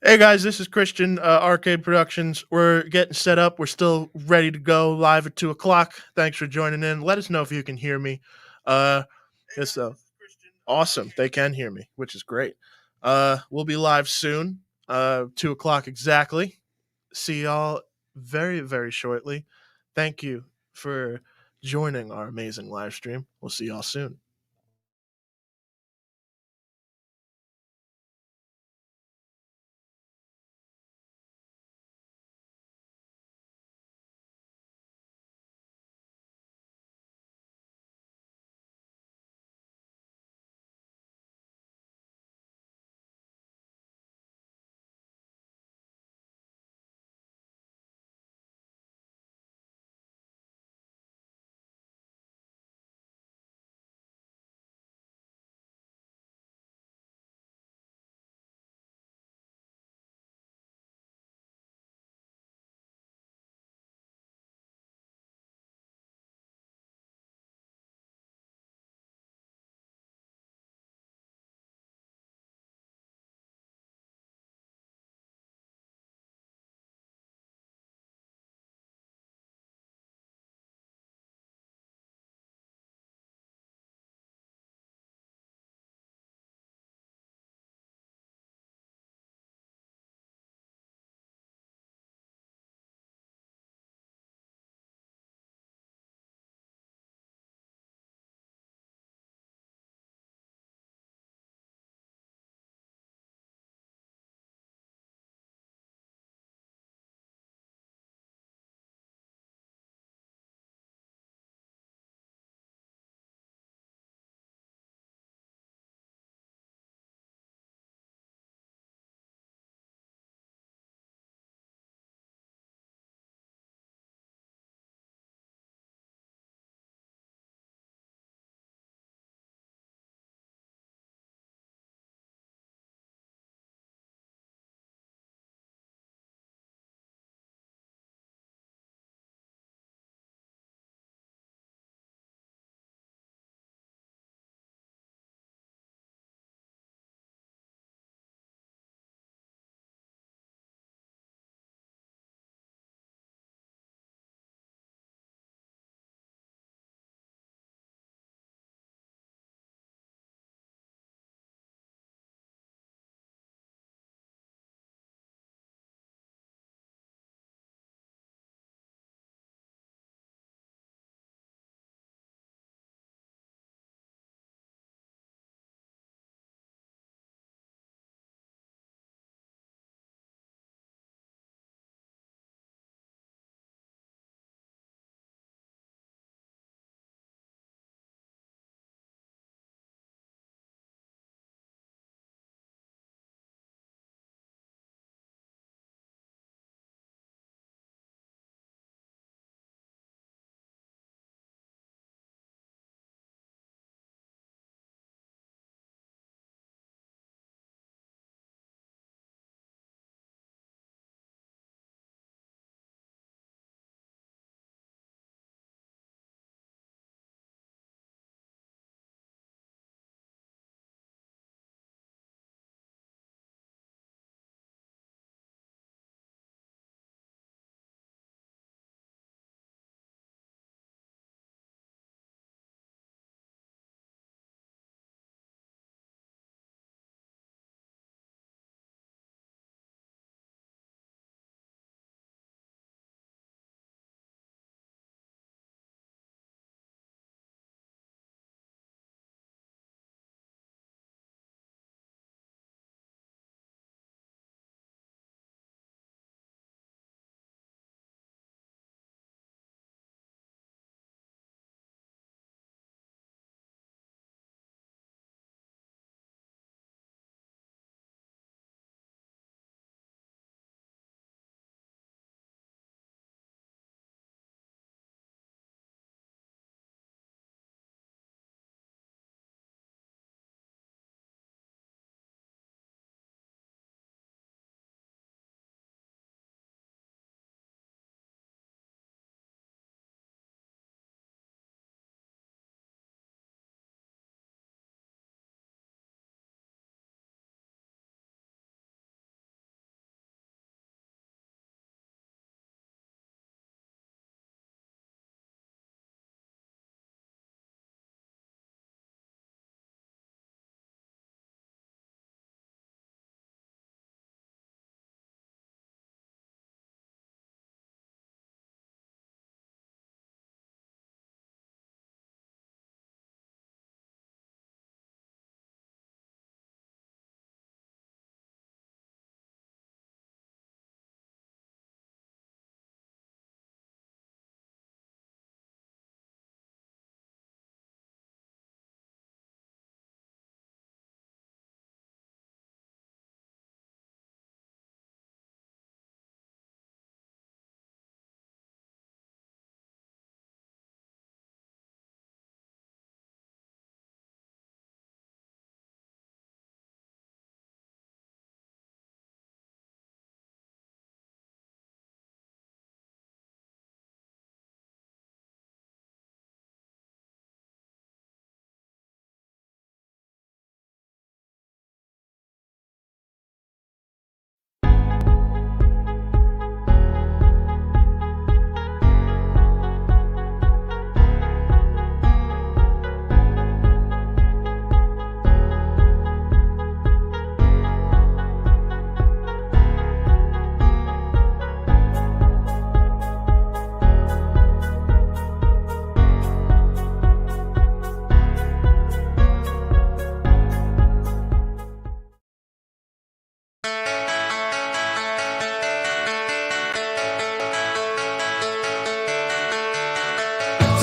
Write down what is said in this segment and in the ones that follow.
Hey guys, this is Christian, Arcade Productions. We're getting set up. We're still ready to go live at 2 o'clock. Thanks for joining in. Let us know if you can hear me. Uh, yes, awesome. They can hear me, which is great. We'll be live soon, 2 o'clock exactly. See y'all very, very shortly. Thank you for joining our amazing live stream. We'll see y'all soon.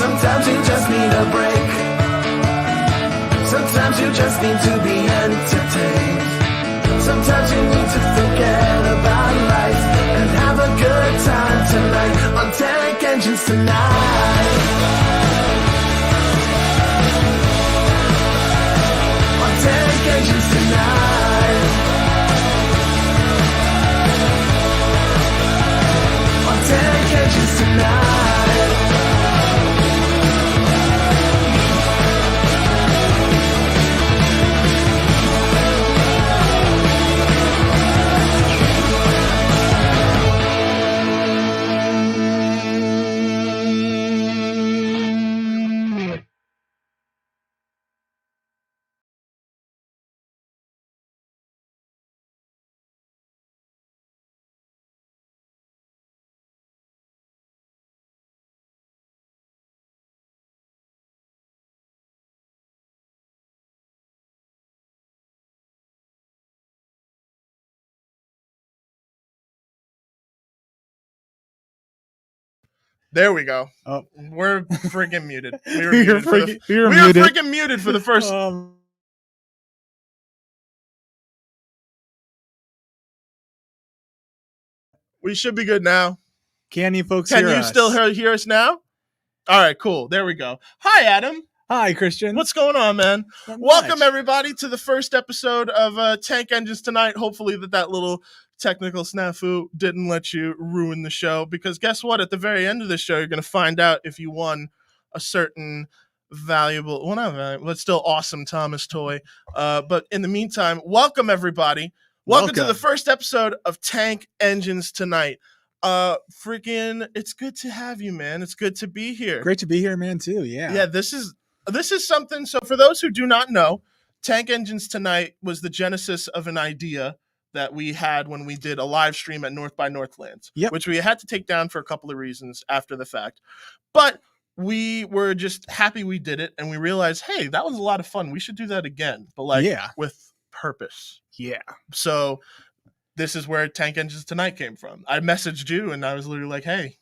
Sometimes you just need a break. Sometimes you just need to be entertained. Sometimes you need to forget about life and have a good time tonight on Tank Engines tonight. On Tank Engines tonight. On Tank Engines tonight. There we go. Oh. We're freaking muted. We were We were muted for the we were we muted. were freaking muted for the first. We should be good now. Can you folks Can hear you us? still hear us now? All right, cool. There we go. Hi, Adam. Hi, Christian. What's going on, man? Not Welcome, much. everybody, to the first episode of Tank Engines tonight. Hopefully that little technical snafu didn't let you ruin the show, because guess what? At the very end of the show, you're going to find out if you won a certain valuable, well, not valuable, but still awesome Thomas toy. But in the meantime, welcome, everybody. Welcome to the first episode of Tank Engines tonight. Freaking, it's good to have you, man. It's good to be here. Great to be here, man, too. Yeah. This is something. So for those who do not know, Tank Engines tonight was the genesis of an idea that we had when we did a live stream at North by Northlands, which we had to take down for a couple of reasons after the fact. But we were just happy we did it, and we realized, hey, that was a lot of fun. We should do that again, but with purpose. Yeah. So this is where Tank Engines tonight came from. I messaged you, and I was literally like, hey,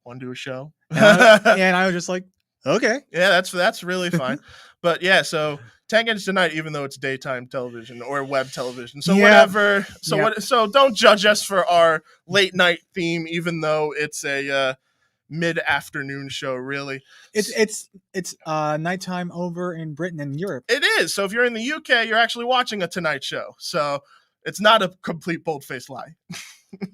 want to do a show? And I was just like, okay. Yeah, that's really fine. But yeah, so Tank Engines tonight, even though it's daytime television or web television, so whatever. So so don't judge us for our late night theme, even though it's a mid-afternoon show. Really, it's nighttime over in Britain and Europe. It is. So if you're in the UK, you're actually watching a Tonight Show. So it's not a complete bold-faced lie.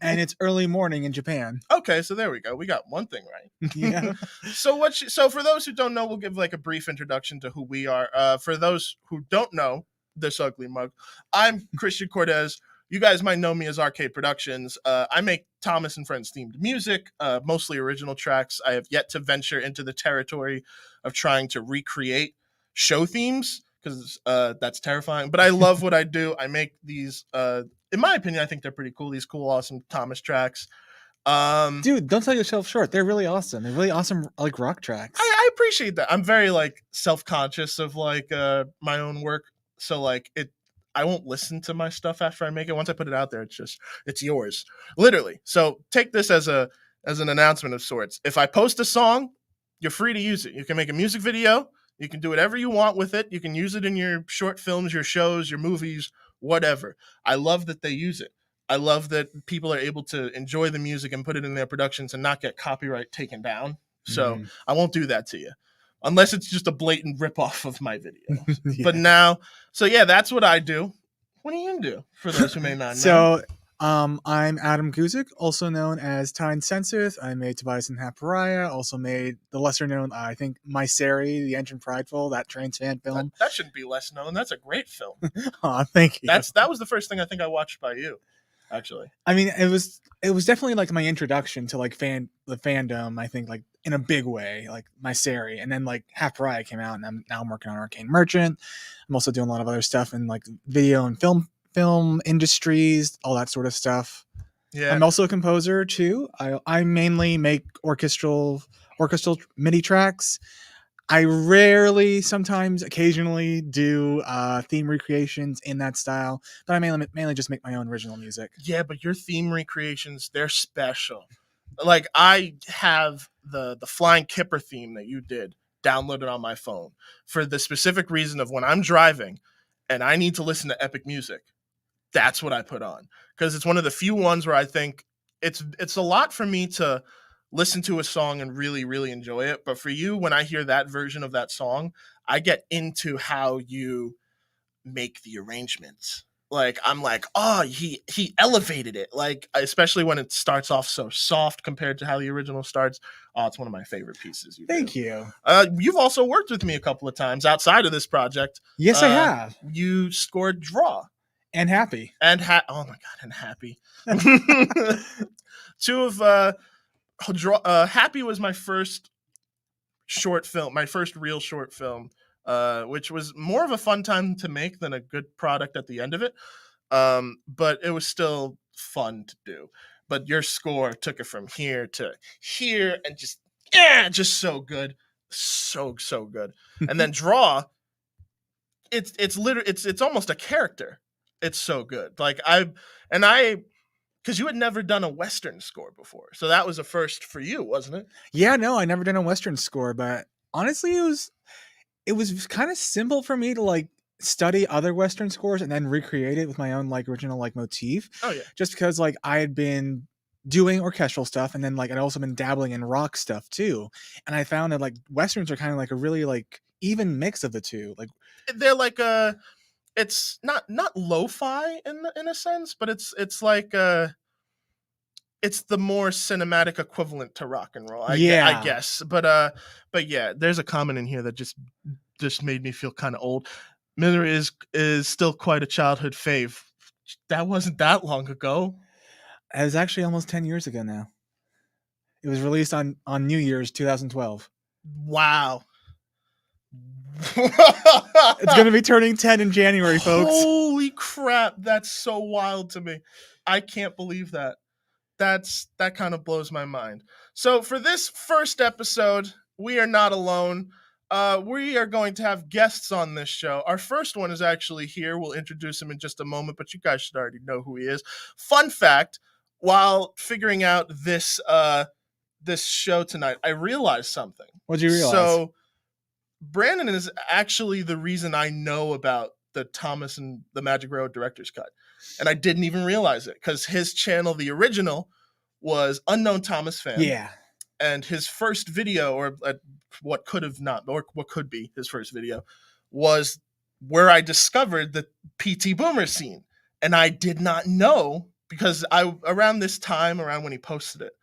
And it's early morning in Japan. Okay, so there we go. We got one thing right. Yeah. So for those who don't know, we'll give like a brief introduction to who we are. For those who don't know this ugly mug, I'm Christian Cortez. You guys might know me as Arcade Productions. I make Thomas and Friends themed music, mostly original tracks. I have yet to venture into the territory of trying to recreate show themes, because that's terrifying. But I love what I do. I make these, in my opinion, I think they're pretty cool. These cool, awesome Thomas tracks. Dude, don't sell yourself short. They're really awesome. They're really awesome, like, rock tracks. I appreciate that. I'm very like self-conscious of like my own work. So like I won't listen to my stuff after I make it. Once I put it out there, it's yours, literally. So take this as an announcement of sorts. If I post a song, you're free to use it. You can make a music video. You can do whatever you want with it. You can use it in your short films, your shows, your movies, whatever. I love that they use it. I love that people are able to enjoy the music and put it in their productions and not get copyright taken down. So I won't do that to you unless it's just a blatant ripoff of my video. Yeah. But now, so yeah, that's what I do. What do you do, for those who may not know? So I'm Adam Guzik, also known as Tyne Sensith. I made Tobias and Pariah, also made the lesser known, I think, My Sari, The Engine Prideful, that Trains fan film. That shouldn't be less known. That's a great film. Aw, thank you. That was the first thing I think I watched by you, actually. I mean, it was definitely like my introduction to like the fandom, I think, like in a big way, like My Sari. And then like Pariah came out, and I'm working on Arcane Merchant. I'm also doing a lot of other stuff in like video and film industries, all that sort of stuff. Yeah. I'm also a composer too. I mainly make orchestral MIDI tracks. I rarely, sometimes, occasionally do theme recreations in that style, but I mainly just make my own original music. Yeah, but your theme recreations, they're special. Like, I have the Flying Kipper theme that you did downloaded on my phone for the specific reason of when I'm driving and I need to listen to epic music. That's what I put on, because it's one of the few ones where I think it's a lot for me to listen to a song and really, really enjoy it. But for you, when I hear that version of that song, I get into how you make the arrangements. Like, I'm like, oh, he elevated it. Like, especially when it starts off so soft compared to how the original starts. Oh, it's one of my favorite pieces. Thank you. You've also worked with me a couple of times outside of this project. Yes, I have. You scored Draw. And Happy. And oh my god, and Happy. Two of Happy was my first short film, my first real short film, which was more of a fun time to make than a good product at the end of it. But it was still fun to do. But your score took it from here to here, and just so good, so good. And then Draw, it's literally it's almost a character. It's so good. Like because you had never done a Western score before, so that was a first for you, wasn't it? Yeah, no, I never done a Western score, but honestly, it was kind of simple for me to like study other Western scores and then recreate it with my own like original like motif. Oh yeah, just because like I had been doing orchestral stuff, and then like I'd also been dabbling in rock stuff too, and I found that like Westerns are kind of like a really like even mix of the two. Like they're like it's not lo-fi in a sense, but it's like it's the more cinematic equivalent to rock and roll. I guess. But yeah, there's a comment in here that just made me feel kind of old. Miller is still quite a childhood fave. That wasn't that long ago. It was actually almost 10 years ago now. It was released on New Year's 2012. Wow. It's going to be turning 10 in January, folks. Holy crap, that's so wild to me. I can't believe that. That kind of blows my mind. So for this first episode, we are not alone. We are going to have guests on this show. Our first one is actually here. We'll introduce him in just a moment, but you guys should already know who he is. Fun fact, while figuring out this show tonight, I realized something. What'd you realize? So Brannon is actually the reason I know about the Thomas and the Magic Road Director's Cut. And I didn't even realize it, because his channel, the original, was Unknown Thomas Fan. Yeah. And his first video, or what could be his first video, was where I discovered the PT Boomer scene. And I did not know, because around when he posted it,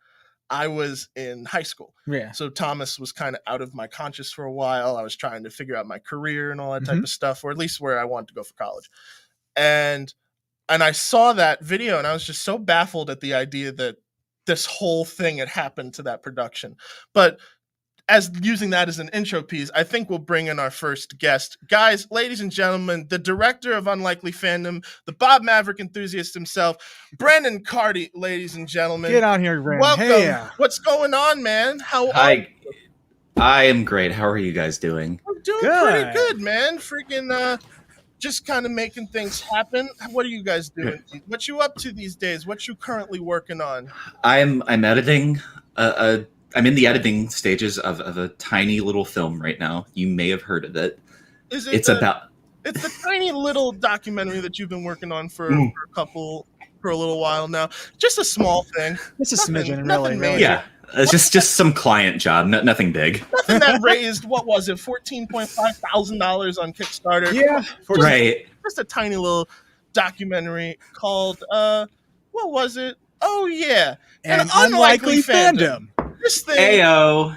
I was in high school. Yeah. So Thomas was kind of out of my conscious for a while. I was trying to figure out my career and all that type of stuff, or at least where I wanted to go for college. And I saw that video, and I was just so baffled at the idea that this whole thing had happened to that production. But as using that as an intro piece, I think we'll bring in our first guest. Guys, ladies and gentlemen, the director of Unlikely Fandom, the Bob Maverick enthusiast himself, Brannon Carty, ladies and gentlemen. Get on here, Brannon. Welcome. Hey, What's going on, man? Hi. I am great. How are you guys doing? I'm doing pretty good, man. Freaking just kind of making things happen. What are you guys doing? What you up to these days? What you currently working on? I'm editing I'm in the editing stages of a tiny little film right now. You may have heard of it. It's the tiny little documentary that you've been working on for a little while now. Just a small thing. It's a smidgen, really. Yeah. It's just some client job, nothing big. Nothing that raised, what was it, $14,500 on Kickstarter? Yeah. Right. Just a tiny little documentary called, what was it? Oh, yeah. An Unlikely Fandom. This thing, Ayo.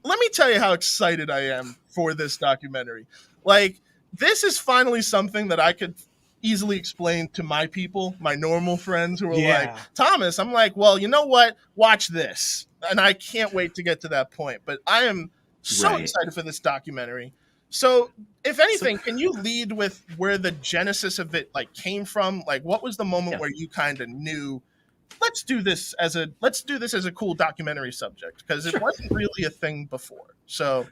Let me tell you how excited I am for this documentary. Like, this is finally something that I could easily explain to my people, my normal friends who are like, Thomas, I'm like, well, you know what? Watch this. And I can't wait to get to that point. But I am so excited for this documentary. So, if anything, can you lead with where the genesis of it like came from? Like, what was the moment where you kind of knew, let's do this as a cool documentary subject, because it wasn't really a thing before. So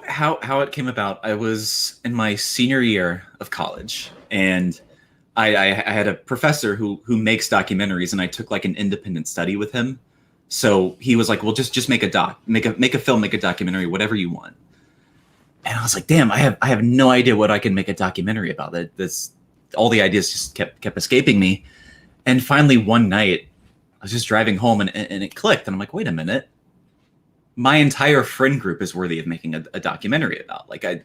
how it came about, I was in my senior year of college, and I had a professor who makes documentaries, and I took like an independent study with him. So he was like, well, just make a film, make a documentary, whatever you want. And I was like, damn, I have no idea what I can make a documentary about. All the ideas just kept escaping me. And finally one night I was just driving home and it clicked. And I'm like, wait a minute. My entire friend group is worthy of making a documentary about. Like I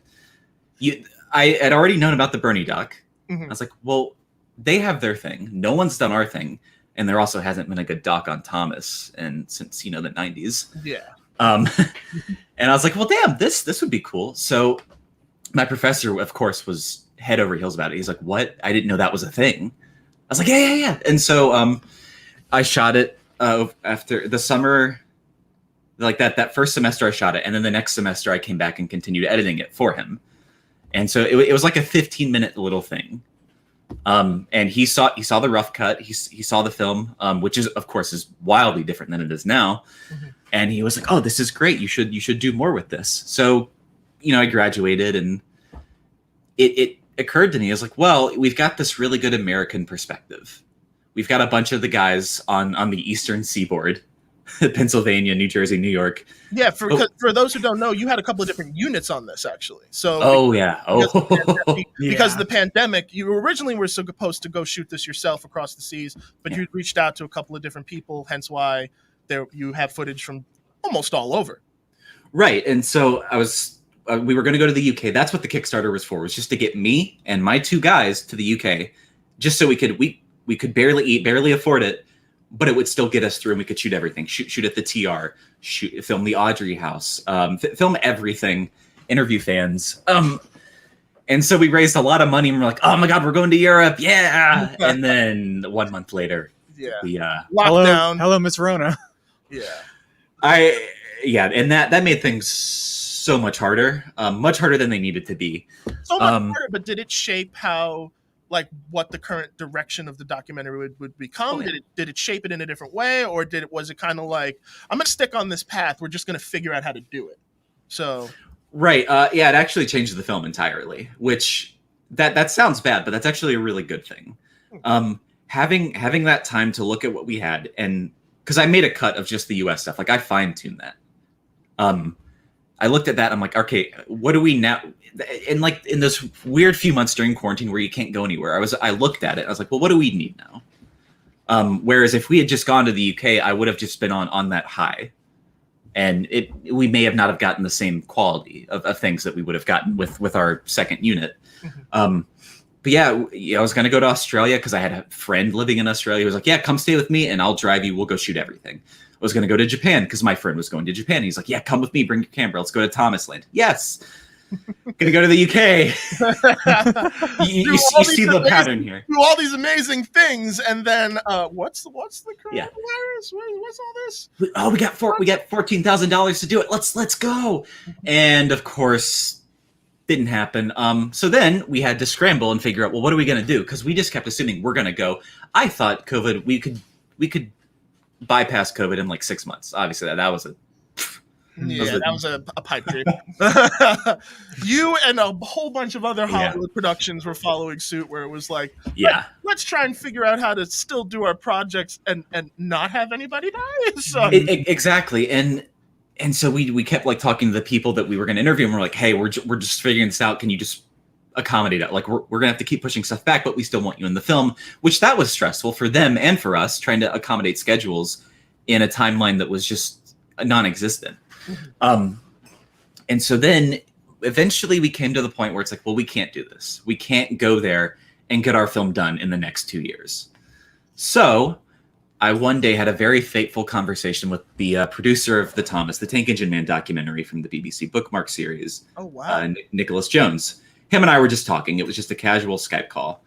had already known about the Bernie doc. Mm-hmm. I was like, well, they have their thing. No one's done our thing. And there also hasn't been a good doc on Thomas since the 90s. Yeah. And I was like, well, damn, this would be cool. So my professor, of course, was head over heels about it. He's like, what? I didn't know that was a thing. I was like, yeah. And so I shot it after the summer, like that first semester I shot it. And then the next semester I came back and continued editing it for him. And so it was like a 15-minute little thing. And he saw the rough cut. He saw the film, which is, of course, is wildly different than it is now. Mm-hmm. And he was like, oh, this is great. You should do more with this. So, I graduated and it occurred to me, I was like, well, we've got this really good American perspective. We've got a bunch of the guys on the Eastern Seaboard, Pennsylvania, New Jersey, New York. Yeah, for those who don't know, you had a couple of different units on this, actually. So, because of the pandemic, you originally were supposed to go shoot this yourself across the seas, but you reached out to a couple of different people, hence why you have footage from almost all over. Right, and so we were going to go to the UK. That's what the Kickstarter was for, was just to get me and my two guys to the UK, just so we could barely eat, barely afford it, but it would still get us through and we could shoot everything. Shoot at the TR, film the Audrey House, film everything, interview fans. And so we raised a lot of money and we're like, oh my God, we're going to Europe. Yeah. And then 1 month later, we lockdown. Hello, Miss Rona. Yeah. And that made things so much harder than they needed to be. So much harder, but did it shape how, like, what the current direction of the documentary would become? Oh, yeah. Did it shape it in a different way, or was it kind of like, I'm gonna stick on this path, we're just gonna figure out how to do it? So right, it actually changed the film entirely, which that sounds bad, but that's actually a really good thing. Having that time to look at what we had, and because I made a cut of just the US stuff, like I fine-tuned that. I looked at that, I'm like, okay, what do we now? And like in those weird few months during quarantine where you can't go anywhere, I looked at it, I was like, well, what do we need now? Whereas if we had just gone to the UK, I would have just been on that high. And we may have not have gotten the same quality of things that we would have gotten with our second unit. Mm-hmm. But I was going to go to Australia because I had a friend living in Australia who was like, yeah, come stay with me and I'll drive you. We'll go shoot everything. I was going to go to Japan because my friend was going to Japan. He's like, yeah, come with me. Bring your camera. Let's go to Thomasland. Yes. Going to go to the UK. you see the pattern here. Do all these amazing things. And then what's the coronavirus? Yeah. What's all this? We got $14,000 to do it. Let's go. And of course, didn't happen. So then we had to scramble and figure out, well, what are we going to do? Because we just kept assuming we're going to go. I thought COVID, we could bypass COVID in like 6 months. Obviously, that was a pipe dream. You and a whole bunch of other Hollywood productions were following suit, where it was like, let's try and figure out how to still do our projects and not have anybody die. So exactly, and so we kept like talking to the people that we were going to interview, and we're like, hey, we're just figuring this out. Can you just accommodate it? Like we're gonna have to keep pushing stuff back, but we still want you in the film, which that was stressful for them and for us, trying to accommodate schedules in a timeline that was just non-existent. And so then eventually we came to the point where it's like, well, we can't do this. We can't go there and get our film done in the next 2 years. So I one day had a very fateful conversation with the producer of the Tank Engine Man documentary from the BBC Bookmark series. Oh, wow. Nicholas Jones. Him and I were just talking. It was just a casual Skype call.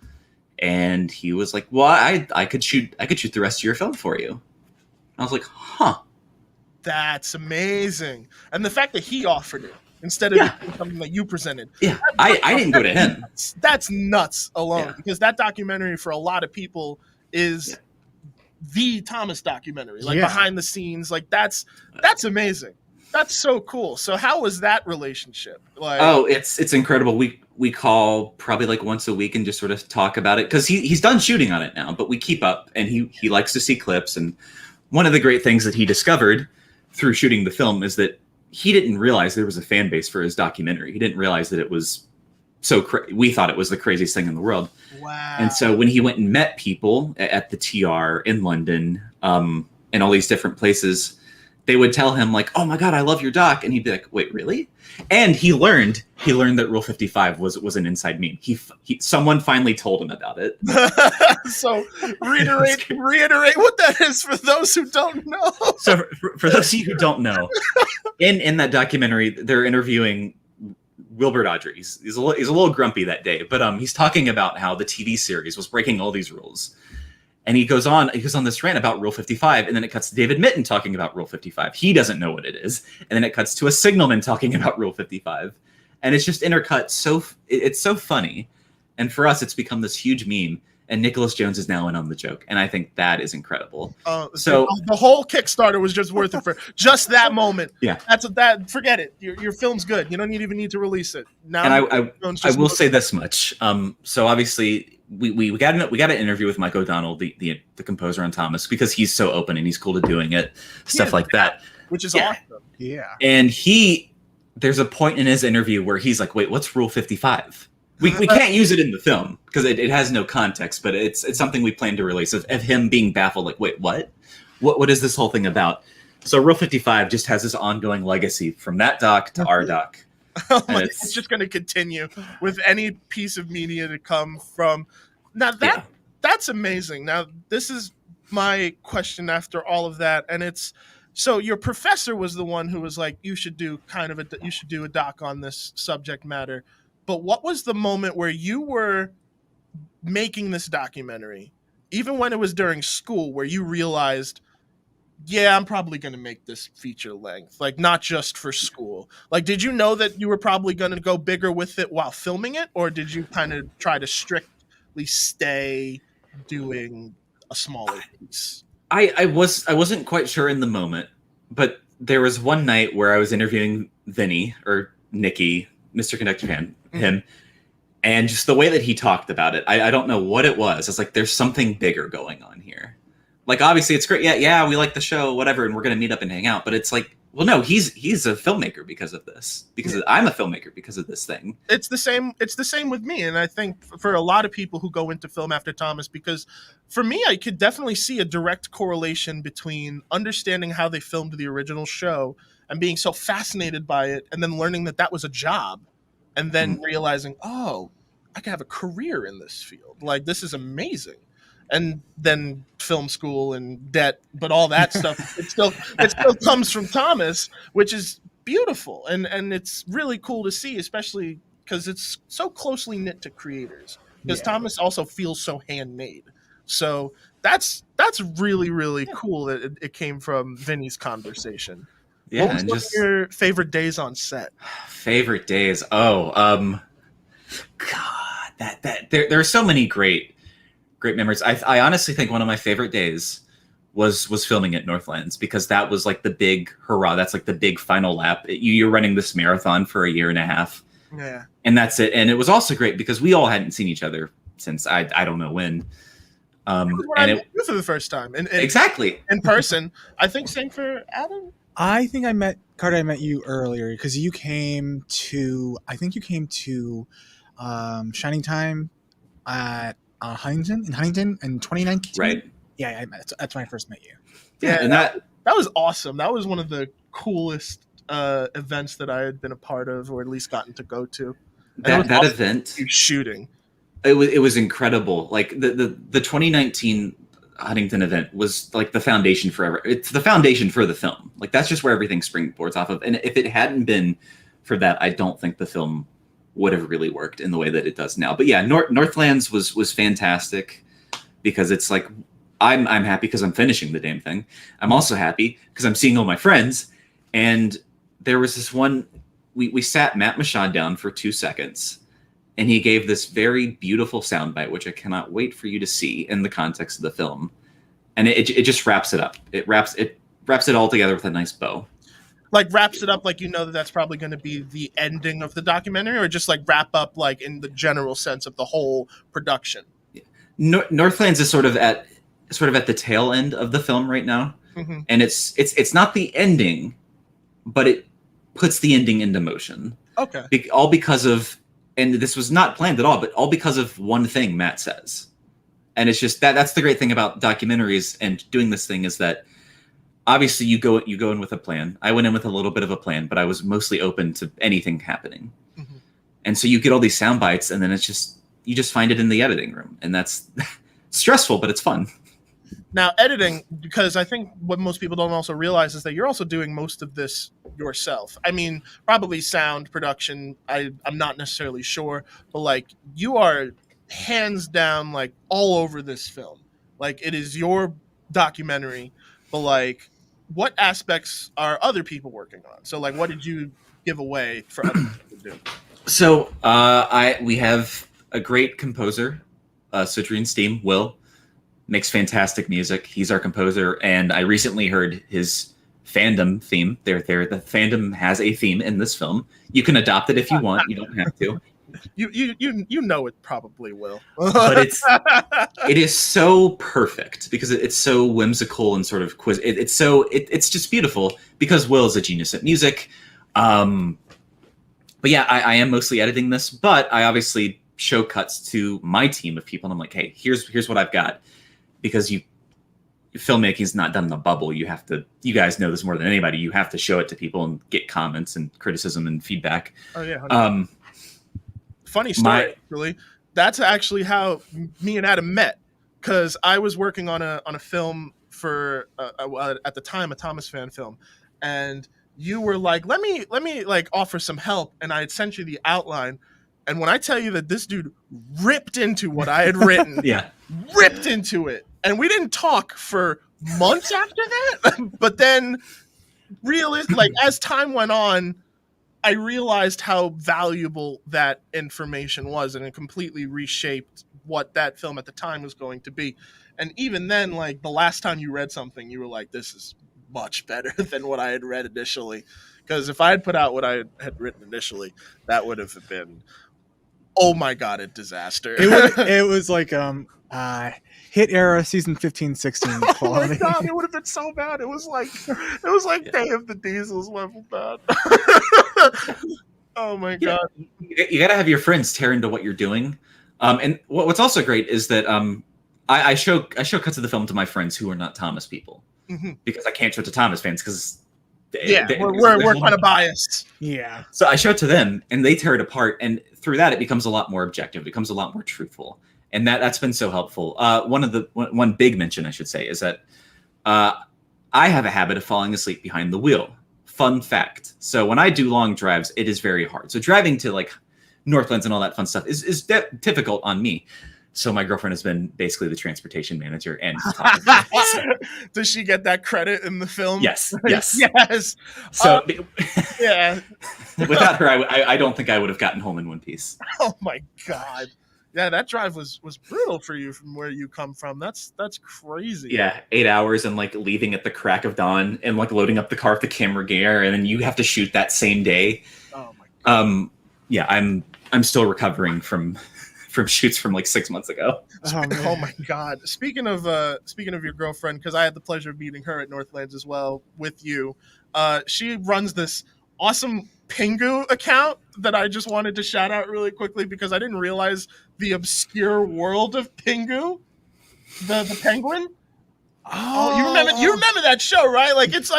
And he was like, well, I could shoot the rest of your film for you. I was like, huh. That's amazing. And the fact that he offered it instead of something that you presented. Yeah, I didn't go to him. That's nuts alone, because that documentary for a lot of people is the Thomas documentary, like behind the scenes. Like that's amazing. That's so cool. So how was that relationship? Like, oh, it's incredible. We call probably like once a week and just sort of talk about it, because he's done shooting on it now, but we keep up, and he likes to see clips, and one of the great things that he discovered through shooting the film is that he didn't realize there was a fan base for his documentary. He didn't realize that it was we thought it was the craziest thing in the world. Wow. And so when he went and met people at the TR in London, and all these different places, they would tell him like, "Oh my God, I love your doc," and he'd be like, "Wait, really?" And he learned that Rule 55 was an inside meme. Someone finally told him about it. So reiterate what that is for those who don't know. So for those of you who don't know, in that documentary, they're interviewing Wilbur Audrey. He's a little grumpy that day, but he's talking about how the TV series was breaking all these rules. And he goes on this rant about Rule 55, and then it cuts to David Mitton talking about Rule 55. He doesn't know what it is. And then it cuts to a signalman talking about Rule 55. And it's just intercut. It's so funny. And for us, it's become this huge meme. And Nicholas Jones is now in on the joke. And I think that is incredible. So the whole Kickstarter was just worth it for just that moment. Yeah. Forget it. Your film's good. You don't even need to release it. Now, and I will say this much. So obviously we got an interview with Mike O'Donnell, the composer on Thomas, because he's so open and he's cool to doing it, stuff like that. Which is awesome. Yeah. And there's a point in his interview where he's like, "Wait, what's Rule 55?" We can't use it in the film because it has no context, but it's something we plan to release of him being baffled, like, "Wait, what? What is this whole thing about?" So Rule 55 just has this ongoing legacy from that doc to our doc. It's just going to continue with any piece of media to come from. Now that's amazing. Now this is my question after all of that, and it's so your professor was the one who was like, you should do a doc on this subject matter. But what was the moment where you were making this documentary, even when it was during school, where you realized, yeah, I'm probably going to make this feature length, like not just for school? Like, did you know that you were probably going to go bigger with it while filming it? Or did you kind of try to strictly stay doing a smaller piece? I wasn't quite sure in the moment, but there was one night where I was interviewing Vinny or Nicky, Mr. Conductor Fan, him, and just the way that he talked about it, I don't know what it was. It's like, there's something bigger going on here. Like, obviously it's great. Yeah, we like the show, whatever, and we're going to meet up and hang out. But it's like, well, no, he's a filmmaker because of this. Because I'm a filmmaker because of this thing. It's the same with me. And I think for a lot of people who go into film after Thomas, because for me, I could definitely see a direct correlation between understanding how they filmed the original show and being so fascinated by it, and then learning that was a job, and then realizing, oh, I could have a career in this field. Like, this is amazing. And then film school and debt, but all that stuff, it still comes from Thomas, which is beautiful. And it's really cool to see, especially because it's so closely knit to creators. Because Thomas also feels so handmade. So that's really, really cool that it came from Vinny's conversation. Yeah, what was one of your favorite days on set? Favorite days? Oh, God, there are so many great memories. I honestly think one of my favorite days was filming at Northlands, because that was like the big hurrah. That's like the big final lap. You're running this marathon for a year and a half. Yeah. And that's it. And it was also great because we all hadn't seen each other since I don't know when. And it was for the first time. Exactly. In person. I think same for Adam. I think I met Carty. I met you earlier because you came to. I think you came to Shining Time at Huntington in 2019. Right. Yeah, that's when I first met you. Yeah, and that was awesome. That was one of the coolest events that I had been a part of, or at least gotten to go to. That event, shooting. It was incredible. Like the 2019 Huntington event was like the foundation for it's the foundation for the film. Like, that's just where everything springboards off of. And if it hadn't been for that, I don't think the film would have really worked in the way that it does now. But yeah, Northlands was fantastic, because it's like, I'm happy because I'm finishing the damn thing. I'm also happy because I'm seeing all my friends. And there was this one, we sat Matt Michaud down for 2 seconds, and he gave this very beautiful soundbite, which I cannot wait for you to see in the context of the film. And it just wraps it up. It wraps it all together with a nice bow. Like, wraps it up like, that's probably going to be the ending of the documentary, or just like wrap up like in the general sense of the whole production? Northlands is sort of at the tail end of the film right now. Mhm. and it's not the ending, but it puts the ending into motion. Okay. All because of, and this was not planned at all, but all because of one thing Matt says. And it's just that's the great thing about documentaries and doing this thing, is that obviously you go in with a plan. I went in with a little bit of a plan, but I was mostly open to anything happening. Mm-hmm. And so you get all these sound bites, and then you just find it in the editing room, and that's stressful, but it's fun. Now, editing, because I think what most people don't also realize is that you're also doing most of this yourself. I mean, probably sound production, I'm not necessarily sure, but like you are hands down like all over this film. Like it is your documentary, but like what aspects are other people working on? So like what did you give away for other people to do? So we have a great composer, Citrian Steam, Will. Makes fantastic music. He's our composer, and I recently heard his fandom theme. The fandom has a theme in this film. You can adopt it if you want. You don't have to. You know it probably will. But it is so perfect because it's so whimsical and sort of quiz. It's just beautiful because Will is a genius at music. But yeah, I am mostly editing this, but I obviously show cuts to my team of people, and I'm like, hey, here's what I've got. Because filmmaking is not done in a bubble. You guys know this more than anybody. You have to show it to people and get comments and criticism and feedback. Oh yeah. Funny story, actually. That's actually how me and Adam met. Because I was working on a film for at the time a Thomas fan film, and you were like, let me like offer some help, and I had sent you the outline. And when I tell you that this dude ripped into what I had written, ripped into it. And we didn't talk for months after that. But then like as time went on, I realized how valuable that information was, and it completely reshaped what that film at the time was going to be. And even then, like the last time you read something, you were like, this is much better than what I had read initially. Because if I had put out what I had written initially, that would have been, oh my God, a disaster. It was like hit era season 15-16 quality. Oh my God, it would have been so bad. It was like Day of the Diesels level bad. Oh my God. You got to have your friends tear into what you're doing. And what's also great is that I show cuts of the film to my friends who are not Thomas people, because I can't show it to Thomas fans because we're kind of biased. Yeah. So I show it to them, and they tear it apart, and through that, it becomes a lot more objective. It becomes a lot more truthful, and that's been so helpful. One big mention I should say is that I have a habit of falling asleep behind the wheel. Fun fact. So when I do long drives, it is very hard. So driving to like Northlands and all that fun stuff is difficult on me. So my girlfriend has been basically the transportation manager and Does she get that credit in the film? Yes. Yes. So yeah. Without her, I don't think I would have gotten home in one piece. Oh my God. Yeah, that drive was brutal for you from where you come from. That's crazy. Yeah, 8 hours and like leaving at the crack of dawn and like loading up the car with the camera gear, and then you have to shoot that same day. Oh my God. Yeah, I'm still recovering from shoots from like 6 months ago. Oh my God. Speaking of your girlfriend, because I had the pleasure of meeting her at Northlands as well with you. She runs this awesome Pingu account that I just wanted to shout out really quickly because I didn't realize the obscure world of Pingu, the penguin. Oh, you remember that show, right? Like it's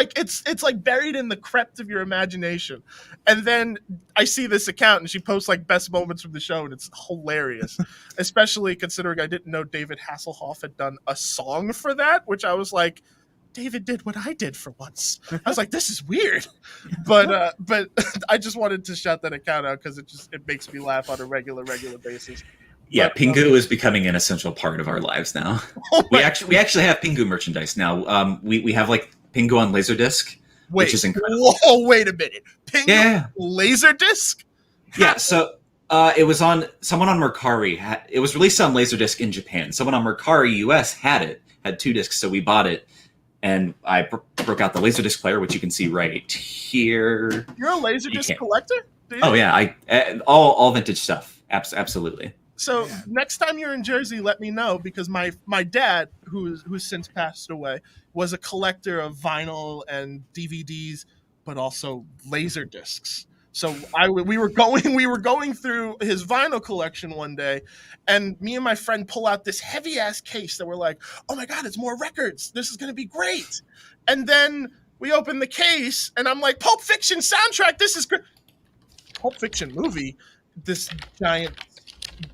like buried in the crypt of your imagination. And then I see this account and she posts like best moments from the show, and it's hilarious. Especially considering I didn't know David Hasselhoff had done a song for that, which I was like, David did what I did for once. I was like, this is weird. But I just wanted to shout that account out because it makes me laugh on a regular basis. Yeah, Pingu is becoming an essential part of our lives now. We actually have Pingu merchandise now. We have like Pingu on Laserdisc, which is incredible. Whoa, wait a minute. Pingu Laserdisc? Yeah, so it was on someone on Mercari. It was released on Laserdisc in Japan. Someone on Mercari US had 2 discs, so we bought it. And I broke out the Laserdisc player, which you can see right here. You're a Laserdisc collector? Oh yeah, all vintage stuff. Absolutely. So Man. next time you're in Jersey, let me know, because my dad, who's since passed away, was a collector of vinyl and DVDs, but also laser discs. So we were going through his vinyl collection one day, and me and my friend pull out this heavy ass case that we're like, oh my god, it's more records. This is gonna be great. And then we open the case, and I'm like, Pulp Fiction soundtrack. This is great. Pulp Fiction movie. This giant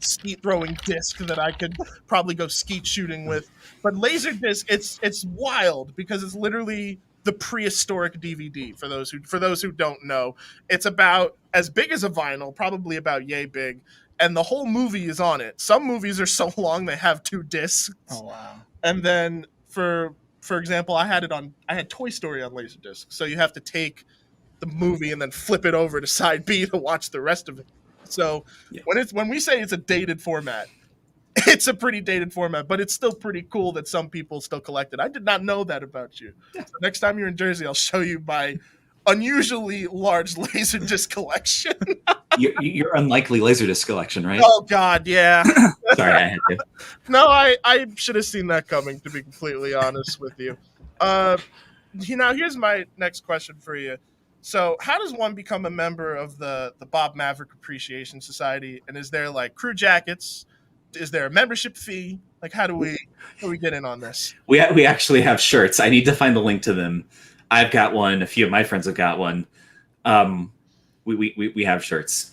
skeet throwing disc that I could probably go skeet shooting with. But Laserdisc, it's wild because it's literally the prehistoric DVD for those who don't know. It's about as big as a vinyl, probably about yay big, and the whole movie is on it. Some movies are so long they have 2 discs. Oh wow. And then for example, I had Toy Story on Laserdisc. So you have to take the movie and then flip it over to side B to watch the rest of it. So when we say it's a dated format, it's a pretty dated format, but it's still pretty cool that some people still collect it. I did not know that about you. So next time you're in Jersey, I'll show you my unusually large Laserdisc collection. your unlikely Laserdisc collection, right? Oh God, yeah. Sorry, I had to. No, I should have seen that coming, to be completely honest with you. Now here's my next question for you. So how does one become a member of the Bob Maverick Appreciation Society? And is there like crew jackets? Is there a membership fee? Like how do we get in on this? We actually have shirts. I need to find the link to them. I've got one. A few of my friends have got one. We have shirts.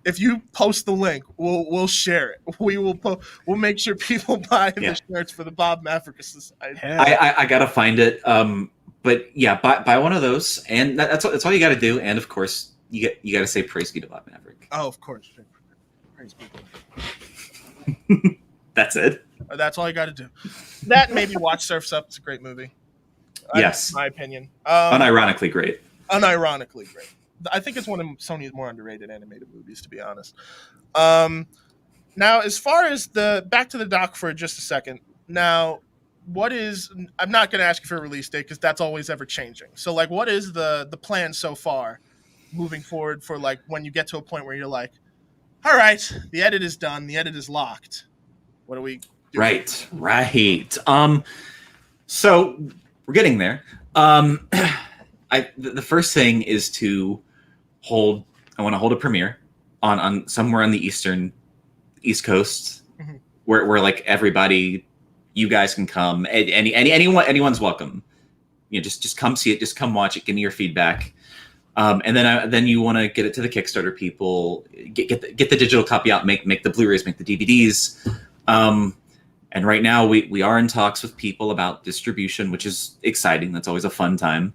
If you post the link, we'll share it. We'll make sure people buy the shirts for the Bob Maverick Society. I gotta find it. But yeah, buy one of those, and that's all you got to do. And of course, you got to say praise be to Bob Maverick. Oh, of course, praise be to him. That's it. That's all you got to do. That maybe watch Surf's Up. It's a great movie. Yes, in my opinion. Unironically great. Unironically great. I think it's one of Sony's more underrated animated movies, to be honest. Now, as far as back to the doc for just a second. Now, I'm not going to ask you for a release date because that's always ever changing. So, like, what is the plan so far, moving forward for like when you get to a point where you're like, all right, the edit is done, the edit is locked. What do we do? Right. So we're getting there. The first thing is to I want to hold a premiere on somewhere on the East Coast, mm-hmm. where like everybody, you guys can come. Anyone's welcome. You know, just come see it. Just come watch it. Give me your feedback. And then you want to get it to the Kickstarter people. Get the digital copy out. Make the Blu-rays. Make the DVDs. And right now we are in talks with people about distribution, which is exciting. That's always a fun time.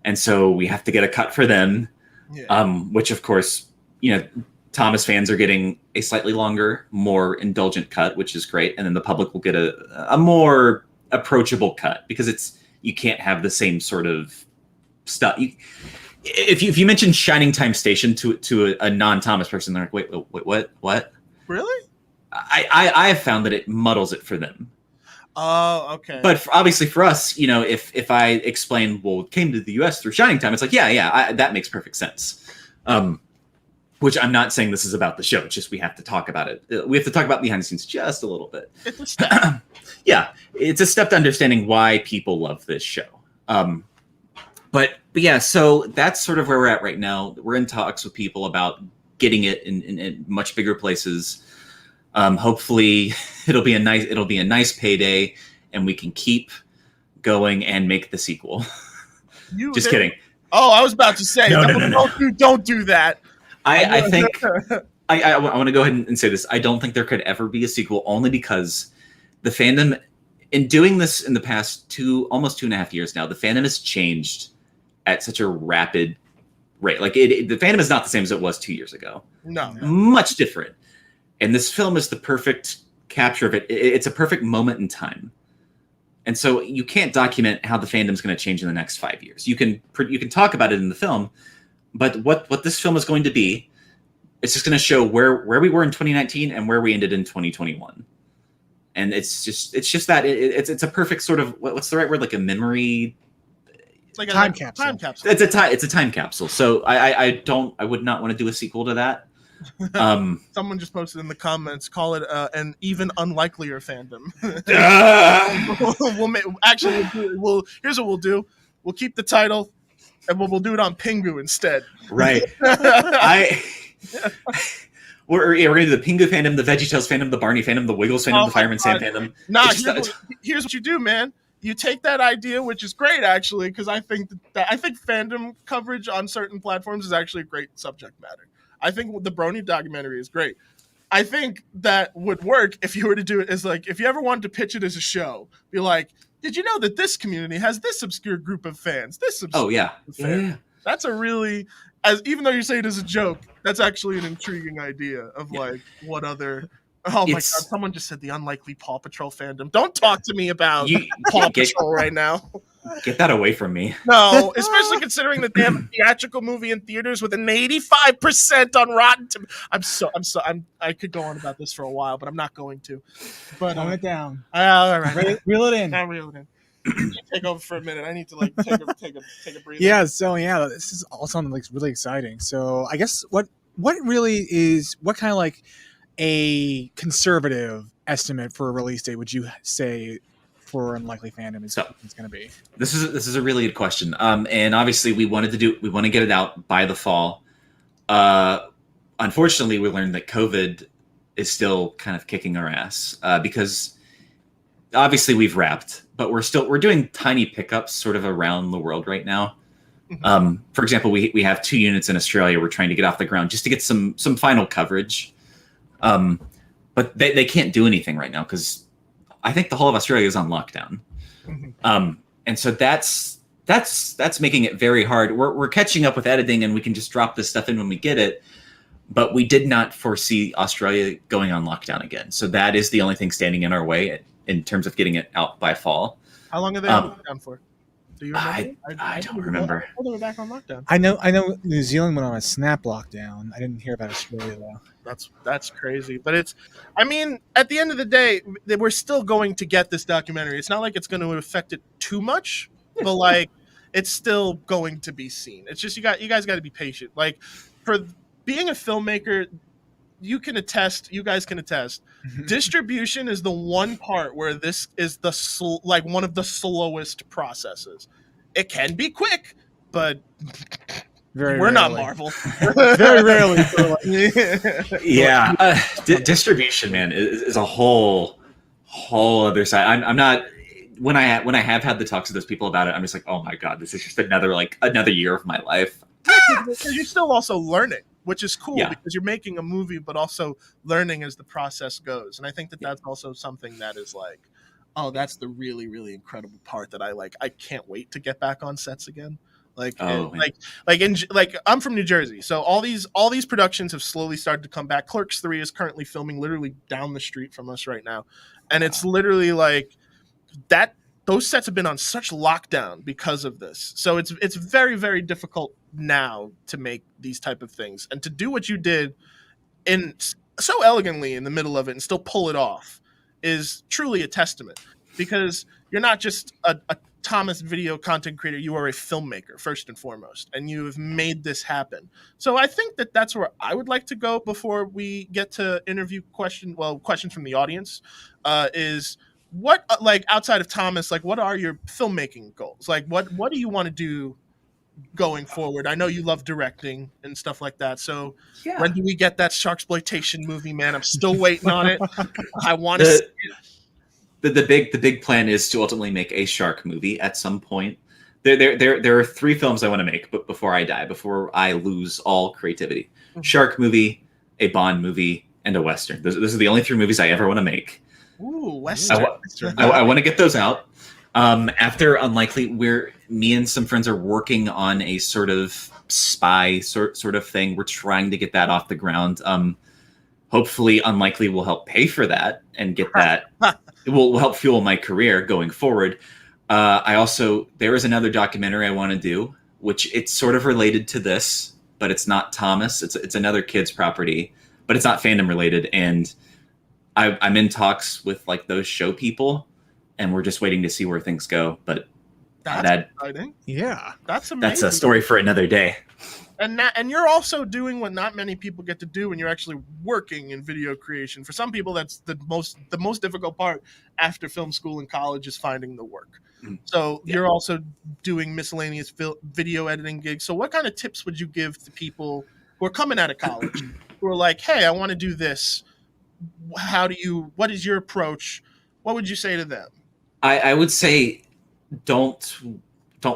And so we have to get a cut for them. Yeah. Which of course, you know, Thomas fans are getting a slightly longer, more indulgent cut, which is great. And then the public will get a more approachable cut because you can't have the same sort of stuff. If you mention Shining Time Station to a non-Thomas person, they're like, wait, what? Really? I have found that it muddles it for them. Oh, okay. But obviously for us, you know, if I explain, well, it came to the U.S. through Shining Time, it's like, that makes perfect sense. Which I'm not saying this is about the show. It's just we have to talk about it. We have to talk about behind the scenes just a little bit. It's a step. Yeah, it's a step to understanding why people love this show. But yeah, so that's sort of where we're at right now. We're in talks with people about getting it in much bigger places. Hopefully, it'll be a nice payday, and we can keep going and make the sequel. Just kidding. Oh, I was about to say, no. Don't do that. I think I want to go ahead and say this. I don't think there could ever be a sequel, only because the fandom, in doing this in the past almost 2.5 years now, the fandom has changed at such a rapid rate. Like the fandom is not the same as it was 2 years ago. No. Much different. And this film is the perfect capture of it. It's a perfect moment in time. And so you can't document how the fandom's going to change in the next 5 years. You can talk about it in the film, but what this film is going to be, it's just going to show where we were in 2019 and where we ended in 2021. And it's just that it's a perfect sort of, what's the right word? Like a memory. It's like time capsule. Time capsule. It's a time capsule. So I would not want to do a sequel to that. Someone just posted in the comments, call it an even unlikelier fandom. Here's what we'll do. We'll keep the title, and we'll do it on Pingu instead. Right. We're gonna do the Pingu fandom, the VeggieTales fandom, the Barney fandom, the Wiggles fandom, the Fireman Sam fandom. Nah, here's what you do, man. You take that idea, which is great actually, because I think fandom coverage on certain platforms is actually a great subject matter. I think the Brony documentary is great. I think that would work if you were to do it as like, if you ever wanted to pitch it as a show, be like, did you know that this community has this obscure group of fans? Oh yeah. Yeah. That's a really, even though you say it as a joke, that's actually an intriguing idea of like what other. Oh my God! Someone just said the unlikely Paw Patrol fandom. Don't talk to me about Paw Patrol right now. Get that away from me. No, especially considering that they have a theatrical movie in theaters with an 85% on Rotten Tomatoes. I could go on about this for a while, but I'm not going to. But Calm it down. All right, reel it in. I'll reel it in. Take over for a minute. I need to like take a breather. Yeah. So yeah, this is all something like really exciting. So I guess what really is what kind of like a conservative estimate for a release date would you say for Unlikely Fandom is going to be? This is a really good question. And obviously we want to get it out by the fall. Unfortunately, we learned that COVID is still kind of kicking our ass because obviously we've wrapped, but we're doing tiny pickups sort of around the world right now. For example, we have 2 units in Australia. We're trying to get off the ground just to get some final coverage. But they can't do anything right now because I think the whole of Australia is on lockdown. And so that's making it very hard. We're catching up with editing and we can just drop this stuff in when we get it. But we did not foresee Australia going on lockdown again. So that is the only thing standing in our way in terms of getting it out by fall. How long are they on lockdown for? Do you remember? I don't remember. They were back on lockdown. I know New Zealand went on a snap lockdown. I didn't hear about Australia though. That's crazy. But at the end of the day, we're still going to get this documentary. It's not like it's going to affect it too much, but like it's still going to be seen. It's just you guys got to be patient. Like for being a filmmaker, you guys can attest. Distribution is the one part where this is one of the slowest processes. It can be quick, but we're not Marvel. Very rarely. Yeah, distribution, man, is a whole other side. I'm not. When I have had the talks with those people about it, I'm just like, oh my God, this is just another year of my life. Because you're still also learning, which is cool because you're making a movie, but also learning as the process goes. And I think that's also something that is like, oh, that's the really, really incredible part that I like. I can't wait to get back on sets again. I'm from New Jersey, so all these productions have slowly started to come back. Clerks 3 is currently filming literally down the street from us right now, and it's literally like that. Those sets have been on such lockdown because of this, so it's very, very difficult now to make these type of things and to do what you did in so elegantly in the middle of it and still pull it off is truly a testament, because you're not just a Thomas video content creator, you are a filmmaker first and foremost, and you have made this happen. So I think that's where I would like to go before we get to interview questions from the audience. Is what, like, outside of Thomas, like, what are your filmmaking goals? Like, what do you want to do going forward? I know you love directing and stuff like that. So when do we get that Sharksploitation movie, man? I'm still waiting on it. I want to see it. The big plan is to ultimately make a shark movie at some point. There are 3 films I want to make, but before I die, before I lose all creativity. Shark movie, a Bond movie, and a Western. Those are the only 3 movies I ever want to make. Ooh, Western. I want to get those out. After Unlikely, me and some friends are working on a sort of spy sort of thing. We're trying to get that off the ground. Hopefully Unlikely will help pay for that and get that. It will help fuel my career going forward. There is another documentary I want to do, which it's sort of related to this, but it's not Thomas. It's another kid's property, but it's not fandom related. And I'm in talks with like those show people, and we're just waiting to see where things go. But That's exciting. Yeah. That's amazing. That's a story for another day. And you're also doing what not many people get to do when you're actually working in video creation. For some people, that's the most difficult part after film school and college is finding the work. So you're also doing miscellaneous video editing gigs. So what kind of tips would you give to people who are coming out of college who are like, hey, I want to do this? What is your approach? What would you say to them? I would say don't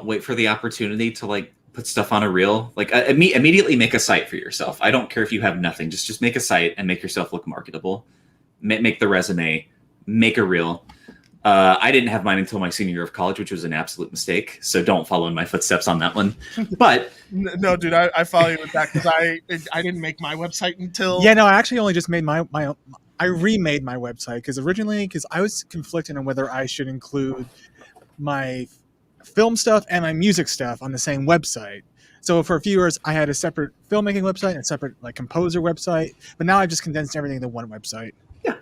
wait for the opportunity to like put stuff on a reel. Like immediately make a site for yourself. I don't care if you have nothing. Just make a site and make yourself look marketable. Make the resume. Make a reel. I didn't have mine until my senior year of college, which was an absolute mistake. So don't follow in my footsteps on that one. But no, dude, I follow you with that because I didn't make my website until Yeah, no, I actually only just made I remade my website because I was conflicted on whether I should include my film stuff and my music stuff on the same website. So for a few years, I had a separate filmmaking website and a separate like composer website, but now I've just condensed everything into one website. Yeah,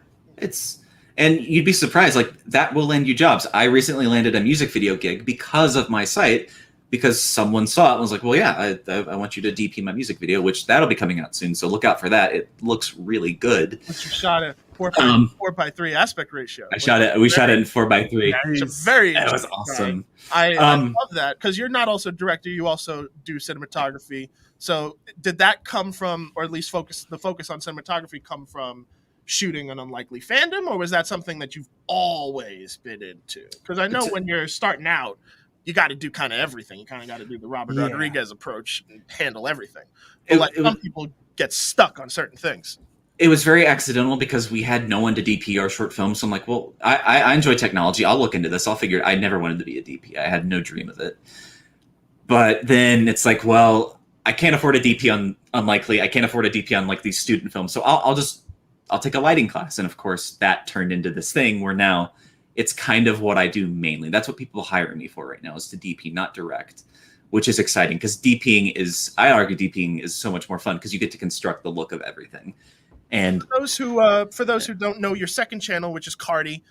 and you'd be surprised, like that will land you jobs. I recently landed a music video gig because of my site, because someone saw it and was like, well, yeah, I want you to DP my music video, which that'll be coming out soon. So look out for that. It looks really good. But you shot it 4:3 aspect ratio. We shot it in 4:3. It's very That was awesome. I love that because you're not also a director, you also do cinematography. So did that come from, or at least the focus on cinematography come from shooting an Unlikely Fandom, or was that something that you've always been into? Because I know when you're starting out, you got to do kind of everything. You kind of got to do the Robert Rodriguez approach and handle everything. But some people get stuck on certain things. It was very accidental because we had no one to DP our short film. So I'm like, well, I enjoy technology. I'll look into this. I'll figure it. I never wanted to be a DP. I had no dream of it. But then it's like, well, I can't afford a DP on Unlikely. I can't afford a DP on like these student films. So I'll take a lighting class. And of course that turned into this thing where now it's kind of what I do mainly. That's what people hire me for right now, is to DP, not direct, which is exciting because I argue DPing is so much more fun because you get to construct the look of everything. And for those who don't know, your second channel, which is Carty,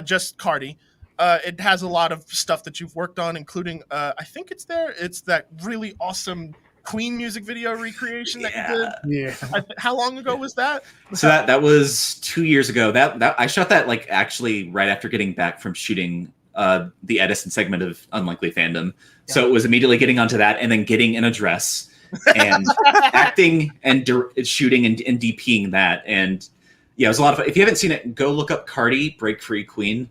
just Carty, it has a lot of stuff that you've worked on, including I think it's that really awesome Queen music video recreation that you did. Yeah. How long ago was that? So that was 2 years ago. That I shot that like actually right after getting back from shooting the Edison segment of Unlikely Fandom. Yeah. So it was immediately getting onto that and then getting in a dress and acting and shooting and DPing that. And yeah, it was a lot of fun. If you haven't seen it, go look up Carty Break Free Queen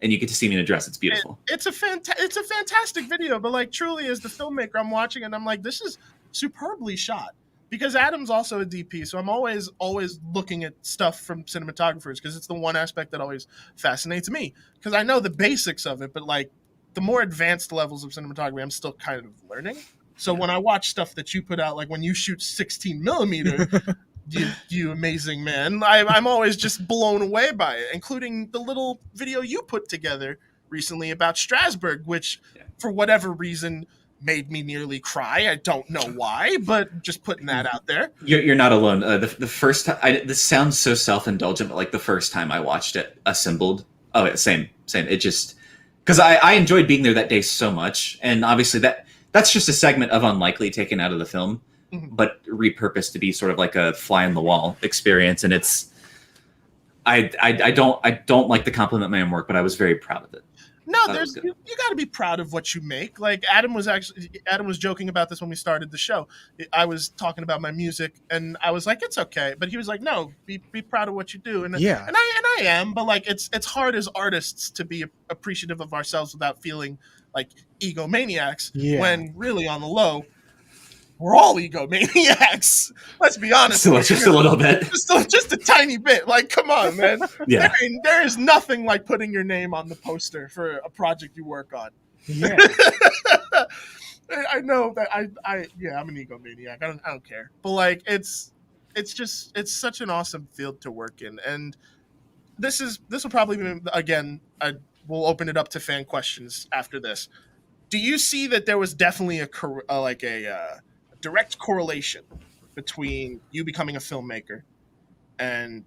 and you get to see me in a dress. It's beautiful. It's a fantastic video, but like truly as the filmmaker, I'm watching and I'm like, this is superbly shot, because Adam's also a DP. So I'm always looking at stuff from cinematographers because it's the one aspect that always fascinates me, because I know the basics of it, but like the more advanced levels of cinematography, I'm still kind of learning. So when I watch stuff that you put out, like when you shoot 16 millimeter, you amazing man, I'm always just blown away by it, including the little video you put together recently about Strasbourg, which for whatever reason made me nearly cry. I don't know why, but just putting that out there. You're not alone. The first time, this sounds so self-indulgent, but like the first time I watched it assembled, oh yeah, same. It just, because I enjoyed being there that day so much, and obviously that's just a segment of Unlikely taken out of the film, but repurposed to be sort of like a fly on the wall experience. And it's, I don't like to compliment my own work, but I was very proud of it. No, you got to be proud of what you make. Like Adam was joking about this when we started the show. I was talking about my music, and I was like, "It's okay," but he was like, "No, be proud of what you do." And I am, but like it's hard as artists to be appreciative of ourselves without feeling like egomaniacs. Yeah. When really on the low, we're all egomaniacs. Let's be honest. So just a little bit. Just a tiny bit. Like, come on, man. Yeah. There is nothing like putting your name on the poster for a project you work on. Yeah. I know that I'm an egomaniac. I don't care. But like it's such an awesome field to work in. And this will probably be, again, we'll open it up to fan questions after this. Do you see that there was definitely a direct correlation between you becoming a filmmaker and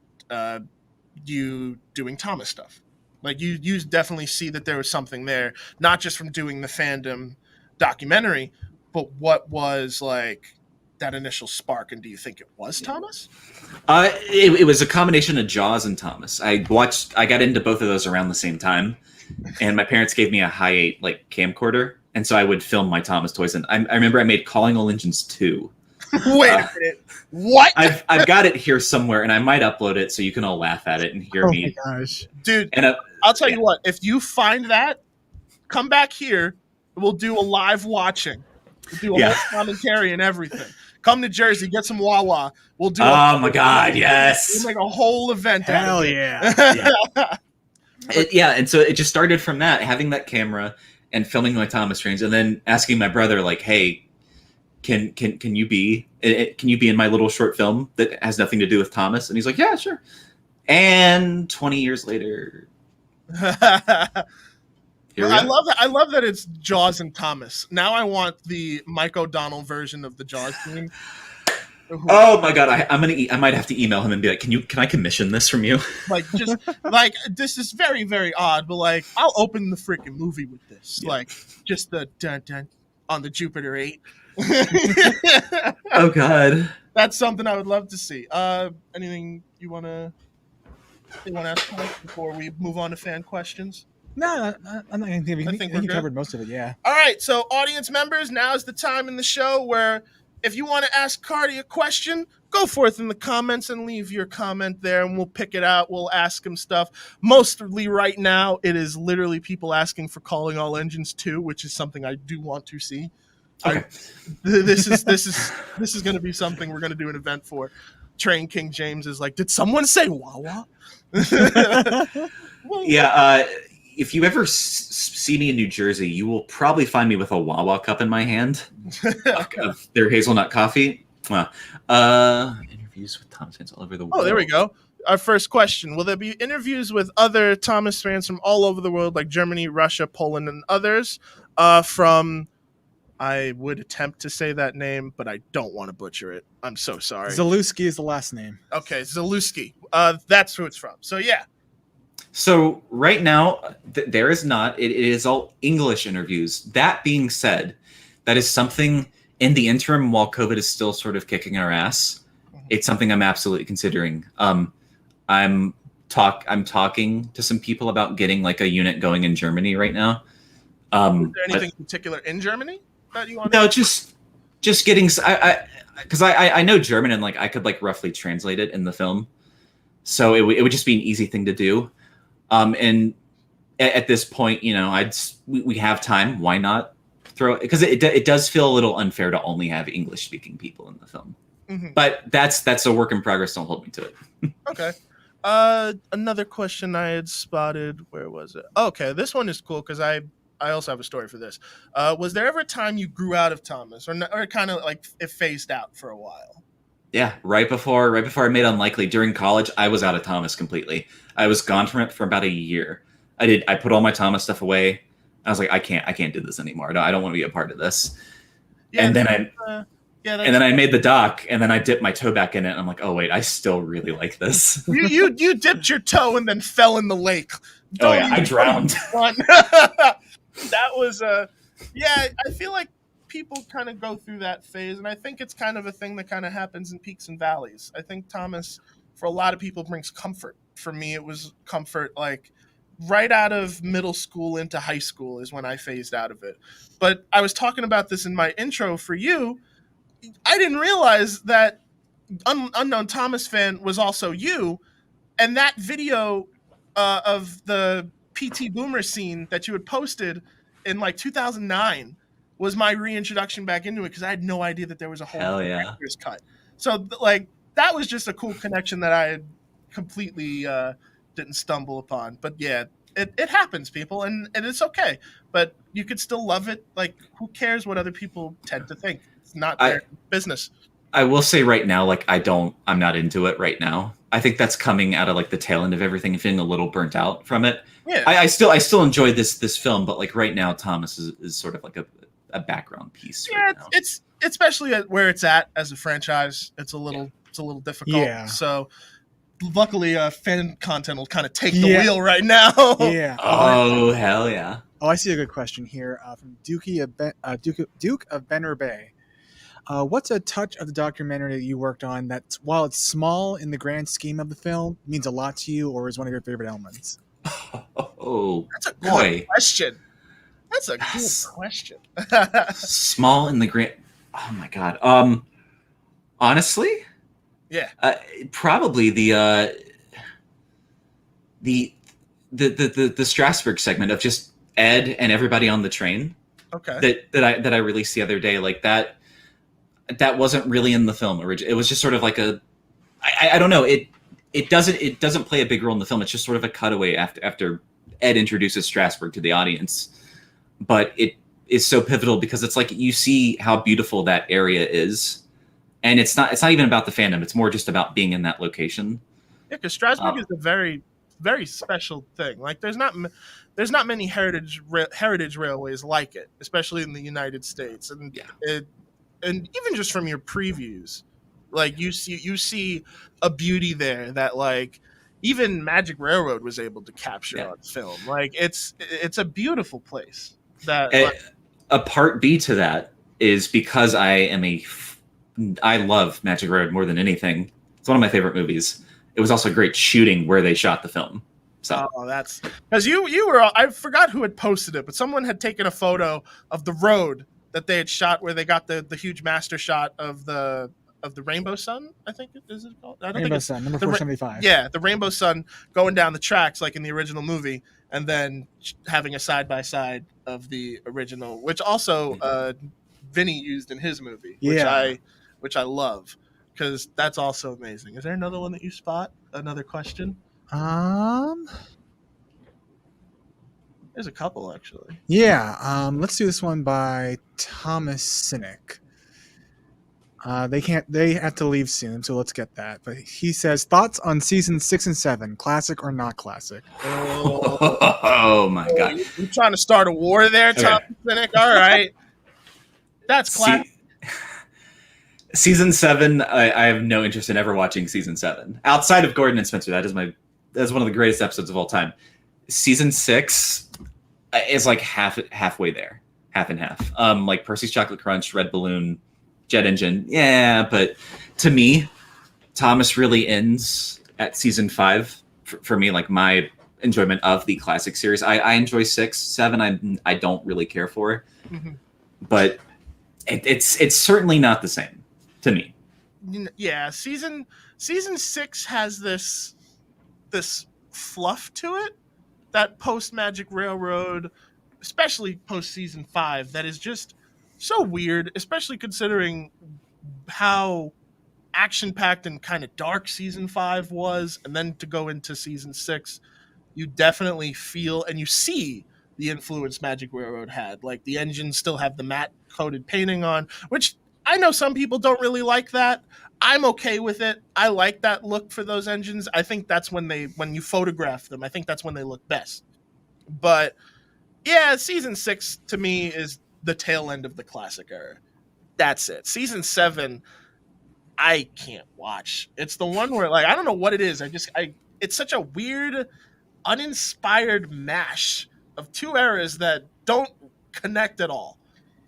you doing Thomas stuff? Like you definitely see that there was something there, not just from doing the fandom documentary, but what was like that initial spark? And do you think it was Thomas? It was a combination of Jaws and Thomas. I got into both of those around the same time, and my parents gave me a Hi8 like camcorder, and so I would film my Thomas toys. And I remember I made Calling All Engines 2. Wait a minute. What? I've got it here somewhere, and I might upload it so you can all laugh at it and hear me. Oh my gosh. Dude, And I'll tell you what, if you find that, come back here. We'll do a live watching. We'll do a whole commentary and everything. Come to Jersey, get some Wawa. We'll do my God, yes. We'll make a whole event. Hell yeah. And so it just started from that, having that camera and filming my Thomas trains, and then asking my brother, like, hey, can you be in my little short film that has nothing to do with Thomas? And he's like, yeah, sure. And 20 years later, I love that it's Jaws and Thomas. Now I want the Mike O'Donnell version of the Jaws team. Oh my God, I might have to email him and be like, can I commission this from you? Like, just like, this is very, very odd, but like, I'll open the freaking movie with this. Yeah. Like, just the dun dun on the Jupiter 8. Oh God, that's something I would love to see. Anything you want to ask before we move on to fan questions? No, I'm not going to think. I think we covered most of it. Yeah. All right, so audience members, now is the time in the show where if you want to ask Carty a question, go forth in the comments and leave your comment there, and we'll pick it out. We'll ask him stuff. Mostly right now, it is literally people asking for Calling All Engines 2, which is something I do want to see. Okay. This is going to be something we're going to do an event for. Train King James is like, did someone say Wawa? Yeah. If you ever see me in New Jersey, you will probably find me with a Wawa cup in my hand of their hazelnut coffee. Interviews with Thomas fans all over the world. Oh, there we go. Our first question. Will there be interviews with other Thomas fans from all over the world, like Germany, Russia, Poland, and others? I would attempt to say that name, but I don't want to butcher it. I'm so sorry. Zalewski is the last name. Okay, Zalewski. That's who it's from. So, yeah. So right now, there is not. It is all English interviews. That being said, that is something in the interim while COVID is still sort of kicking our ass. It's something I'm absolutely considering. I'm talking to some people about getting like a unit going in Germany right now. Is there anything particular in Germany that you want? No, just getting. Because I know German and like I could like roughly translate it in the film, so it would just be an easy thing to do. And at this point, you know, we have time. Why not throw it? Because it does feel a little unfair to only have English speaking people in the film. Mm-hmm. But that's a work in progress. Don't hold me to it. Okay. Another question I had spotted. Where was it? Okay, this one is cool because I also have a story for this. Was there ever a time you grew out of Thomas, or kind of like it phased out for a while? Yeah, right before I made Unlikely, during college, I was out of Thomas completely. I was gone from it for about a year. I put all my Thomas stuff away. I was like, I can't do this anymore. I don't want to be a part of this. Yeah, and then I made the doc, and then I dipped my toe back in it, and I'm like, oh wait, I still really like this. You dipped your toe and then fell in the lake. Oh yeah, I drowned. That was yeah. I feel like people kind of go through that phase, and I think it's kind of a thing that kind of happens in peaks and valleys. I think Thomas, for a lot of people, brings comfort. For me, it was comfort like right out of middle school into high school is when I phased out of it. But I was talking about this in my intro for you. I didn't realize that Unknown Thomas Fan was also you, and that video of the PT Boomer scene that you had posted in like 2009 was my reintroduction back into it because I had no idea that there was a whole director's cut. So like that was just a cool connection that I had completely didn't stumble upon. But yeah, it happens, people, and it's okay. But you could still love it. Like, who cares what other people tend to think? It's not their business. I will say right now, like I'm not into it right now. I think that's coming out of like the tail end of everything and feeling a little burnt out from it. Yeah. I still enjoy this film, but like right now, Thomas is sort of like a background piece. Yeah, right now. It's especially at where it's at as a franchise. It's a little difficult. Yeah. So luckily, fan content will kind of take the Yeah. wheel right now. Yeah. Oh, hell yeah. Oh, I see a good question here from Duke of Benner Bay. What's a touch of the documentary that you worked on that, while it's small in the grand scheme of the film, means a lot to you or is one of your favorite elements? Oh, That's a boy. good question. That's a good Yes. question. Small in the grand. Oh my god. Honestly, Yeah. probably the Strasbourg segment of just Ed and everybody on the train Okay. that I released the other day. Like that wasn't really in the film originally. It was just sort of like I don't know. It doesn't play a big role in the film. It's just sort of a cutaway after Ed introduces Strasbourg to the audience. But it is so pivotal because it's like you see how beautiful that area is, and it's not even about the fandom. It's more just about being in that location. Yeah, because Strasbourg is a very, very special thing. Like, there's not many heritage railways like it, especially in the United States, and Yeah. and even just from your previews, like you see a beauty there that like even Magic Railroad was able to capture on film. Like it's a beautiful place. That a part B to that is because I love Magic Road more than anything. It's one of my favorite movies. It was also great shooting where they shot the film. So that's because you were. I forgot who had posted it, but someone had taken a photo of the road that they had shot where they got the huge master shot of the Rainbow Sun. I think is it called? I don't Rainbow think Sun, number 475. Yeah, the Rainbow Sun going down the tracks like in the original movie, and then having a side by side of the original, which also Vinny used in his movie, which I love because that's also amazing. Is there another one that you spot? Another question? There's a couple actually. Yeah. Let's do this one by Thomas Cynic. They have to leave soon, so let's get that. But he says, thoughts on season 6 and 7, classic or not classic? Oh my god! You trying to start a war there, Tom Cynic? All right, that's classic. Season 7, I have no interest in ever watching season 7 outside of Gordon and Spencer. That's one of the greatest episodes of all time. Season 6 is like halfway there, half and half. Like Percy's Chocolate Crunch, Red Balloon, Jet Engine, yeah, but to me, Thomas really ends at season 5 for me. Like my enjoyment of the classic series, I enjoy 6, 7. I don't really care for, but it's certainly not the same to me. Yeah, season 6 has this fluff to it that post Magic Railroad, especially post season 5, that is just so weird, especially considering how action-packed and kind of dark season 5 was, and then to go into season 6, you definitely feel and you see the influence Magic Railroad had. Like the engines still have the matte coated painting on, which I know some people don't really like that. I'm okay with it. I like that look for those engines. I think that's when you photograph them, I think that's when they look best. But yeah, season 6 to me is the tail end of the classic era. That's it. Season 7, I can't watch. It's the one where like I don't know what it is. It's such a weird, uninspired mash of two eras that don't connect at all.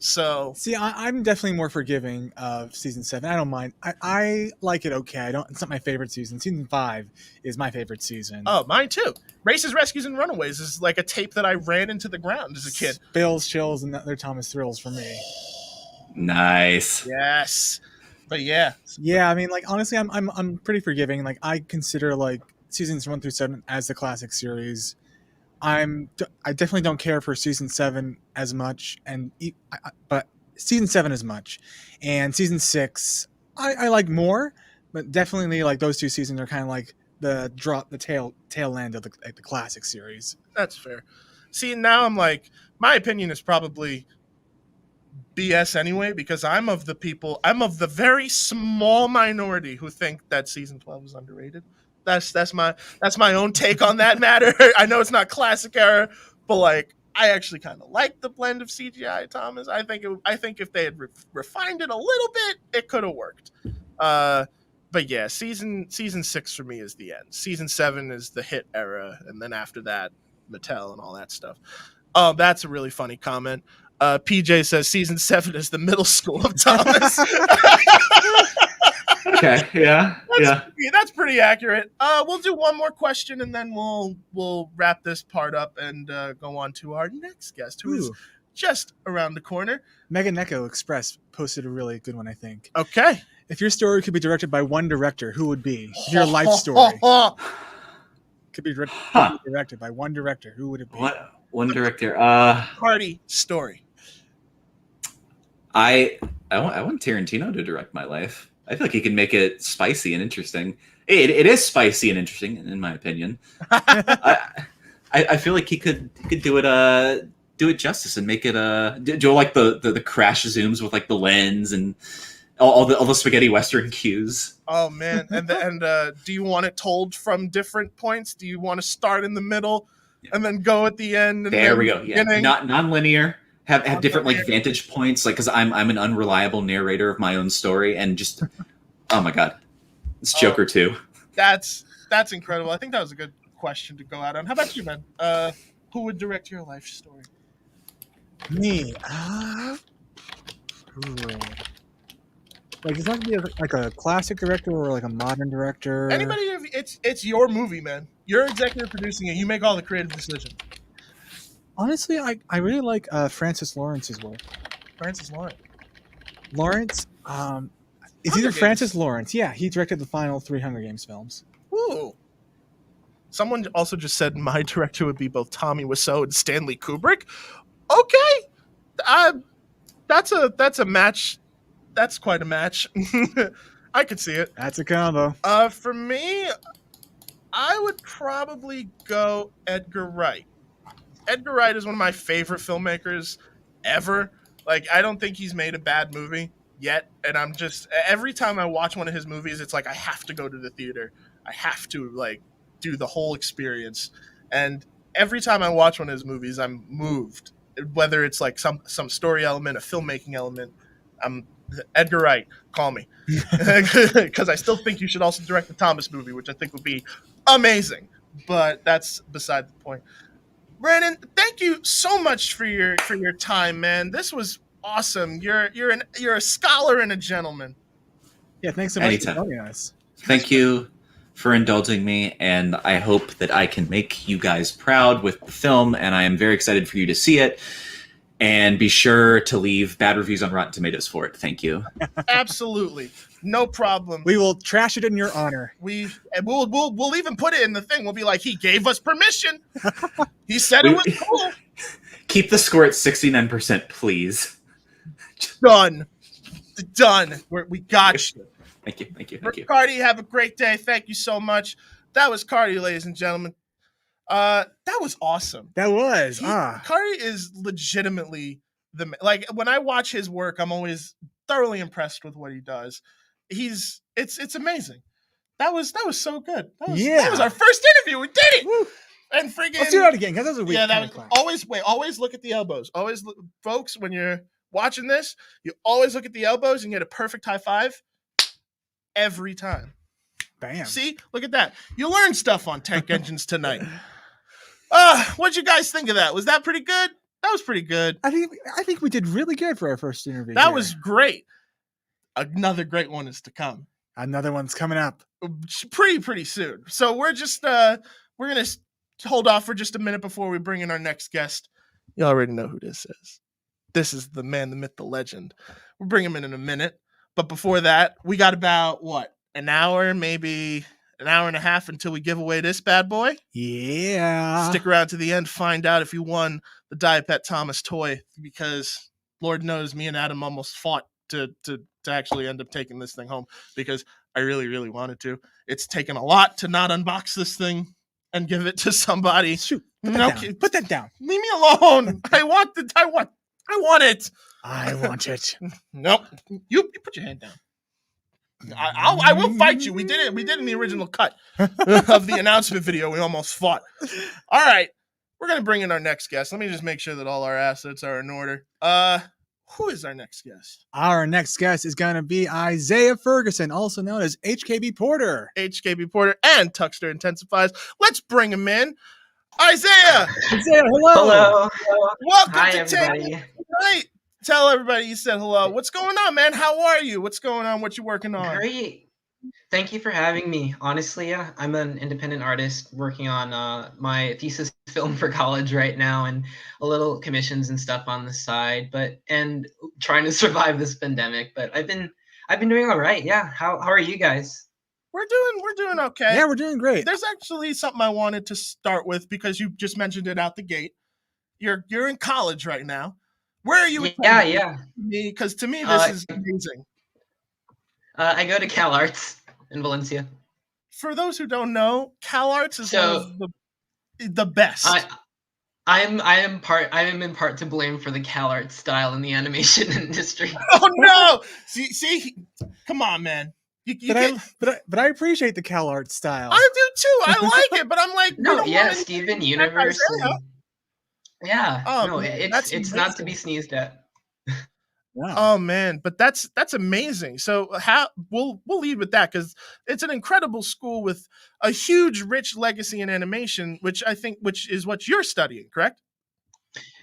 So see, I'm definitely more forgiving of season 7. I don't mind. I like it okay. It's not my favorite season. Season 5 is my favorite season. Oh, mine too. Races, Rescues, and Runaways is like a tape that I ran into the ground as a kid. Spills, Chills, and other Thomas Thrills for me. Nice. Yes. But yeah. Yeah, I mean, like honestly, I'm pretty forgiving. Like I consider like seasons 1 through 7 as the classic series. I definitely don't care for season 7 as much, but season 7 as much, and season 6 I like more, but definitely like those two seasons are kind of like the tail end of the classic series. That's fair. See, now I'm like, my opinion is probably BS anyway, because I'm of the very small minority who think that season 12 is underrated. That's my own take on that matter. I know it's not classic era, but like I actually kind of like the blend of CGI, Thomas. I think if they had refined it a little bit, it could have worked. but yeah, season 6 for me is the end. Season 7 is the hit era, and then after that, Mattel and all that stuff. Oh, that's a really funny comment. PJ says season 7 is the middle school of Thomas. Okay, yeah. That's pretty accurate. We'll do one more question and then we'll wrap this part up and go on to our next guest, who is Ooh. just around the corner. Megan Echo Express posted a really good one, I think. Okay. If your story could be directed by one director, who would be? Your life story could be directed by one director. Who would it be? What one director? Carty story. I want Tarantino to direct my life. I feel like he can make it spicy and interesting. It is spicy and interesting, in my opinion. I feel like he could do it justice and make it do like the crash zooms with like the lens and all the spaghetti western cues. Oh man, and do you want it told from different points? Do you want to start in the middle and then go at the end? And there we go. Yeah, not non-linear. Have different like vantage points, like because I'm an unreliable narrator of my own story, and just oh my god, it's Joker 2. That's incredible. I think that was a good question to go out on. How about you, man? Who would direct your life story? Me. Like, does that have to be like a classic director or like a modern director? Anybody? It's your movie, man. You're executive producing it. You make all the creative decisions. Honestly, I really like Francis Lawrence's work. Francis Lawrence. Lawrence, it's either Francis Lawrence. Yeah, he directed the final 3 Hunger Games films. Ooh. Someone also just said my director would be both Tommy Wiseau and Stanley Kubrick. Okay, that's a match. That's quite a match. I could see it. That's a combo. For me, I would probably go Edgar Wright. Edgar Wright is one of my favorite filmmakers ever. Like, I don't think he's made a bad movie yet. And I'm just, every time I watch one of his movies, it's like I have to go to the theater. I have to, like, do the whole experience. And every time I watch one of his movies, I'm moved. Whether it's like some story element, a filmmaking element. Edgar Wright, call me. Because I still think you should also direct the Thomas movie, which I think would be amazing. But that's beside the point. Brannon, thank you so much for your time, man. This was awesome. You're a scholar and a gentleman. Yeah, thanks so much Anytime. for joining us. Thank you for indulging me, and I hope that I can make you guys proud with the film, and I am very excited for you to see it. And be sure to leave bad reviews on Rotten Tomatoes for it. Thank you. Absolutely. No problem. We will trash it in your honor. We'll even put it in the thing. We'll be like, he gave us permission. He said it was cool. Keep the score at 69%, please. Done. We got you. Thank you. Carty, have a great day. Thank you so much. That was Carty, ladies and gentlemen. That was awesome. That was. Carty is legitimately when I watch his work, I'm always thoroughly impressed with what he does. It's amazing. That was so good. That was our first interview. We did it. Woo. And freaking Let's do that again, because that was a weird. Yeah, that was always look at the elbows. Always folks, when you're watching this, you always look at the elbows and get a perfect high five every time. Bam. See? Look at that. You learned stuff on Tank Engines tonight. What'd you guys think of that? Was that pretty good? That was pretty good. I think we did really good for our first interview. That was great. Another great one is to come. Another one's coming up pretty soon. So we're just we're gonna hold off for just a minute before we bring in our next guest. You already know who this is. This is the man, the myth, the legend. We'll bring him in a minute. But before that, we got about an hour, maybe an hour and a half until we give away this bad boy. Yeah. Stick around to the end, find out if you won the Diet Pet Thomas toy, because Lord knows me and Adam almost fought to actually end up taking this thing home, because I really, really wanted to. It's taken a lot to not unbox this thing and give it to somebody. Shoot. Put that down. Leave me alone. I want it. I want it. Nope. You put your hand down. I will fight you. We did it. We did in the original cut of the announcement video. We almost fought. All right. We're going to bring in our next guest. Let me just make sure that all our assets are in order. Who is our next guest? Our next guest is going to be Isaiah Ferguson, also known as HKB Porter. HKB Porter and Tuxter Intensifies. Let's bring him in. Isaiah! Isaiah, hello! Welcome Hi, to everybody. Take Tonight. Tell everybody you said hello. What's going on, man? How are you? What's going on? What you working on? Great. Thank you for having me. Honestly, yeah, I'm an independent artist working on my thesis film for college right now, and a little commissions and stuff on the side, and trying to survive this pandemic. But I've been doing all right. Yeah. How are you guys? We're doing okay. Yeah, we're doing great. There's actually something I wanted to start with because you just mentioned it out the gate. You're in college right now. Where are you? Yeah. Because to me this is amazing. I go to Cal Arts in Valencia. For those who don't know, Cal Arts is one of the best. I am in part to blame for the Cal Arts style in the animation industry. Oh no! See, come on, man. But I appreciate the Cal Arts style. I do too. I like it, but I'm like, no, yeah, Steven Universe. Yeah, oh, no, man, it's not to be sneezed at. Wow. Oh man, but that's amazing. So we'll lead with that because it's an incredible school with a huge, rich legacy in animation, which is what you're studying, correct?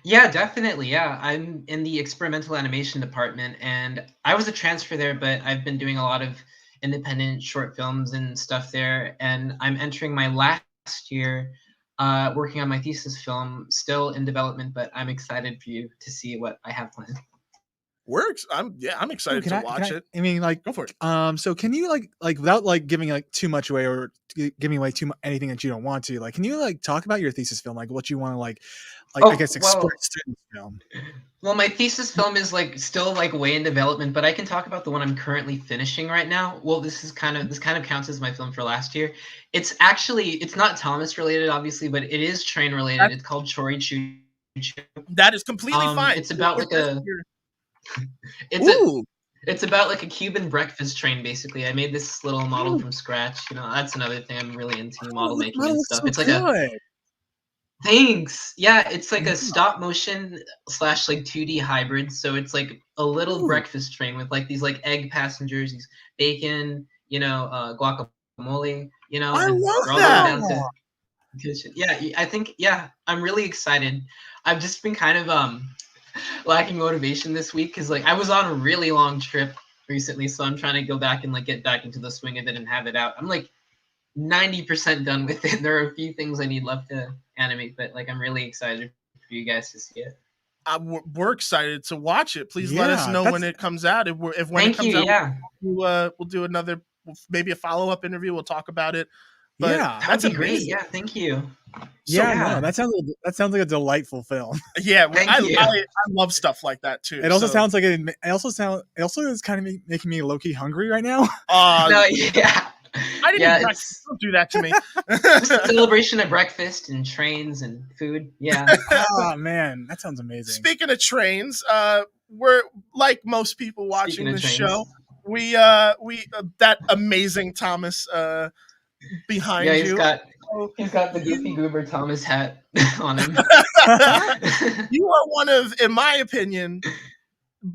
Yeah, definitely. Yeah, I'm in the experimental animation department, and I was a transfer there, but I've been doing a lot of independent short films and stuff there, and I'm entering my last year working on my thesis film, still in development, but I'm excited for you to see what I have planned. Works. I'm excited to watch it. I mean, like, go for it. So can you like without like giving like too much away or giving away anything that you don't want to, like, can you like talk about your thesis film, like what you want to like I guess express to the film? Well, my thesis film is like still like way in development, but I can talk about the one I'm currently finishing right now. Well, this kind of counts as my film for last year. It's not Thomas related, obviously, but it is train related. It's called Chori Choo Choo. That is completely fine. It's about like it's about like a Cuban breakfast train, basically. I made this little model from scratch. That's another thing I'm really into, model making and stuff. It's like thanks. Yeah, it's like a stop motion / like 2D hybrid. So it's like a little breakfast train with like these like egg passengers, these bacon, guacamole, I love that. Yeah, I think I'm really excited. I've just been kind of lacking motivation this week because like I was on a really long trip recently, so I'm trying to go back and like get back into the swing of it and have it out. I'm like 90% done with it. There are a few things I need left to animate, but like I'm really excited for you guys to see it. We're excited to watch it. Please let us know when it comes out. If when it comes out, we'll do another, maybe a follow-up interview. We'll talk about it. But that's great. Yeah, thank you. No, that sounds like a delightful film. Yeah, I love stuff like that too. It also sounds like it also is kind of making me low-key hungry right now. No, yeah. I didn't don't do that to me. Celebration of breakfast and trains and food. Yeah. Oh man, that sounds amazing. Speaking of trains, we're like most people watching the show. We that amazing Thomas behind you. He's got the Goofy Goober Thomas hat on him. You are one of, in my opinion,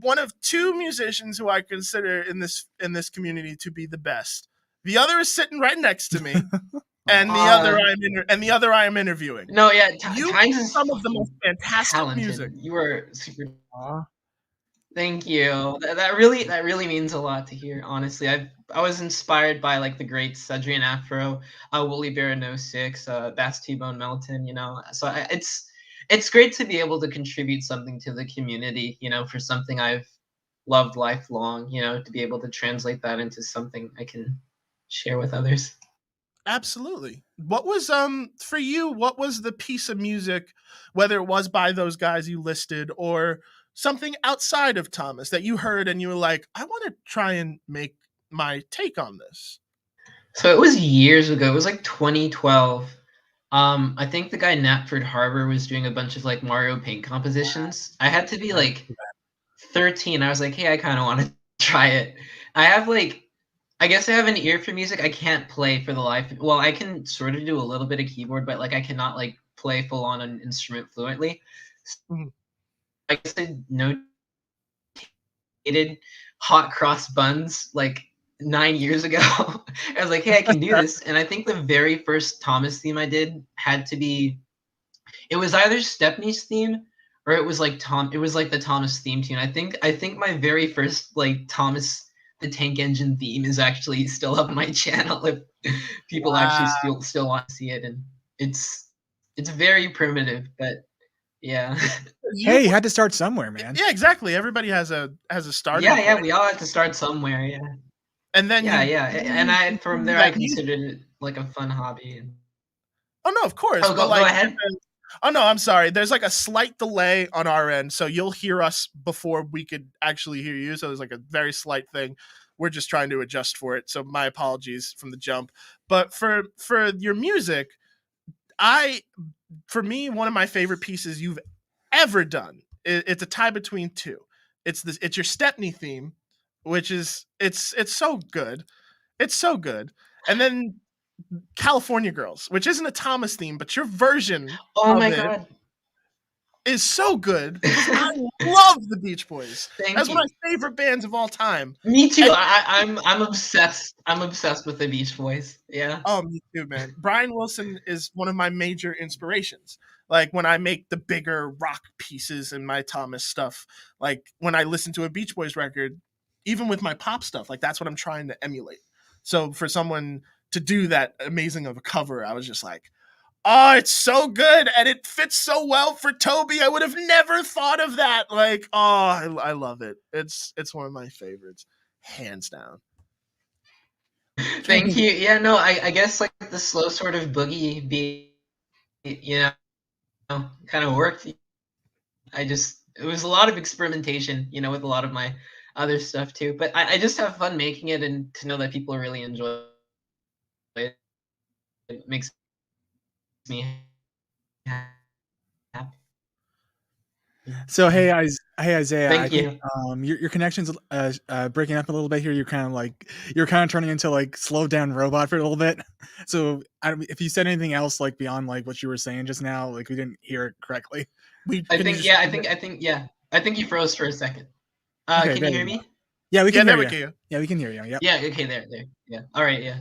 one of two musicians who I consider in this community to be the best. The other is sitting right next to me, and the other I am interviewing. No, yeah, you have some of the most fantastic talented music. You are super. Thank you. That really means a lot to hear. Honestly, I was inspired by like the greats, Adrian Afro, Wooly Bear 06, Bass T-Bone Melton. So it's great to be able to contribute something to the community. For something I've loved lifelong. To be able to translate that into something I can share with others. Absolutely. What was for you? What was the piece of music, whether it was by those guys you listed or something outside of Thomas that you heard and you were like, I want to try and make my take on this? So it was years ago. It was like 2012. I think the guy Knapford Harbor was doing a bunch of like Mario Paint compositions. I had to be like 13. I was like, hey, I kind of want to try it. I guess I have an ear for music. I can't play for the life. Well, I can sort of do a little bit of keyboard, but like I cannot like play full on an instrument fluently. I guess I know created hot cross buns like 9 years ago. I was like, hey, I can do this. And I think the very first Thomas theme I did had to be, it was either Stepney's theme or it was like the Thomas theme tune. I think my very first like Thomas the Tank Engine theme is actually still up on my channel if people actually still want to see it. And it's very primitive, but yeah. Hey, you had to start somewhere, man. Yeah, exactly. Everybody has a starting Yeah, point. we all have to start somewhere. Yeah. And then And from there I considered it like a fun hobby. Oh no, of course. Oh, go ahead. Oh no, I'm sorry. There's like a slight delay on our end, so you'll hear us before we could actually hear you. So there's like a very slight thing. We're just trying to adjust for it. So my apologies from the jump. But for your music, for me, one of my favorite pieces you've ever done. It's a tie between two. It's your Stepney theme, which is it's so good. It's so good. And then California Girls, which isn't a Thomas theme, but your version Oh my god, is so good. I love the Beach Boys. That's one of my favorite bands of all time. Me too. I'm obsessed. I'm obsessed with the Beach Boys. Yeah. Oh, me too, man. Brian Wilson is one of my major inspirations. Like when I make the bigger rock pieces in my Thomas stuff, like when I listen to a Beach Boys record, even with my pop stuff, like that's what I'm trying to emulate. So for someone to do that amazing of a cover, I was just like, oh, it's so good, and it fits so well for Toby. I would have never thought of that. Like, oh, I love it. It's one of my favorites, hands down. Thank you. Yeah, no, I guess like the slow sort of boogie beat, kind of worked. It was a lot of experimentation, with a lot of my other stuff too. But I just have fun making it, and to know that people really enjoy it makes me happy. So hey Isaiah, Thank you. Your connection's breaking up a little bit here. You're kind of turning into like slowed down robot for a little bit. So if you said anything else like beyond like what you were saying just now, like we didn't hear it correctly. I think you froze for a second. Okay, can you hear me? Yeah, we can hear you. Yeah, we can hear you. Yep. Yeah. Okay. There. Yeah. All right. Yeah.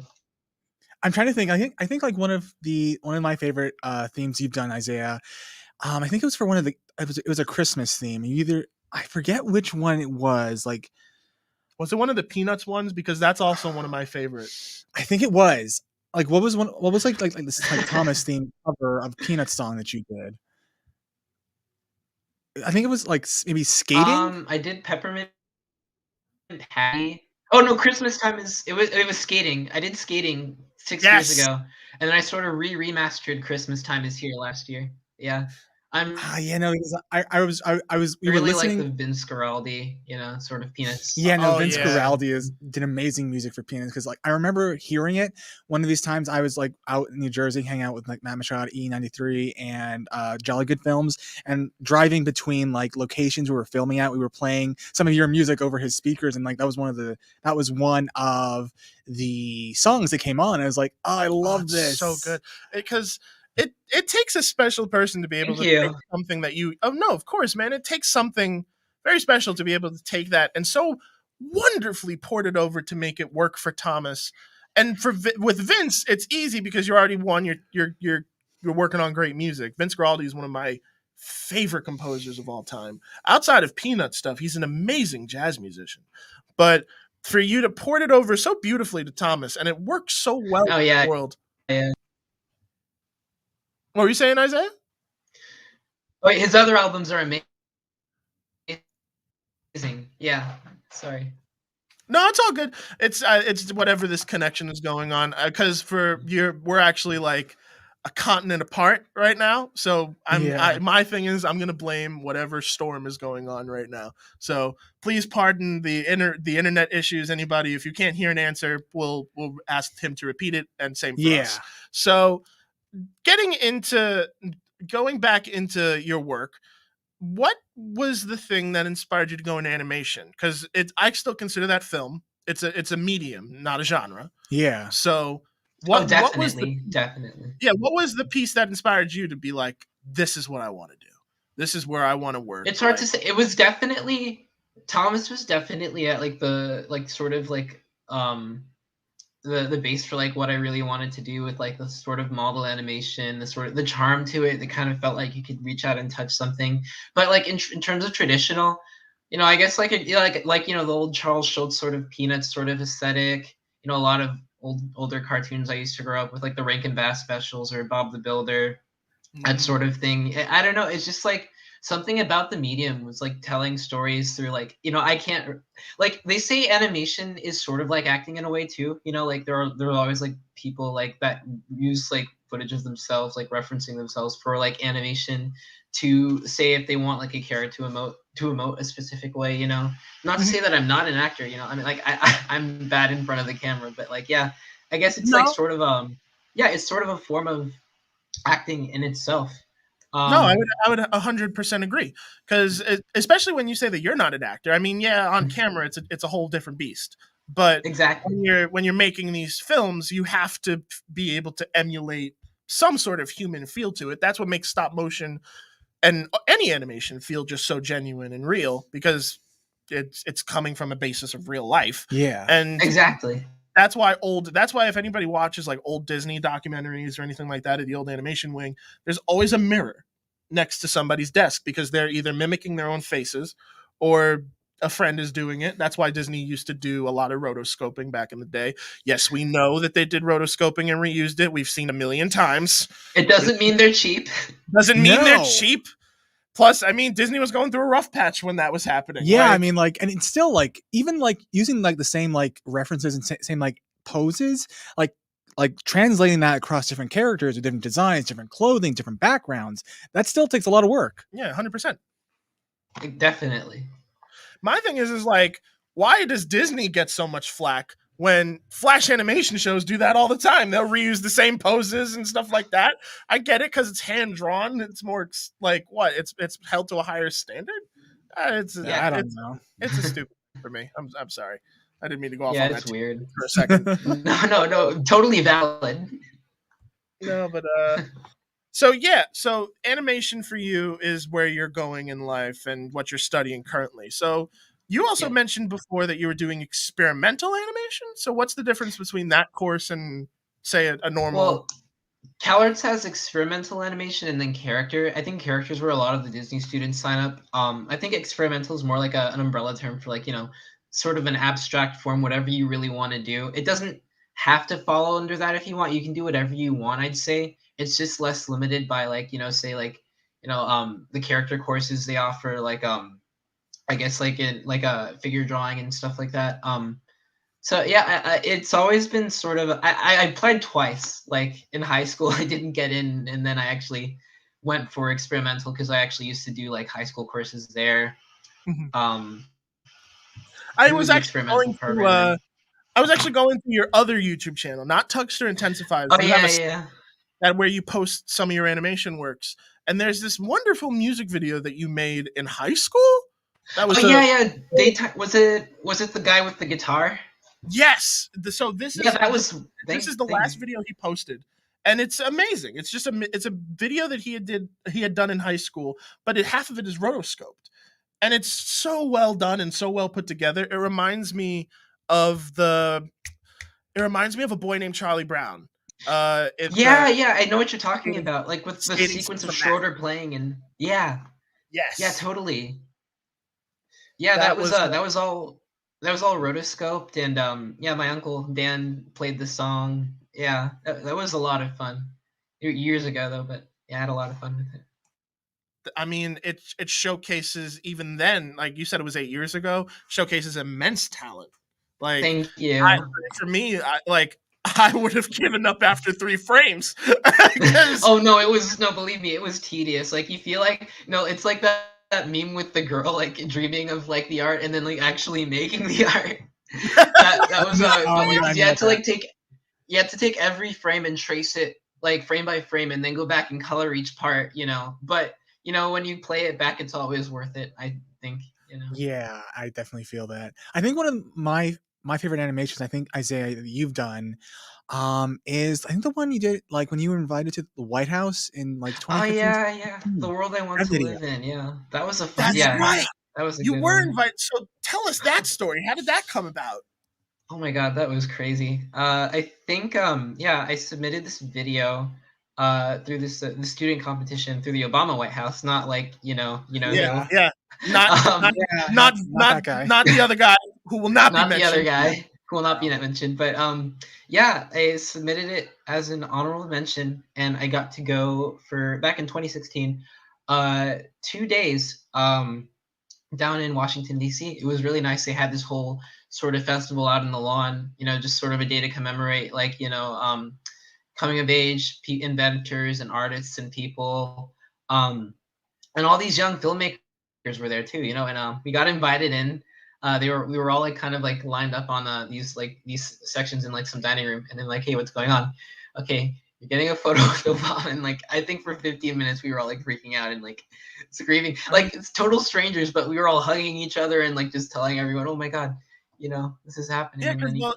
I'm trying to think. I think like one of my favorite themes you've done, Isaiah. I think it was for it was a Christmas theme. I forget which one it was. Like, was it one of the Peanuts ones? Because that's also one of my favorites. I think it was. Like, what was like this like Thomas theme cover of Peanuts song that you did? I think it was like maybe Skating. I did Peppermint Patty. Oh no, Christmas time it was Skating. I did Skating 6 years ago, and then I sort of remastered Christmas Time Is Here last year. Yeah. Because I was we really like the Vince Guaraldi, sort of Peanuts. Yeah, no, Vince Guaraldi did amazing music for Peanuts, because like I remember hearing it one of these times. I was like out in New Jersey hanging out with like Matt Machado, E93, and Jolly Good Films, and driving between like locations we were filming at. We were playing some of your music over his speakers, and like that was one of the songs that came on. I was like, oh, I love this, so good, because it takes a special person to be able to take something that you. Oh no, of course, man. It takes something very special to be able to take that and so wonderfully port it over to make it work for Thomas. And with Vince, it's easy because you're already you're working on great music. Vince Guaraldi is one of my favorite composers of all time. Outside of Peanut stuff, he's an amazing jazz musician. But for you to port it over so beautifully to Thomas, and it works so well in the world. Yeah. What were you saying, Isaiah? Wait, his other albums are amazing. Yeah, sorry. No, it's all good. It's whatever this connection is going on, because we're actually like a continent apart right now. So my thing is I'm gonna blame whatever storm is going on right now. So please pardon the internet issues. Anybody, if you can't hear an answer, we'll ask him to repeat it, and same for us. So going back into your work, what was the thing that inspired you to go into animation? Because I still consider that film. It's a medium, not a genre. Yeah. So definitely. Yeah, what was the piece that inspired you to be like, this is what I want to do? This is where I want to work. It's hard to say. It was definitely Thomas was definitely at like the like sort of like the base for like what I really wanted to do with like the sort of model animation, the sort of the charm to it. That kind of felt like you could reach out and touch something. But like in terms of traditional, I guess like like the old Charles Schultz sort of Peanuts sort of aesthetic. A lot of older cartoons I used to grow up with, like the Rankin Bass specials or Bob the Builder, that sort of thing. I don't know. It's just like something about the medium was like telling stories through like I can't, like they say animation is sort of like acting in a way too. Like there are always like people like that use like footage of themselves, like referencing themselves for like animation to say if they want like a character to emote a specific way. Not to say that I'm not an actor. I mean, like I'm bad in front of the camera, but like yeah, I guess it's like sort of yeah, it's sort of a form of acting in itself. No, I would 100% agree, because especially when you say that you're not an actor. I mean, yeah, on camera it's a whole different beast, but exactly. when you're making these films, you have to be able to emulate some sort of human feel to it. That's what makes stop motion and any animation feel just so genuine and real, because it's coming from a basis of real life. Yeah, and exactly. That's why if anybody watches like old Disney documentaries or anything like that at the old animation wing, there's always a mirror next to somebody's desk, because they're either mimicking their own faces or a friend is doing it. That's why Disney used to do a lot of rotoscoping back in the day. Yes, we know that they did rotoscoping and reused it. We've seen a million times. It doesn't mean they're cheap. Doesn't mean they're cheap. Plus, I mean, Disney was going through a rough patch when that was happening. Yeah, I mean, like, and it's still like, even like using like the same like references and same like poses, like translating that across different characters with different designs, different clothing, different backgrounds, that still takes a lot of work. Yeah, 100%. Definitely. My thing is like, why does Disney get so much flack when Flash animation shows do that all the time? They'll reuse the same poses and stuff like that. I get it, because it's hand drawn. It's more like what? It's held to a higher standard. I don't know. It's a stupid for me. I'm sorry. I didn't mean to go off on that. It's weird for a second. No, totally valid. No, but so animation for you is where you're going in life and what you're studying currently. So you also mentioned before that you were doing experimental animation. So what's the difference between that course and, say, a normal? Well, CalArts has experimental animation and then character. I think characters where a lot of the Disney students sign up. I think experimental is more like an umbrella term for like, sort of an abstract form, whatever you really want to do. It doesn't have to follow under that if you want. You can do whatever you want, I'd say. It's just less limited by like, say like, the character courses they offer, like I guess like in like a figure drawing and stuff like that. So yeah, it's always been sort of. I applied twice. Like in high school, I didn't get in, and then I actually went for experimental because I actually used to do like high school courses there. I was actually going through. I was actually going through your other YouTube channel, not Tugster Intensifies. Oh yeah. That where you post some of your animation works, and there's this wonderful music video that you made in high school. That was Daytime. Was it the guy with the guitar? Yes. This is the last video he posted, and it's amazing. It's just it's a video that he had done in high school, but half of it is rotoscoped, and it's so well done and so well put together. It reminds me of a Boy Named Charlie Brown. I know what you're talking about. Like with the sequence of Schroeder playing, and yes, totally. Yeah, that was all rotoscoped, and my uncle Dan played the song. Yeah, that was a lot of fun. Years ago though, but yeah, I had a lot of fun with it. I mean, it showcases, even then, like you said, it was 8 years ago, showcases immense talent. Like, thank you. For me, I would have given up after 3 frames. Believe me, it was tedious. Like you feel like, it's like that meme with the girl like dreaming of like the art and then like actually making the art. that was you had to take every frame and trace it like frame by frame and then go back and color each part, But when you play it back, it's always worth it, I think. Yeah, I definitely feel that. I think one of my favorite animations, I think, Isaiah, that you've done, is I think the one you did like when you were invited to the White House in like 2015. Oh yeah, The World I Want to Live In. Yeah, that was a fun. That's right. That was a You good were one. invited. So tell us that story. How did that come about? Oh my god, that was crazy. I think yeah, I submitted this video through this the student competition through the Obama White House, not like Yeah. who. Yeah, not Um, not Yeah, not not that guy. not the other guy who will not be not the other mentioned. guy who will not be mentioned, but yeah, I submitted it as an honorable mention, and I got to go for back in 2016, 2 days down in Washington D.C. It was really nice. They had this whole sort of festival out in the lawn, just sort of a day to commemorate like coming of age inventors and artists and people, and all these young filmmakers were there too, and we got invited in. We were all like kind of like lined up on these sections in like some dining room, and then like, hey, what's going on? Okay, you're getting a photo with Obama, and like I think for 15 minutes we were all like freaking out and like screaming, like it's total strangers, but we were all hugging each other and like just telling everyone, oh my god, this is happening. Yeah, And because then well,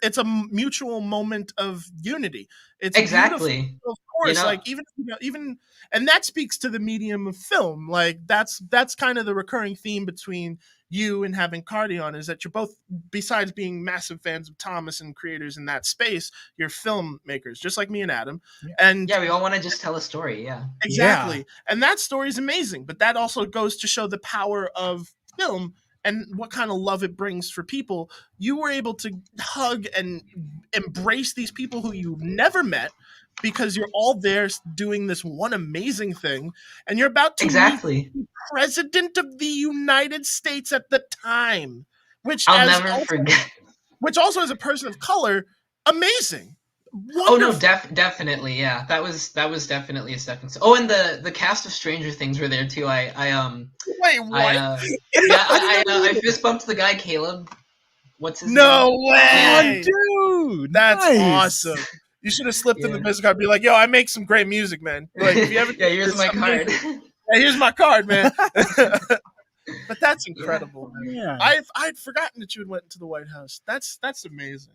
it's a mutual moment of unity. It's beautiful, exactly, of course. Like even, and that speaks to the medium of film. Like that's kind of the recurring theme between you and having Carty on, is that you're both, besides being massive fans of Thomas and creators in that space, you're filmmakers, just like me and Adam. And yeah, we all want to just tell a story. Yeah, exactly, and that story is amazing. But that also goes to show the power of film and what kind of love it brings for people. You were able to hug and embrace these people who you've never met, because you're all there doing this one amazing thing, and you're about to meet exactly. the president of the United States at the time, which I'll never forget. which also as a person of color, amazing. Wonderful. Oh no, definitely, yeah. That was definitely a stepping stone. Oh, and the cast of Stranger Things were there too. Wait, what? I fist bumped the guy Caleb. What's his name? No way, Yeah. Dude, that's nice. awesome. You should have slipped in the Yeah. business card, be like, "Yo, I make some great music, man. Like, if you ever, yeah, here's my card. yeah, here's my card, man." But that's incredible, man. Yeah. I'd forgotten that you had went to the White House. That's amazing.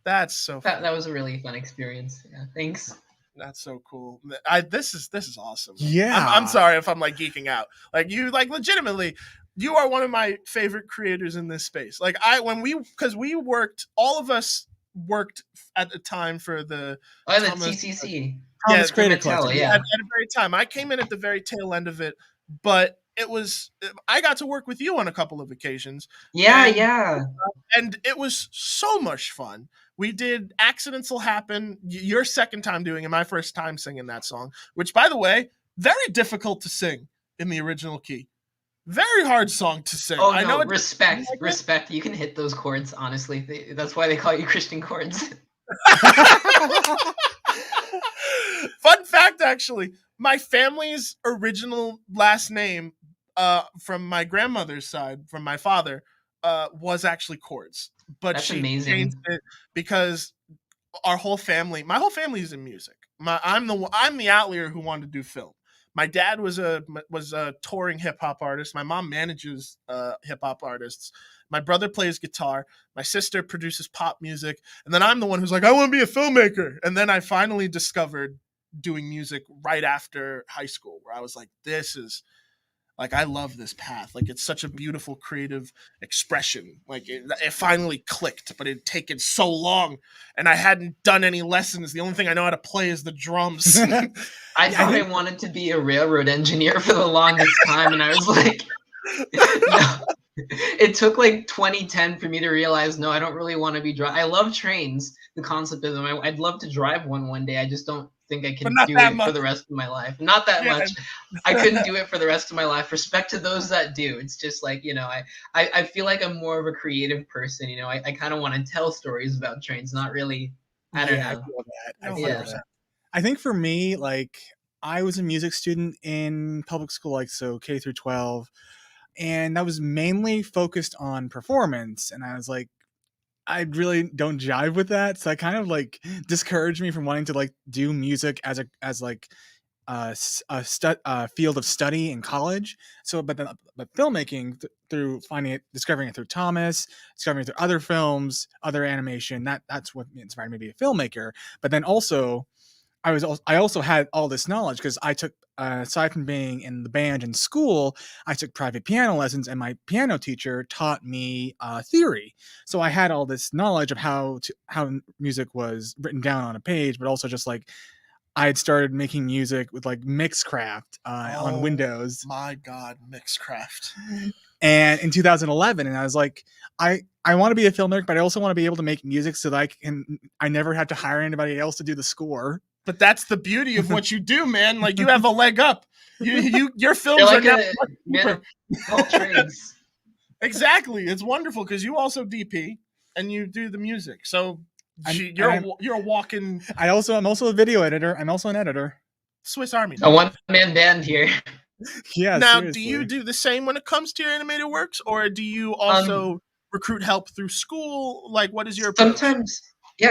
That's so fun. That was a really fun experience. Yeah, thanks. That's so cool. This is awesome. Yeah. I'm sorry if I'm like geeking out. Like you, like legitimately, you are one of my favorite creators in this space. Like because we worked, all of us worked at the time for the Oh, the Thomas- TCC. Thomas yeah, Creative Mattel, Collective. yeah. at the very time. I came in at the very tail end of it, but I got to work with you on a couple of occasions. Yeah, And- yeah. And it was so much fun. We did Accidents Will Happen, your second time doing it, my first time singing that song, which, by the way, very difficult to sing in the original key. Very hard song to sing. Oh I no, know respect. You can hit those chords, honestly. That's why they call you Christian chords. Fun fact, actually, my family's original last name, from my grandmother's side, from my father, was actually Chords. But That's she amazing. changed it because my whole family is in music. I'm the outlier who wanted to do film. My dad was a touring hip hop artist. My mom manages hip hop artists. My brother plays guitar. My sister produces pop music, and then I'm the one who's like, I want to be a filmmaker. And then I finally discovered doing music right after high school, where I was like, this is like, I love this path. Like, it's such a beautiful creative expression. Like, it finally clicked, but it had taken so long, and I hadn't done any lessons. The only thing I know how to play is the drums. I thought I wanted to be a railroad engineer for the longest time, and I was like, no. It took like 2010 for me to realize, no, I don't really want to be I love trains, the concept of them. I'd love to drive one day. I just don't think I can do it for the rest of my life. Not that much. I couldn't do it for the rest of my life. Respect to those that do. It's just like, I feel like I'm more of a creative person. I kind of want to tell stories about trains, not really. I don't know. I feel that. I think for me, like, I was a music student in public school, like, so K through 12. And I was mainly focused on performance. And I was like, I really don't jive with that. So I kind of like discouraged me from wanting to like do music as a field of study in college. So, but filmmaking through discovering it through Thomas, discovering it through other films, other animation, that's what inspired me to be a filmmaker. But then also, I also had all this knowledge because I took aside from being in the band in school, I took private piano lessons, and my piano teacher taught me theory. So I had all this knowledge of how music was written down on a page, but also just like I had started making music with like Mixcraft on Windows. My God, Mixcraft. And in 2011, and I was like, I want to be a filmmaker, but I also want to be able to make music so that I never have to hire anybody else to do the score. But that's the beauty of what you do, man. Like, you have a leg up. Your films You're are like now all trades. Exactly. It's wonderful because you also DP and you do the music. So you're a walking. I'm also a video editor. I'm also an editor. Swiss Army. A one-man band here. Yeah. Now, seriously. do you do the same when it comes to your animated works, or do you also recruit help through school? Like, what is your approach?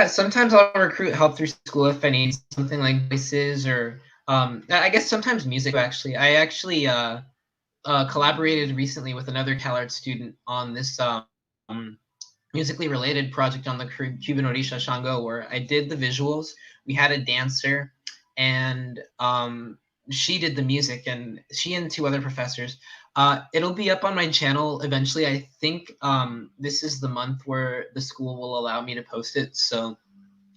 Sometimes I'll recruit help through school if I need something like voices or I guess sometimes music. Actually, I collaborated recently with another CalArts student on this musically related project on the Cuban Orisha Shango, where I did the visuals. We had a dancer, and she did the music, and she and two other professors. It'll be up on my channel eventually. I think this is the month where the school will allow me to post it. So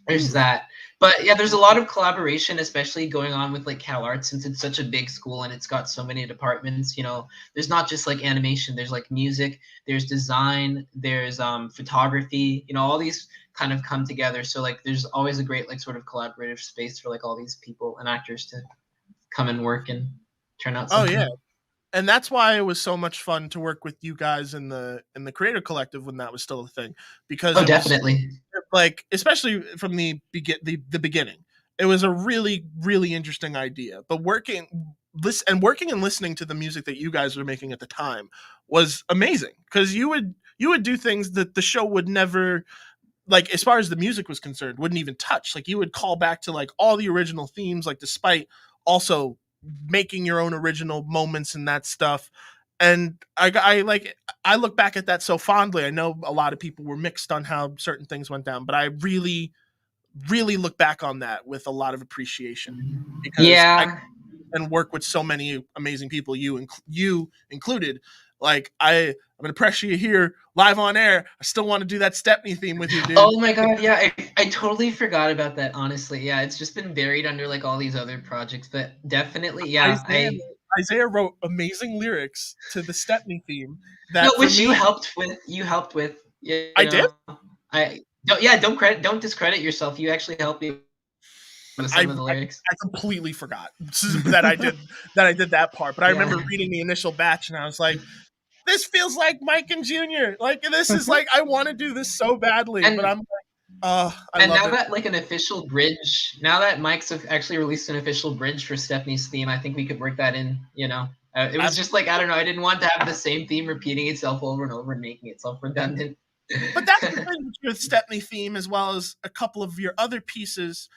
there's that. But yeah, there's a lot of collaboration, especially going on with like CalArts, since it's such a big school and it's got so many departments. You know, there's not just like animation. There's like music. There's design. There's photography. You know, all these kind of come together. So like, there's always a great like sort of collaborative space for like all these people and actors to come and work and turn out something. Oh yeah. And that's why it was so much fun to work with you guys in the Creator Collective when that was still a thing, because definitely, like, especially from the beginning, it was a really, really interesting idea. But working and listening to the music that you guys were making at the time was amazing, because you would do things that the show would never, like, as far as the music was concerned, wouldn't even touch. Like, you would call back to like all the original themes, like, despite also making your own original moments and that stuff. And I look back at that so fondly. I know a lot of people were mixed on how certain things went down, but I really, really look back on that with a lot of appreciation, because and work with so many amazing people, you included. Like, I'm gonna pressure you here live on air. I still want to do that Stepney theme with you, dude. Oh my God, yeah, I totally forgot about that. Honestly, yeah, it's just been buried under like all these other projects, but definitely, yeah. Isaiah wrote amazing lyrics to the Stepney theme which you helped with. Yeah, I did. Don't discredit yourself. You actually helped me with some of the lyrics. I completely forgot that I did that part, but I remember reading the initial batch and I was like, this feels like Mike and Junior. Like, this is like, I want to do this so badly, but I'm like, that like an official bridge, now that Mike's actually released an official bridge for Stephanie's theme, I think we could work that in, you know. It was just like, I don't know, I didn't want to have the same theme repeating itself over and over and making itself redundant. But that's the thing with Stepney theme, as well as a couple of your other pieces.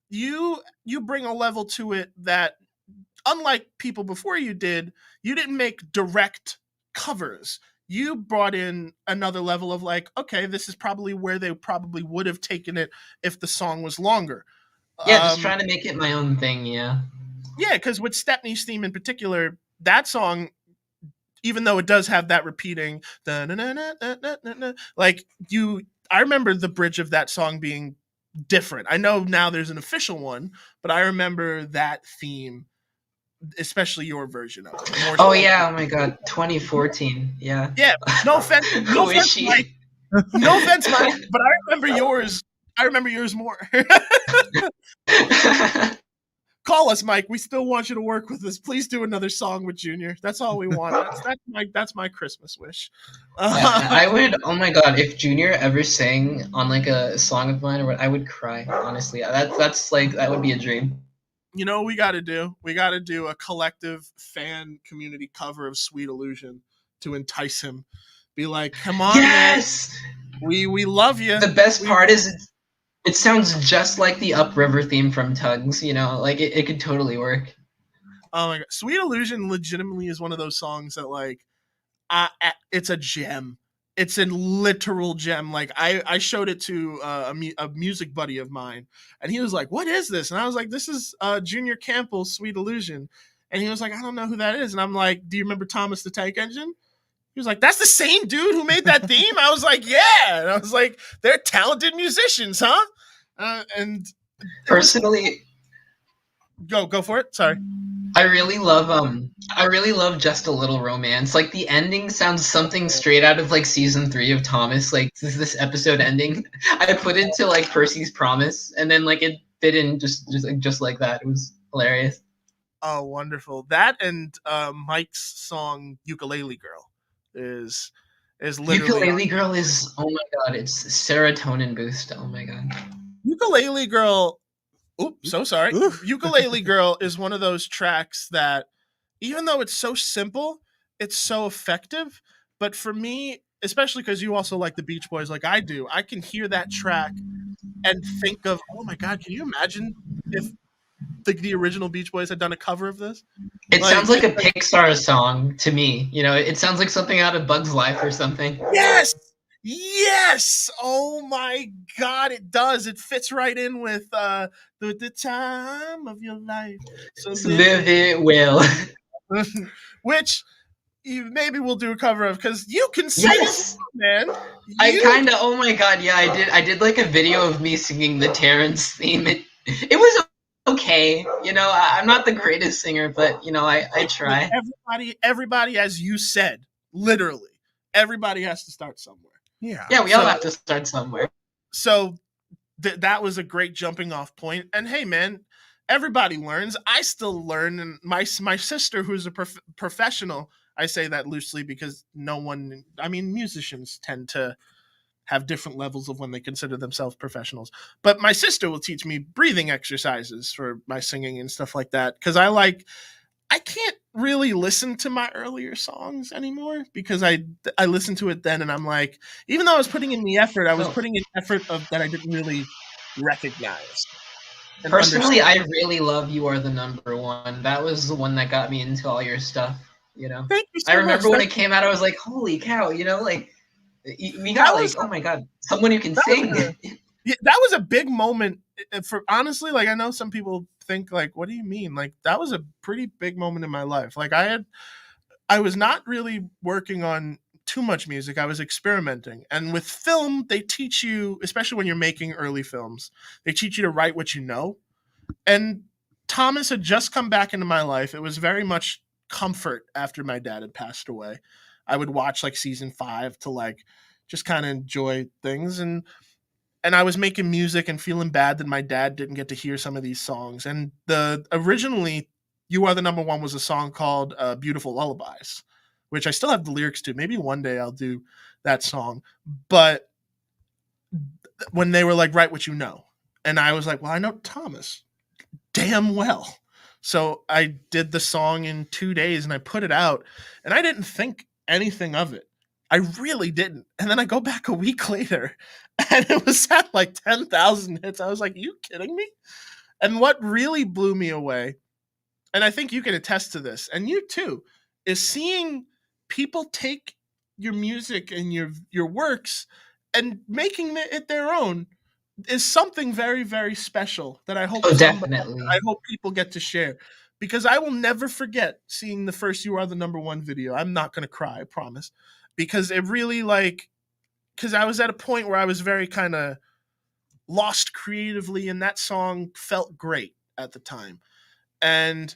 You bring a level to it that, unlike people before you didn't make direct covers. You brought in another level of like, okay, this is probably where they probably would have taken it if the song was longer. Yeah, just trying to make it my own thing, yeah. Yeah, because with Stepney's theme in particular, that song, even though it does have that repeating, like, I remember the bridge of that song being different. I know now there's an official one, but I remember that theme, especially your version of it. Oh yeah, oh my God, 2014. Yeah. Yeah, no offense, Mike. No offense, Mike, but I remember yours more. Call us, Mike. We still want you to work with us. Please do another song with Junior. That's all we want. That's my Christmas wish. I would. Oh my God, if Junior ever sang on like a song of mine, or what, I would cry. Honestly, that's like, that would be a dream. You know what we got to do? We got to do a collective fan community cover of Sweet Illusion to entice him. Be like, come on, yes! Man. We love you. The best part is it sounds just like the Upriver theme from Tugs, you know? Like, it could totally work. Oh my God. Sweet Illusion legitimately is one of those songs that, like, it's a gem. It's a literal gem. Like, I showed it to a music buddy of mine, and he was like, what is this? And I was like, this is Junior Campbell's Sweet Illusion. And he was like, I don't know who that is. And I'm like, do you remember Thomas the Tank Engine? He was like, that's the same dude who made that theme? I was like, yeah. And I was like, they're talented musicians, huh? And Personally, go for it. Sorry. I really love Just a Little Romance. Like the ending sounds something straight out of like season 3 of Thomas. Like this episode ending, I put it to like Percy's Promise, and then like it fit in just like that. It was hilarious. Oh, wonderful! That and Mike's song "Ukulele Girl" is literally Ukulele Girl is, oh my god, it's serotonin boost. Oh my god. Ukulele Girl. Oops, so sorry. Oof. Ukulele Girl is one of those tracks that, even though it's so simple, it's so effective. But for me, especially because you also like the Beach Boys like I do, I can hear that track and think of, oh my god, can you imagine if the original Beach Boys had done a cover of this? It sounds like a Pixar song to me. You know, it sounds like something out of Bug's Life or something. Yes. Oh my god, it does. It fits right in with the time of your life. So Live it well. Which maybe we'll do a cover of, because you can sing Yes. it, man. I kind of, oh my god, yeah, I did like a video of me singing the Terrence theme. It was okay. You know, I'm not the greatest singer, but you know, I try. Everybody, as you said, literally, everybody has to start somewhere. Yeah, we all have to start somewhere. So that was a great jumping off point. And hey, man, everybody learns. I still learn. And my sister, who's a professional, I say that loosely because musicians tend to have different levels of when they consider themselves professionals. But my sister will teach me breathing exercises for my singing and stuff like that. Because I can't really listen to my earlier songs anymore because I listened to it then and I'm like, even though I was putting in the effort, I was putting in effort that I didn't really recognize. Personally, I really love You Are the Number One. That was the one that got me into all your stuff, you know? Thank you so I remember much. when it came out, I was like, holy cow, you know, like, we got like, oh my god, someone who can sing. That was a big moment for, honestly, like, I know some people think like, what do you mean? Like, that was a pretty big moment in my life. Like I was not really working on too much music. I was experimenting. And with film, they teach you, especially when you're making early films, they teach you to write what you know. And Thomas had just come back into my life. It was very much comfort after my dad had passed away. I would watch like season 5 to like just kind of enjoy things. And I was making music and feeling bad that my dad didn't get to hear some of these songs. And originally You Are the Number One was a song called Beautiful Lullabies, which I still have the lyrics to. Maybe one day I'll do that song. But when they were like, write what you know. And I was like, well, I know Thomas damn well. So I did the song in 2 days and I put it out and I didn't think anything of it. I really didn't. And then I go back a week later and it was at like 10,000 hits. I was like, you kidding me? And what really blew me away, and I think you can attest to this, and you too, is seeing people take your music and your works and making it their own is something very, very special that I hope Definitely. I hope people get to share. Because I will never forget seeing the first You Are the Number One video. I'm not going to cry, I promise. Because it really because I was at a point where I was very kind of lost creatively and that song felt great at the time. And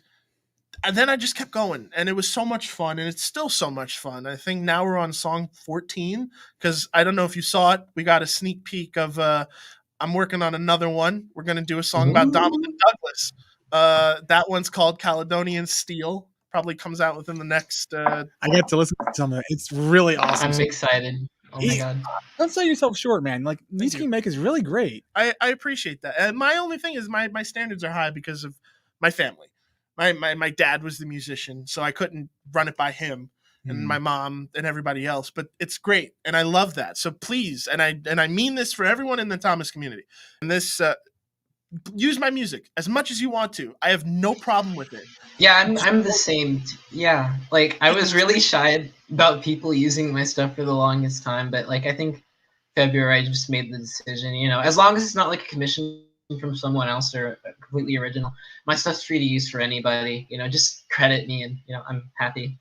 then I just kept going and it was so much fun and it's still so much fun. I think now we're on song 14 because I don't know if you saw it. We got a sneak peek of I'm working on another one. We're going to do a song about Donald and Douglas. That one's called Caledonian Steel. Probably comes out within the next. I get to listen to some of it. It's really awesome. I'm excited. Oh my god! Don't sell yourself short, man. Like music you make is really great. I appreciate that. And my only thing is my standards are high because of my family. My dad was the musician, so I couldn't run it by him and my mom and everybody else. But it's great, and I love that. So please, and I mean this for everyone in the Thomas community. And this. Use my music as much as you want to. I have no problem with it. Yeah, I'm the same. Yeah, like I was really shy about people using my stuff for the longest time, but like I think February I just made the decision. You know, as long as it's not like a commission from someone else or completely original. My stuff's free to use for anybody. Just credit me, and I'm happy.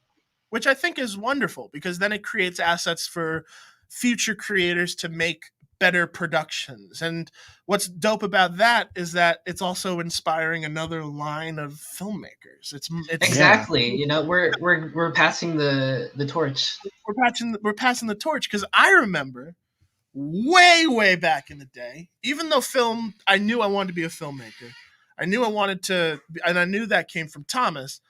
Which I think is wonderful, because then it creates assets for future creators to make better productions. And what's dope about that is that it's also inspiring another line of filmmakers. It's exactly. We're passing the torch. We're passing the torch, because I remember way back in the day, even though I knew I wanted to be a filmmaker. I knew I wanted to, and I knew that came from Thomas.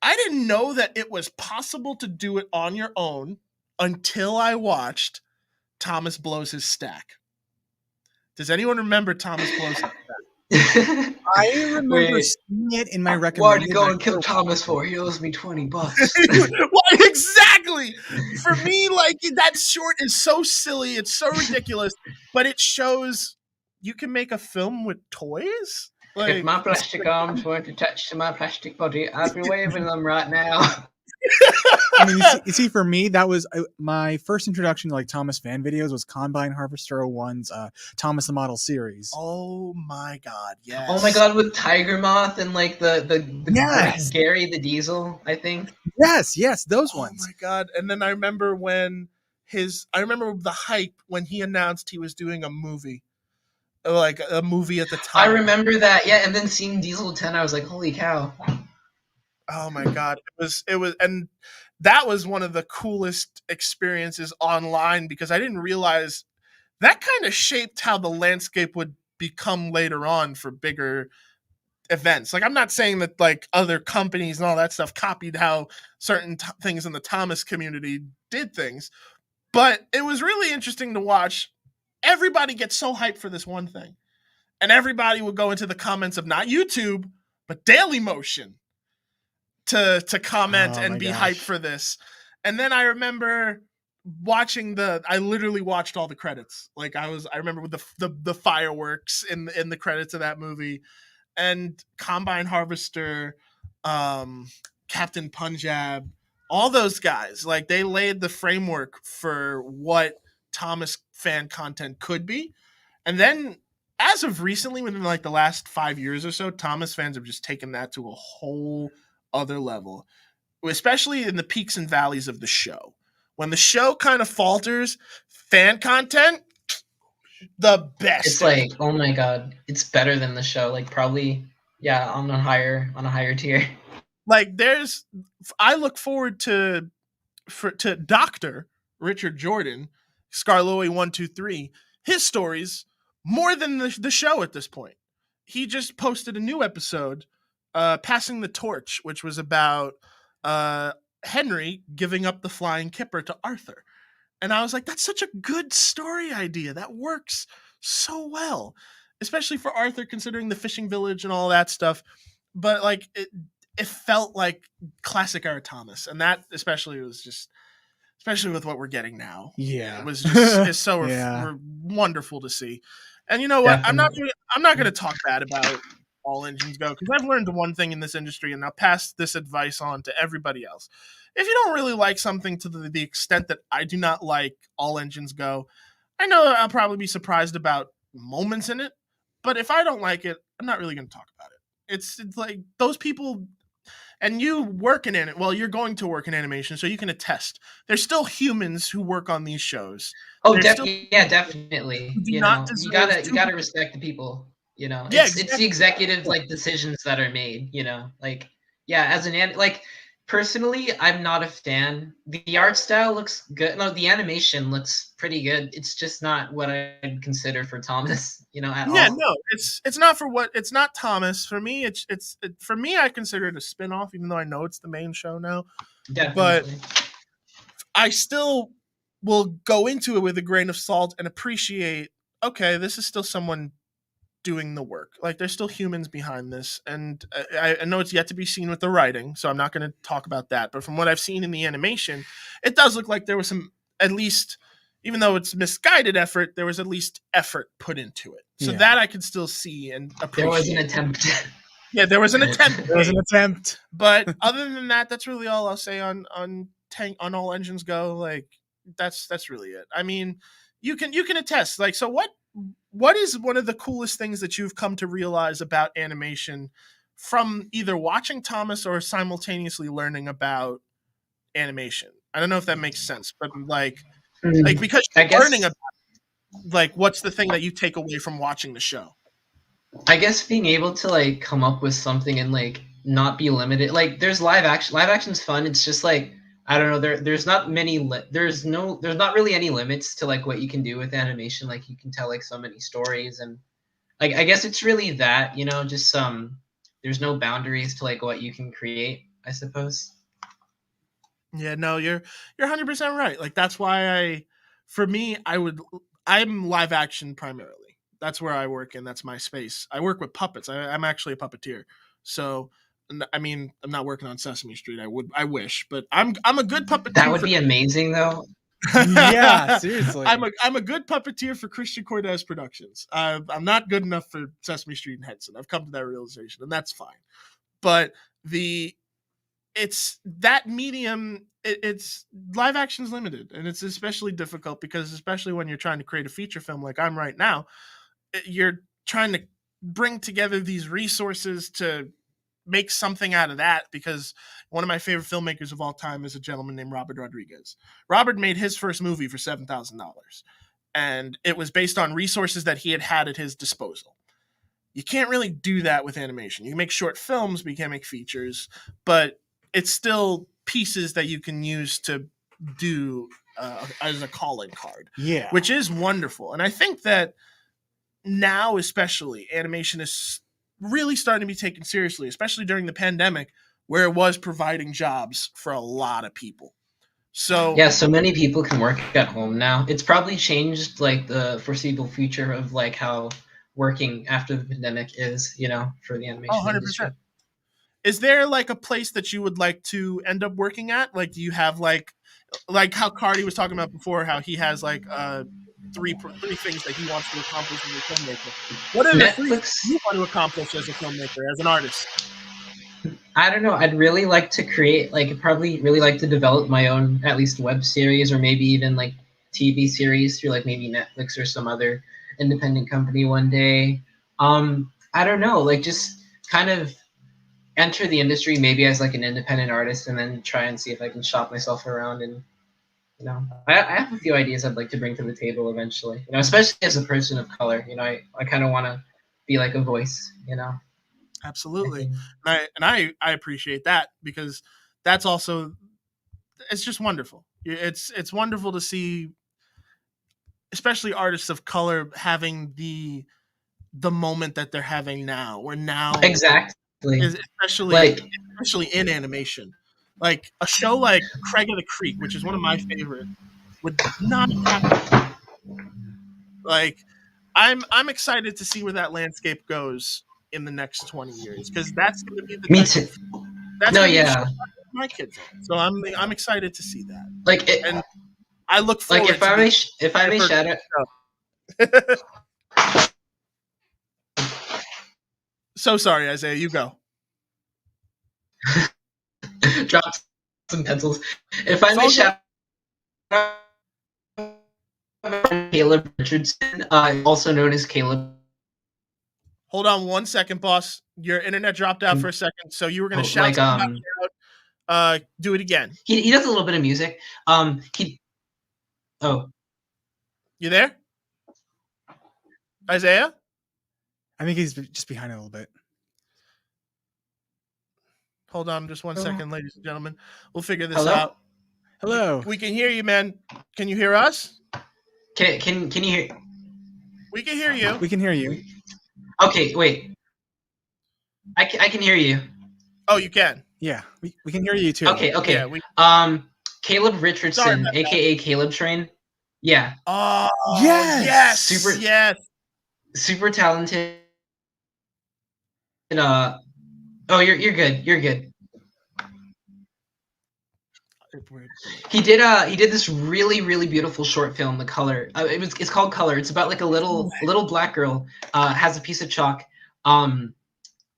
I didn't know that it was possible to do it on your own until I watched Thomas Blows His Stack. Does anyone remember Thomas Blows His Stack? I remember seeing it in my recommended. Why did you go and kill Thomas for? He owes me $20. Well, exactly. For me, like, that short is so silly. It's so ridiculous, but it shows you can make a film with toys. Like, if my plastic arms weren't attached to my plastic body, I'd be waving them right now. I mean, you see, for me, that was my first introduction to like Thomas fan videos was Combine Harvester 01's Thomas the Model series. Oh my god, yes. Oh my god, with Tiger Moth and like the Yes. Gary the Diesel, I think. Yes, those ones. Oh my god. And then I remember the hype when he announced he was doing a movie. Like a movie at the time. I remember that, yeah, and then seeing Diesel 10, I was like, holy cow. Oh my god. It was and that was one of the coolest experiences online, because I didn't realize that kind of shaped how the landscape would become later on for bigger events. Like, I'm not saying that like other companies and all that stuff copied how certain things in the Thomas community did things, but it was really interesting to watch. Everybody gets so hyped for this one thing, and everybody would go into the comments of not YouTube but Dailymotion to comment and be hyped for this. And then I remember I literally watched all the credits. Like, I remember with the fireworks in the credits of that movie, and Combine Harvester, Captain Punjab, all those guys, like, they laid the framework for what Thomas fan content could be. And then as of recently, within like the last 5 years or so, Thomas fans have just taken that to a whole other level, especially in the peaks and valleys of the show. When the show kind of falters, fan content, the best. It's like, oh my god, it's better than the show. Like, probably, yeah, on a higher tier. Like, I look forward to Dr. Richard Jordan, Scarloey 123, his stories more than the show at this point. He just posted a new episode, Passing the Torch, which was about Henry giving up the flying kipper to Arthur. And I was like, that's such a good story idea. That works so well, especially for Arthur, considering the fishing village and all that stuff. But like, it felt like classic era Thomas, and that especially with what we're getting now. Yeah, it was just it's so Yeah. wonderful to see. And you know what? Definitely. I'm not going to talk bad about All Engines Go, because I've learned one thing in this industry, and I'll pass this advice on to everybody else. If you don't really like something to the extent that I do not like All Engines Go, I know I'll probably be surprised about moments in it, but if I don't like it, I'm not really going to talk about it. It's like those people. And you work in it. Well, you're going to work in animation, so you can attest. There's still humans who work on these shows. Oh, definitely. You gotta respect the people. It's the executive like decisions that are made. Like, yeah, as personally, I'm not a fan. The art style looks good. No, the animation looks pretty good. It's just not what I'd consider for Thomas, at all. Yeah, no, it's not it's not Thomas. For me, for me, I consider it a spin-off, even though I know it's the main show now. Definitely. But I still will go into it with a grain of salt and appreciate, okay, this is still someone doing the work. Like, there's still humans behind this, and I know it's yet to be seen with the writing, so I'm not going to talk about that. But from what I've seen in the animation, it does look like there was some, at least, even though it's misguided effort, there was at least effort put into it. So that I could still see and appreciate. There was an attempt. Yeah, there was an attempt. There was an attempt. But other than that, that's really all I'll say on All Engines Go. Like, that's really it. I mean, you can attest. Like, so what is one of the coolest things that you've come to realize about animation from either watching Thomas or simultaneously learning about animation? I don't know if that makes sense, but like because I you're guess learning about like what's the thing that you take away from watching the show? I guess being able to like come up with something and like not be limited. Like there's live action. Live action's fun. It's just like I don't know. There's not many. There's not really any limits to like what you can do with animation. Like you can tell like so many stories, and like I guess it's really that, you know, just there's no boundaries to like what you can create, I suppose. Yeah, no, you're 100% right. Like that's why for me, I'm live action primarily. That's where I work and that's my space. I work with puppets. I'm actually a puppeteer. So I mean, I'm not working on Sesame Street. I wish, but I'm a good puppeteer. That would be amazing though. Yeah, seriously. I'm a good puppeteer for Christian Cortez Productions. I'm not good enough for Sesame Street and Henson. I've come to that realization, and that's fine. But it's that medium. It's live action's limited, and it's especially difficult because especially when you're trying to create a feature film like I'm right now, you're trying to bring together these resources to make something out of that, because one of my favorite filmmakers of all time is a gentleman named Robert Rodriguez. Robert made his first movie for $7,000, and it was based on resources that he had at his disposal. You can't really do that with animation. You can make short films, but you can't make features, but it's still pieces that you can use to do as a calling card. Yeah. Which is wonderful. And I think that now, especially, animation is really starting to be taken seriously, especially during the pandemic, where it was providing jobs for a lot of people. So yeah, so many people can work at home now. It's probably changed like the foreseeable future of like how working after the pandemic is, you know, for the animation 100%. industry. Is there like a place that you would like to end up working at? Like, do you have like how Carty was talking about before, how he has like three things that he wants to accomplish as a filmmaker? What are the three things you want to accomplish as a filmmaker, as an artist? I don't know. I'd really like to create, like, probably really like to develop my own, at least web series, or maybe even like TV series through like maybe Netflix or some other independent company one day. I don't know, like just kind of enter the industry maybe as like an independent artist, and then try and see if I can shop myself around. And you know, I have a few ideas I'd like to bring to the table eventually. You know, especially as a person of color. You know, I kind of want to be like a voice. You know. Absolutely. I appreciate that, because that's also, it's just wonderful. It's wonderful to see, especially artists of color having the moment that they're having now, or now exactly, especially in animation. Like a show like Craig of the Creek, which is one of my favorite, would not happen. Like I'm excited to see where that landscape goes in the next 20 years, because that's going to be the me too. No, yeah, my kids on. So I'm excited to see that. Like and I look forward. Like if I may shout out. So sorry, Isaiah. You go. Drop some pencils. If I may shout out Caleb Richardson, also known as Caleb. Hold on 1 second, boss. Your internet dropped out for a second, so you were going to shout like, out. Do it again. He does a little bit of music. You there, Isaiah? I think he's just behind a little bit. Hold on just 1 second, ladies and gentlemen. We'll figure this Hello? out. Hello. We can hear you, man. Can you hear us? Can you hear? We can hear you. We can hear you. Okay, wait. I can hear you. Oh, you can. Yeah, we can hear you too. Okay. Yeah, Caleb Richardson, aka Caleb Train. Yeah. Oh, yes. Super talented. And you're good. You're good. He did this really beautiful short film, The Color. It's called Color. It's about like a little black girl has a piece of chalk, and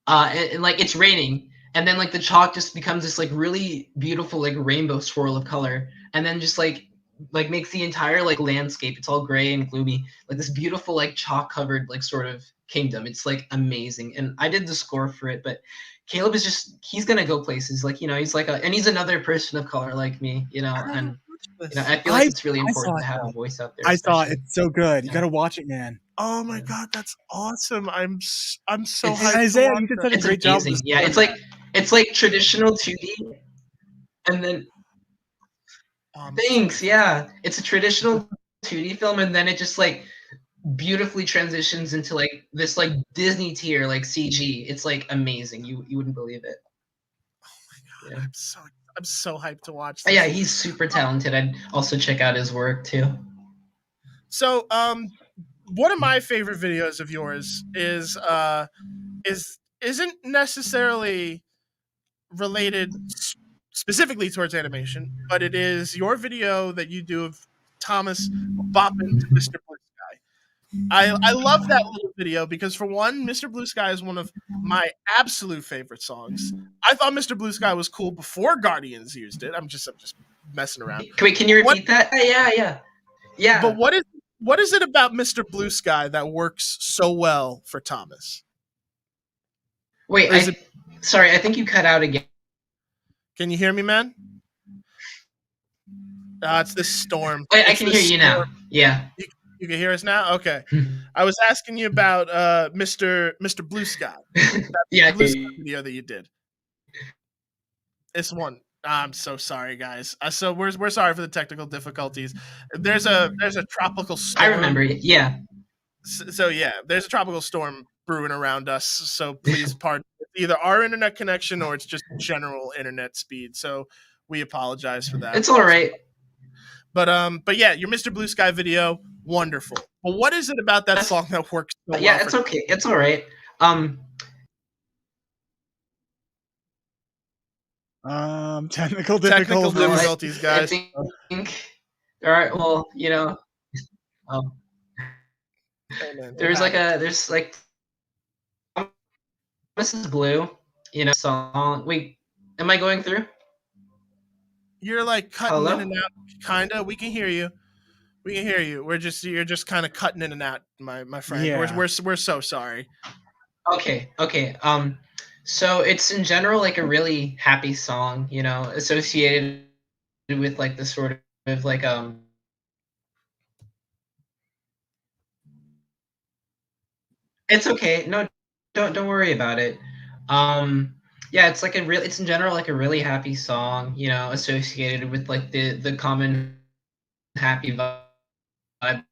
like it's raining, and then like the chalk just becomes this like really beautiful like rainbow swirl of color, and then just like like makes the entire like landscape. It's all gray and gloomy, like this beautiful like chalk covered like sort of kingdom. It's like amazing, and I did the score for it. But Caleb is he's gonna go places. Like he's like and he's another person of color like me. And I feel like it's really important to have a voice out there. I saw it. It's so good. You gotta watch it, man. Oh my god, that's awesome! I'm so It's, hyped. Isaiah, you did such a great job. Yeah, it's like traditional 2D, and then thanks. Yeah, it's a traditional 2D film, and then it just like beautifully transitions into like this like Disney tier like CG. It's like amazing. You wouldn't believe it. Oh my god, yeah. I'm so hyped to watch this. Yeah, he's super talented. I'd also check out his work too. So, one of my favorite videos of yours isn't necessarily related specifically towards animation, but it is your video that you do of Thomas bopping to Mr. Blue Sky. I love that little video because, for one, Mr. Blue Sky is one of my absolute favorite songs. I thought Mr. Blue Sky was cool before Guardians used it. I'm just messing around. Wait, can you repeat that? Yeah. But what is it about Mr. Blue Sky that works so well for Thomas? Wait, sorry, I think you cut out again. Can you hear me, man? It's this storm. I can hear you now. Yeah. You can hear us now? Okay. I was asking you about Mr. Blue Sky. Yeah, Blue Sky video that you did. It's one. I'm so sorry, guys. So we're sorry for the technical difficulties. There's a tropical storm. I remember it. Yeah. So yeah, there's a tropical storm brewing around us. So please pardon either our internet connection or it's just general internet speed. So we apologize for that. It's all right. But yeah, your Mr. Blue Sky video, wonderful. But what is it about that song that works so well? Yeah, it's okay. It's all right. Technical difficulties, guys. I think. All right. Well, there's like Mrs. Blue, song. Wait, am I going through? You're like cutting in and out, kinda. We can hear you. You're just kind of cutting in and out, my friend. Yeah. We're so sorry. Okay. So it's in general like a really happy song, associated with like the sort of like It's okay. No, don't worry about it. Yeah, it's in general like a really happy song, associated with like the common happy vibe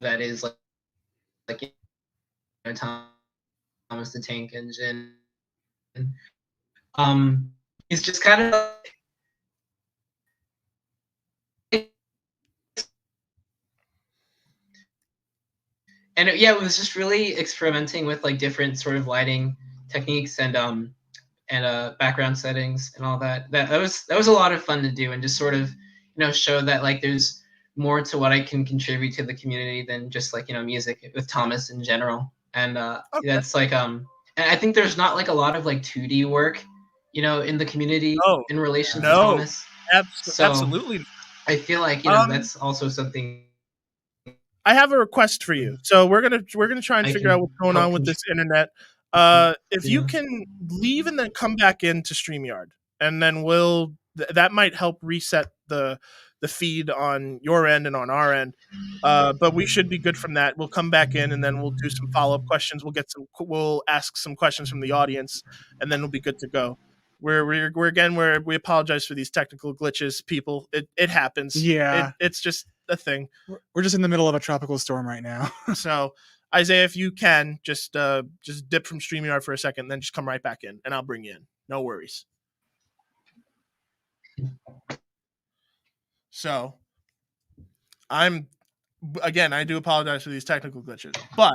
that is like Thomas the Tank Engine. It's just kind of it was just really experimenting with like different sort of lighting techniques and background settings and all that. That was a lot of fun to do and just sort of show that like there's more to what I can contribute to the community than just like music with Thomas in general. And that's like and I think there's not like a lot of like 2D work in the community in relation to Thomas. Absolutely. I feel like that's also something. I have a request for you. So we're gonna try and figure out what's going on with this internet. If you can leave and then come back into StreamYard, and then that might help reset the feed on your end and on our end. But we should be good from that. We'll come back in and then we'll do some follow-up questions. We'll ask some questions from the audience, and then we'll be good to go. We apologize for these technical glitches, people. It happens. Yeah, it's just a thing. We're just in the middle of a tropical storm right now. So Isaiah, if you can just dip from StreamYard for a second, then just come right back in, and I'll bring you in. No worries. So I do apologize for these technical glitches, but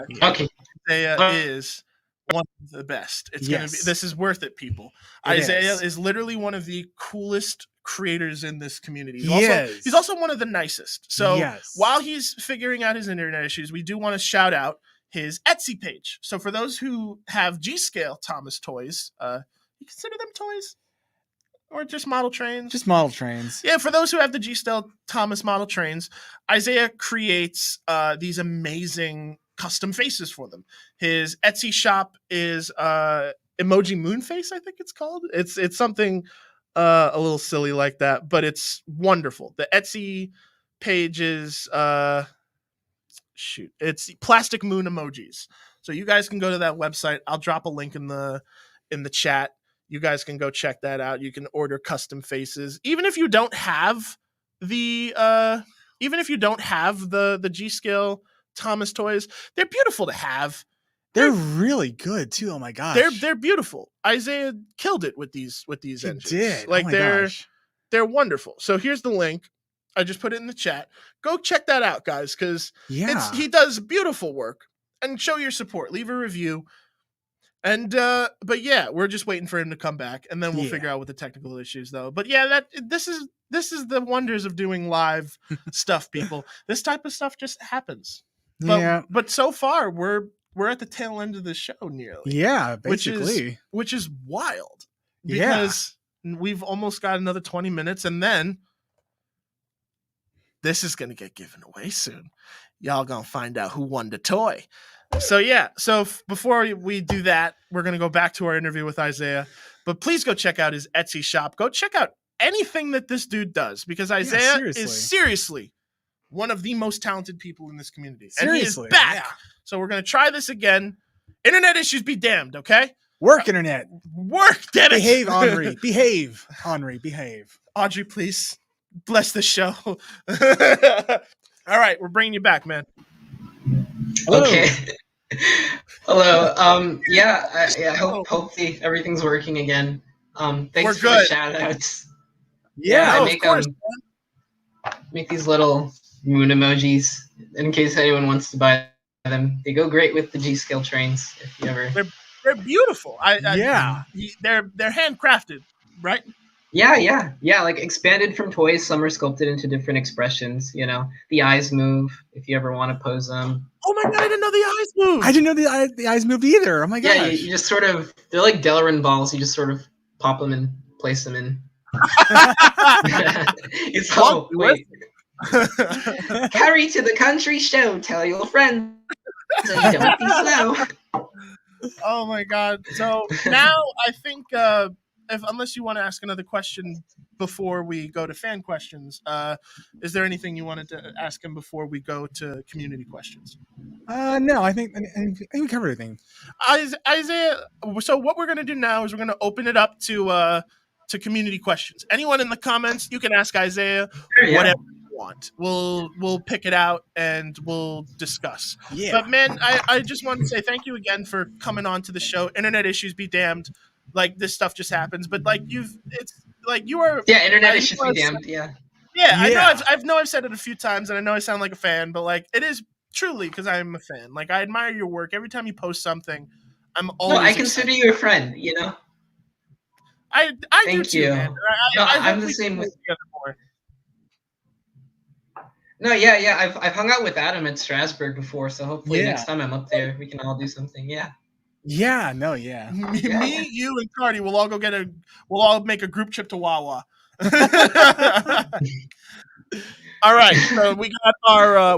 Isaiah is one of the best. This is worth it, people. Isaiah is literally one of the coolest creators in this community. He's also one of the nicest. So while he's figuring out his internet issues, we do want to shout out his Etsy page. So for those who have G-Scale Thomas toys, you consider them toys? or just model trains. Just model trains. Yeah, for those who have the G-Style Thomas model trains, Isaiah creates these amazing custom faces for them. His Etsy shop is Emoji Moonface, I think it's called. It's something a little silly like that, but it's wonderful. The Etsy page is it's plastic moon emojis. So you guys can go to that website. I'll drop a link in the chat. You guys can go check that out. You can order custom faces. Even if you don't have the G-Scale Thomas toys, they're beautiful to have. They're really good too. Oh my gosh. They're beautiful. Isaiah killed it with these engines. He did. Like gosh. they're wonderful. So here's the link. I just put it in the chat. Go check that out, guys, because he does beautiful work. And show your support. Leave a review. And but yeah, we're just waiting for him to come back, and then we'll figure out what the technical issues though. But yeah, this is the wonders of doing live stuff, people. This type of stuff just happens. But so far we're at the tail end of the show nearly. Yeah, basically. Which is wild. Because we've almost got another 20 minutes, and then this is gonna get given away soon. Y'all gonna find out who won the toy. So before we do that, we're going to go back to our interview with Isaiah. But please go check out his Etsy shop. Go check out anything that this dude does, because Isaiah is seriously one of the most talented people in this community. Seriously, and he is back. Yeah. So we're going to try this again. Internet issues be damned, okay? Work, internet. Work, damn it. Behave, Henri. Behave, Henri. Behave. Audrey, please bless the show. All right, we're bringing you back, man. Hello. Okay. Hello. Hopefully everything's working again. Thanks for the shout outs. Yeah, I make these little moon emojis in case anyone wants to buy them. They go great with the G-Scale trains if you ever. They're beautiful. They're handcrafted, right? Yeah. Like expanded from toys. Some are sculpted into different expressions. You know, the eyes move if you ever want to pose them. Oh my god! I didn't know the eyes moved. I didn't know the eyes moved either. Oh my gosh! Yeah, you just sort of, they're like Delaran balls. You just sort of pop them and place them in. It's all wait. Carry to the country show. Tell your friends. So you don't be slow. Oh my god! So now I think, unless you want to ask another question before we go to fan questions, is there anything you wanted to ask him before we go to community questions? No, I think we covered everything. Isaiah, so what we're going to do now is we're going to open it up to community questions. Anyone in the comments, you can ask Isaiah whatever you want. We'll pick it out and we'll discuss. Yeah. But man, I just want to say thank you again for coming on to the show. Internet issues be damned. Like, this stuff just happens, but like you are. Yeah, internet issues be damned. Yeah. I know I've said it a few times, and I know I sound like a fan, but like it is truly because I'm a fan. Like, I admire your work. Every time you post something, I'm always. No, I consider you a friend. You know. I Thank do too, you. man. I'm the same with. No, yeah. I've hung out with Adam at Strasbourg before, so hopefully next time I'm up there, we can all do something. Yeah. Yeah, no, yeah. Me, you, and Carty will all we'll all make a group trip to Wawa. All right, so we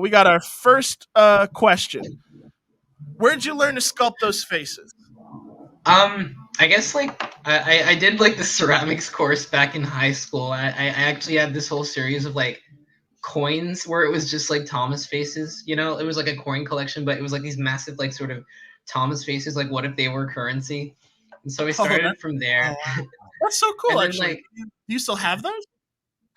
got our first question. Where'd you learn to sculpt those faces? I guess like I did like the ceramics course back in high school. I actually had this whole series of like coins where it was just like Thomas faces. You know, it was like a coin collection, but it was like these massive like sort of Thomas faces, like what if they were currency? And so I started from there. That's so cool. Then, actually, like, you still have those?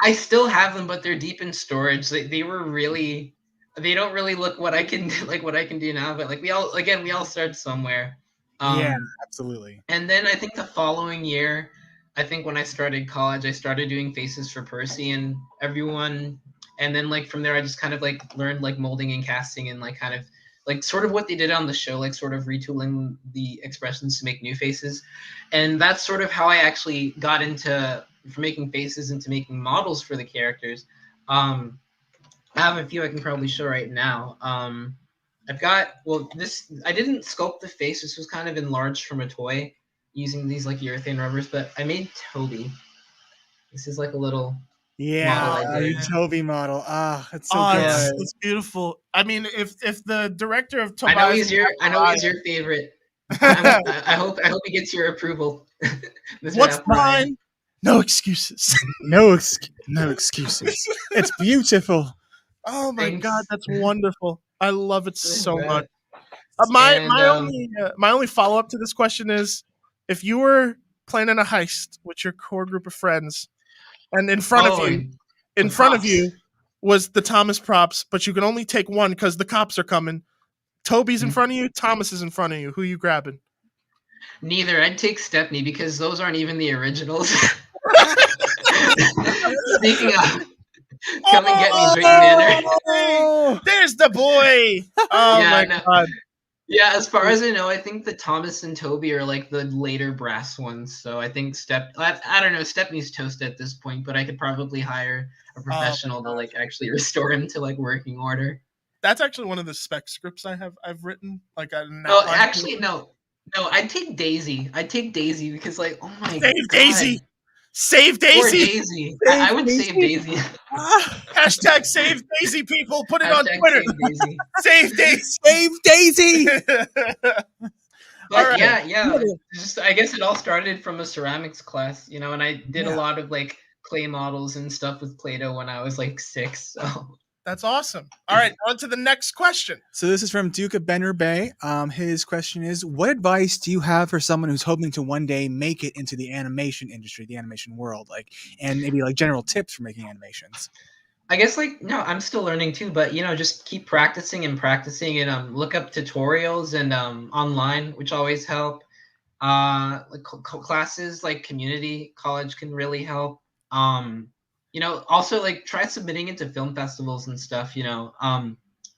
I still have them, but they're deep in storage. They don't really look what I can do now. But like we all start somewhere. Yeah, absolutely. And then I think the following year, I think when I started college, I started doing faces for Percy and everyone. And then like from there, I just kind of like learned like molding and casting and like kind of like sort of what they did on the show, like sort of retooling the expressions to make new faces. And that's sort of how I actually got from making faces into making models for the characters. I have a few I can probably show right now. I didn't sculpt the face. This was kind of enlarged from a toy using these like urethane rubbers, but I made Toby. This is like a little Yeah, model I did. your Toby model. Ah, it's so Oh, good. it's beautiful. I mean, if the director of I know Tobias, I know he's your favorite. I hope he gets your approval. Mr. what's Half Brian. mine? No excuses. No excuses. It's beautiful. Oh my Thanks. god, that's wonderful. I love it so Right. much. My And, my only follow up to this question is, if you were planning a heist with your core group of friends, and in front of you props. was the Thomas props, but you can only take one because the cops are coming. Toby's in Mhm. front of you. Thomas is in front of you. Who you grabbing? Neither. I'd take Stepney because those aren't even the originals. Speaking of, come and get me, Drayton Manor. Oh, There's the boy. Oh Yeah, my no. god. Yeah, as far as I know, I think the Thomas and Toby are like the later brass ones. So I think I don't know, Stepney's toast at this point, but I could probably hire a professional to like actually restore him to like working order. That's actually one of the spec scripts I've written. Like Oh, actually, no. No, I'd take Daisy. Because like, oh my god. Save Daisy. Save Poor Daisy. Daisy. I would save Daisy. Hashtag save Daisy, people. Put it on Hashtag Twitter. save Daisy. Save Daisy. Save Daisy. But Alright. yeah. Just I guess it all started from a ceramics class, you know, and I did a lot of like clay models and stuff with Play-Doh when I was like 6. So That's awesome. All right, on to the next question. So this is from Duke of Benner Bay. His question is, what advice do you have for someone who's hoping to one day make it into the animation industry, the animation world, like, and maybe like general tips for making animations? I guess like no, I'm still learning too, but you know, just keep practicing and look up tutorials and online, which always help. Like classes like community college can really help. You know, also like try submitting it to film festivals and stuff, you know.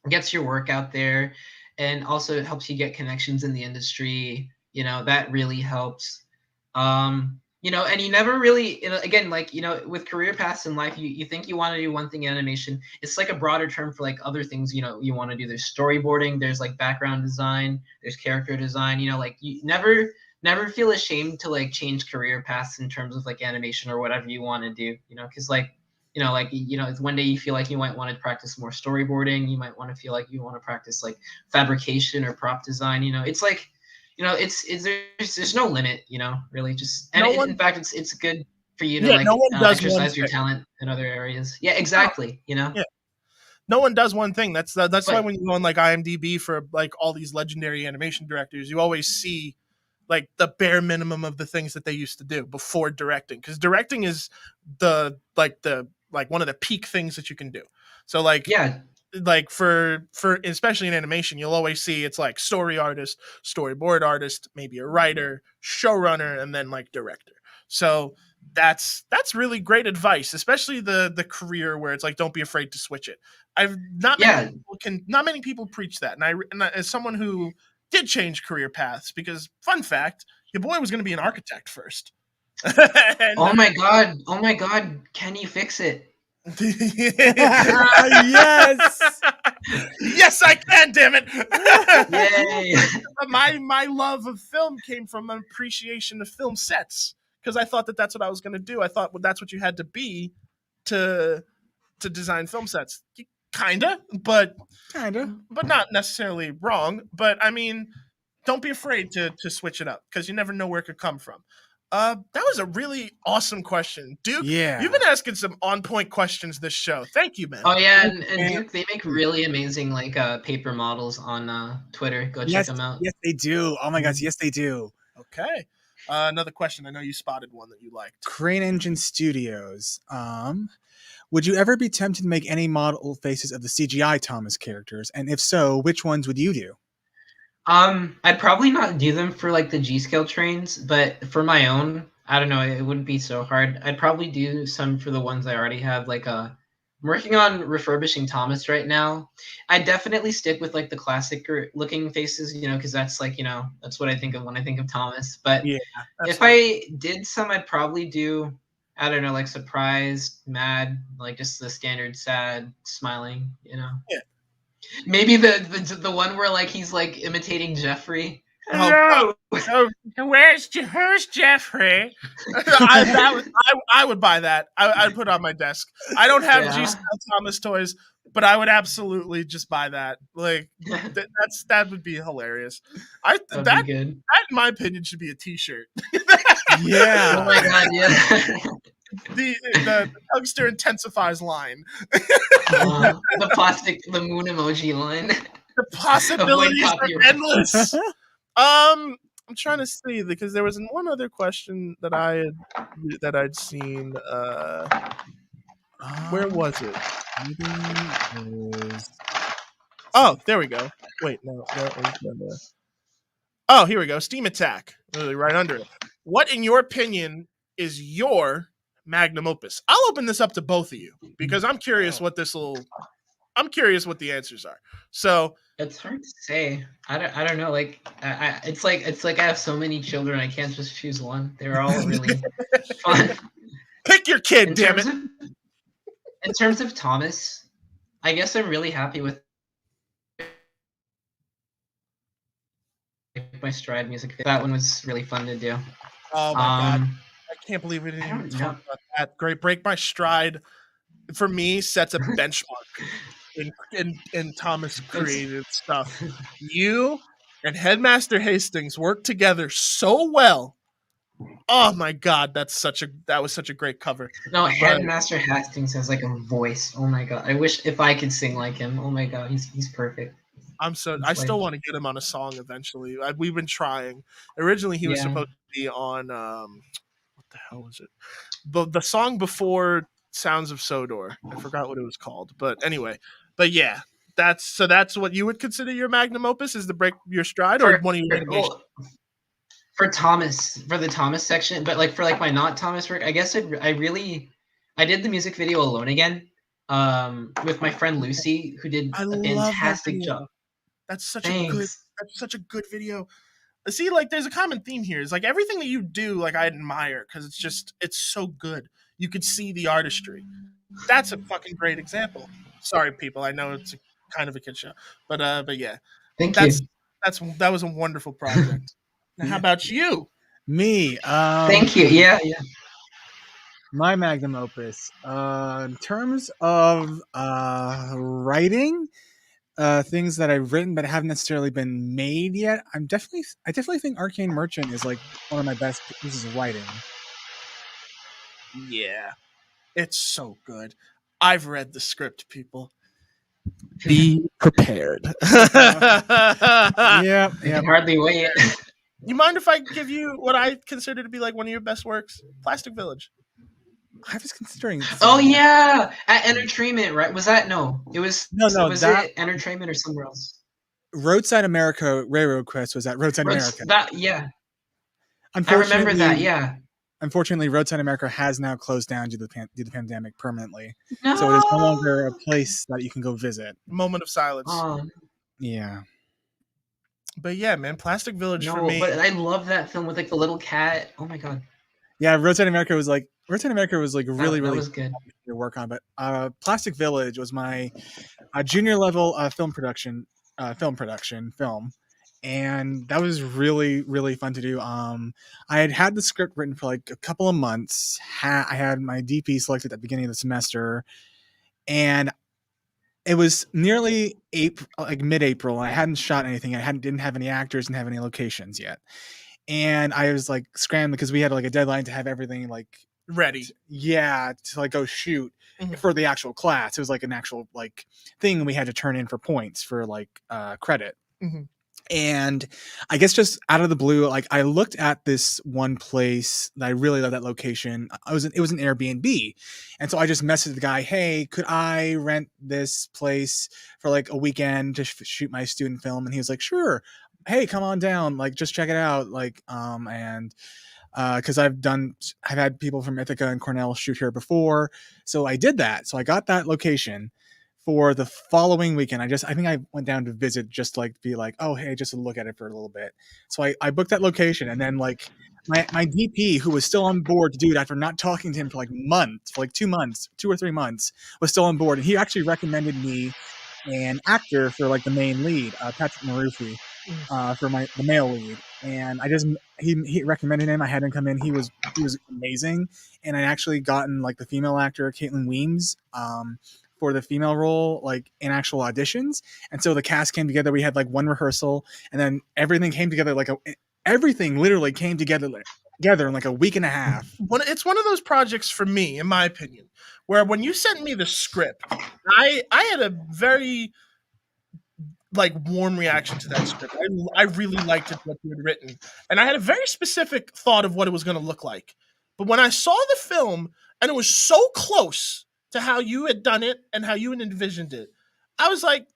Gets your work out there, and also it helps you get connections in the industry, you know, that really helps. You know, and you never really, you know, again, like, you know, with career paths in life, you think you want to do one thing in animation. It's like a broader term for like other things, you know, you want to do. There's storyboarding, there's like background design, there's character design, you know, like you never feel ashamed to like change career paths in terms of like animation or whatever you want to do, you know, because like, you know, like, you know, one day you feel like you might want to practice more storyboarding, you might want to feel like you want to practice like fabrication or prop design, you know. It's like, you know, it's there's no limit, you know, really. Just and in fact it's good for you to like exercise your talent in other areas. Yeah, exactly, you know. Yeah. No one does one thing. That's why when you go on like IMDb for like all these legendary animation directors, you always see like the bare minimum of the things that they used to do before directing, because directing is the one of the peak things that you can do. So like, yeah, like for especially in animation, you'll always see it's like story artist, storyboard artist, maybe a writer, showrunner, and then like director. So that's really great advice, especially the career where it's like, don't be afraid to switch it. Not many people preach that, and as someone who did change career paths, because fun fact, your boy was going to be an architect first. oh my god, can you fix it? Yes. Yes, I can, damn it. Yay. My love of film came from an appreciation of film sets, because I thought that that's what I was going to do. I thought that's what you had to be to design film sets. Kinda, but not necessarily wrong. But I mean, don't be afraid to switch it up, because you never know where it could come from. That was a really awesome question, Duke. Yeah, you've been asking some on-point questions this show. Thank you, man. Oh yeah, and Duke, they make really amazing like paper models on Twitter. Go check them out. Yes, they do. Oh my gosh, yes, they do. Okay. Another question. I know you spotted one that you liked. Crane Engine Studios. Would you ever be tempted to make any model faces of the CGI Thomas characters? And if so, which ones would you do? I'd probably not do them for like the G-scale trains, but for my own, I don't know, it wouldn't be so hard. I'd probably do some for the ones I already have. Like I'm working on refurbishing Thomas right now. I definitely stick with like the classic looking faces, you know, because that's like, you know, that's what I think of when I think of Thomas. But yeah, if I did some, I'd probably do, I don't know, like surprised, mad, like just the standard sad, smiling, you know. Yeah. Maybe the one where like he's like imitating Jeffrey. Oh, Hello. where's Jeffrey? I would buy that. I'd put it on my desk. I don't have Yeah. G. Scott Thomas toys, but I would absolutely just buy that. Like that would be hilarious. That'd That be good. in my opinion should be a T-shirt. Oh Yeah. my god, yeah. the tungster intensifies line. The moon emoji line. The possibilities are copyright. endless. I'm trying to see because there was one other question that I'd seen. Where was it? Oh, there we go. Wait, no. Oh, here we go. Steam Attack, literally right under it. What, in your opinion, is your magnum opus? I'll open this up to both of you because I'm curious what I'm curious what the answers are. So It's hard to say. I don't know. Like it's like I have so many children. I can't just choose one. They're all really fun. pick your kid, damn it. In terms of Thomas, I guess I'm really happy with my Stride music video. That one was really fun to do. Oh my god. I can't believe we didn't I even don't talk know. about that. Great. Break My Stride, for me, sets a benchmark in Thomas created stuff. You and Headmaster Hastings worked together so well. Oh my god, that was such a great cover. No, Headmaster Hastings has like a voice. Oh my god. I wish if I could sing like him. Oh my god, he's perfect. I still want to get him on a song eventually. We've been trying. Originally he was supposed to be on what the hell was it? The song before Sounds of Sodor. I forgot what it was called. But anyway. But yeah. That's what you would consider your magnum opus, is the Break Your Stride, or one of your animations? For the Thomas section, but like for like my not Thomas work, I guess I did the music video alone again, with my friend Lucy, who did a fantastic job. That's such a good video. See, like there's a common theme here. It's like everything that you do, like I admire because it's so good. You could see the artistry. That's a fucking great example. Sorry, people. I know it's kind of a kid show, but yeah. Thank you. That was a wonderful project. Now, how about you? Me. Thank you. Yeah. My magnum opus. In terms of writing, things that I've written but haven't necessarily been made yet, I definitely think Arcane Merchant is like one of my best pieces of writing. Yeah, it's so good. I've read the script, people. Be prepared. Yeah. I can hardly wait. You mind if I give you what I consider to be like one of your best works? Plastic Village. I was considering. Oh yeah, at Entertainment, right? Was that no? It was No. Was it Entertainment or somewhere else? Roadside America Railroad Quest was at Roadside America. Yeah. I Unfortunately, remember that. Yeah. Unfortunately, Roadside America has now closed down due to the pandemic permanently. No. So it is no longer a place that you can go visit. Moment of silence. Yeah. But yeah, man, Plastic Village for me. But I love that film with like the little cat. Oh my god. Yeah, Roadside America was like really that was good to work on. But Plastic Village was my junior level film production, and that was really, really fun to do. I had the script written for like a couple of months. I had my DP selected at the beginning of the semester, and it was nearly mid-April. I hadn't shot anything. Didn't have any actors, didn't have any locations yet. And I was like scrambling because we had like a deadline to have everything like ready. To like go shoot for the actual class. It was like an actual like thing we had to turn in for points for like credit. Mm-hmm. And I guess just out of the blue, like I looked at this one place that I really love that location. It was an Airbnb. And so I just messaged the guy, hey, could I rent this place for like a weekend to shoot my student film? And he was like, sure. Hey, come on down. Like, just check it out. Like, because I've had people from Ithaca and Cornell shoot here before. So I did that. So I got that location for the following weekend. I think I went down to visit, just like be like, oh, hey, just to look at it for a little bit. So I booked that location, and then like my DP, who was still on board to do it after not talking to him for like months, for like 2 or 3 months, was still on board. And he actually recommended me an actor for like the main lead, Patrick Marufi. for the male lead, and he recommended him. I had him come in. He was amazing, and I actually gotten like the female actor Caitlin Weems for the female role, like in actual auditions, and so the cast came together. We had like one rehearsal, and then everything came together everything literally came together in like a week and a half. It's one of those projects for me, in my opinion, where when you sent me the script, I had a very like warm reaction to that script. I really liked it, what you had written, and I had a very specific thought of what it was going to look like. But when I saw the film and it was so close to how you had done it and how you had envisioned it, I was like,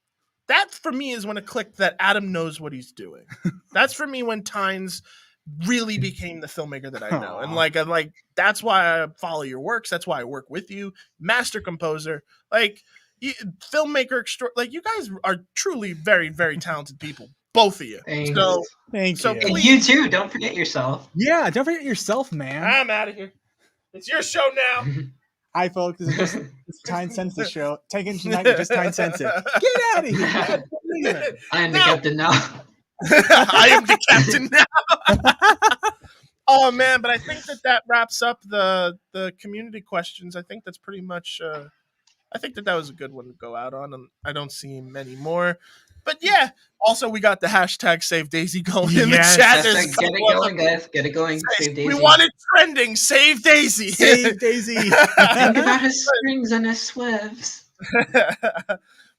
that for me is when it clicked that Adam knows what he's doing. That's for me when Tynes really became the filmmaker that I know. And like that's why I follow your works. That's why I work with you. Master composer, like filmmaker, like you guys are truly very, very talented people. Both of you. Thanks. So Thank you. And you too. Don't forget yourself. Yeah, don't forget yourself, man. I'm out of here. It's your show now. Hi, folks. This is just Tyne Sense show. Take it tonight. Just Tyne Sense. Get out of here. I am the captain now. I am the captain now. Oh man, but I think that wraps up the community questions. I think that's pretty much. I think that was a good one to go out on, and I don't see many more. But yeah, also we got the hashtag Save Daisy going in the chat. Get it going, guys. Get it going. Save Daisy. We want it trending. Save Daisy. Save Daisy. Think about his springs and his swivs.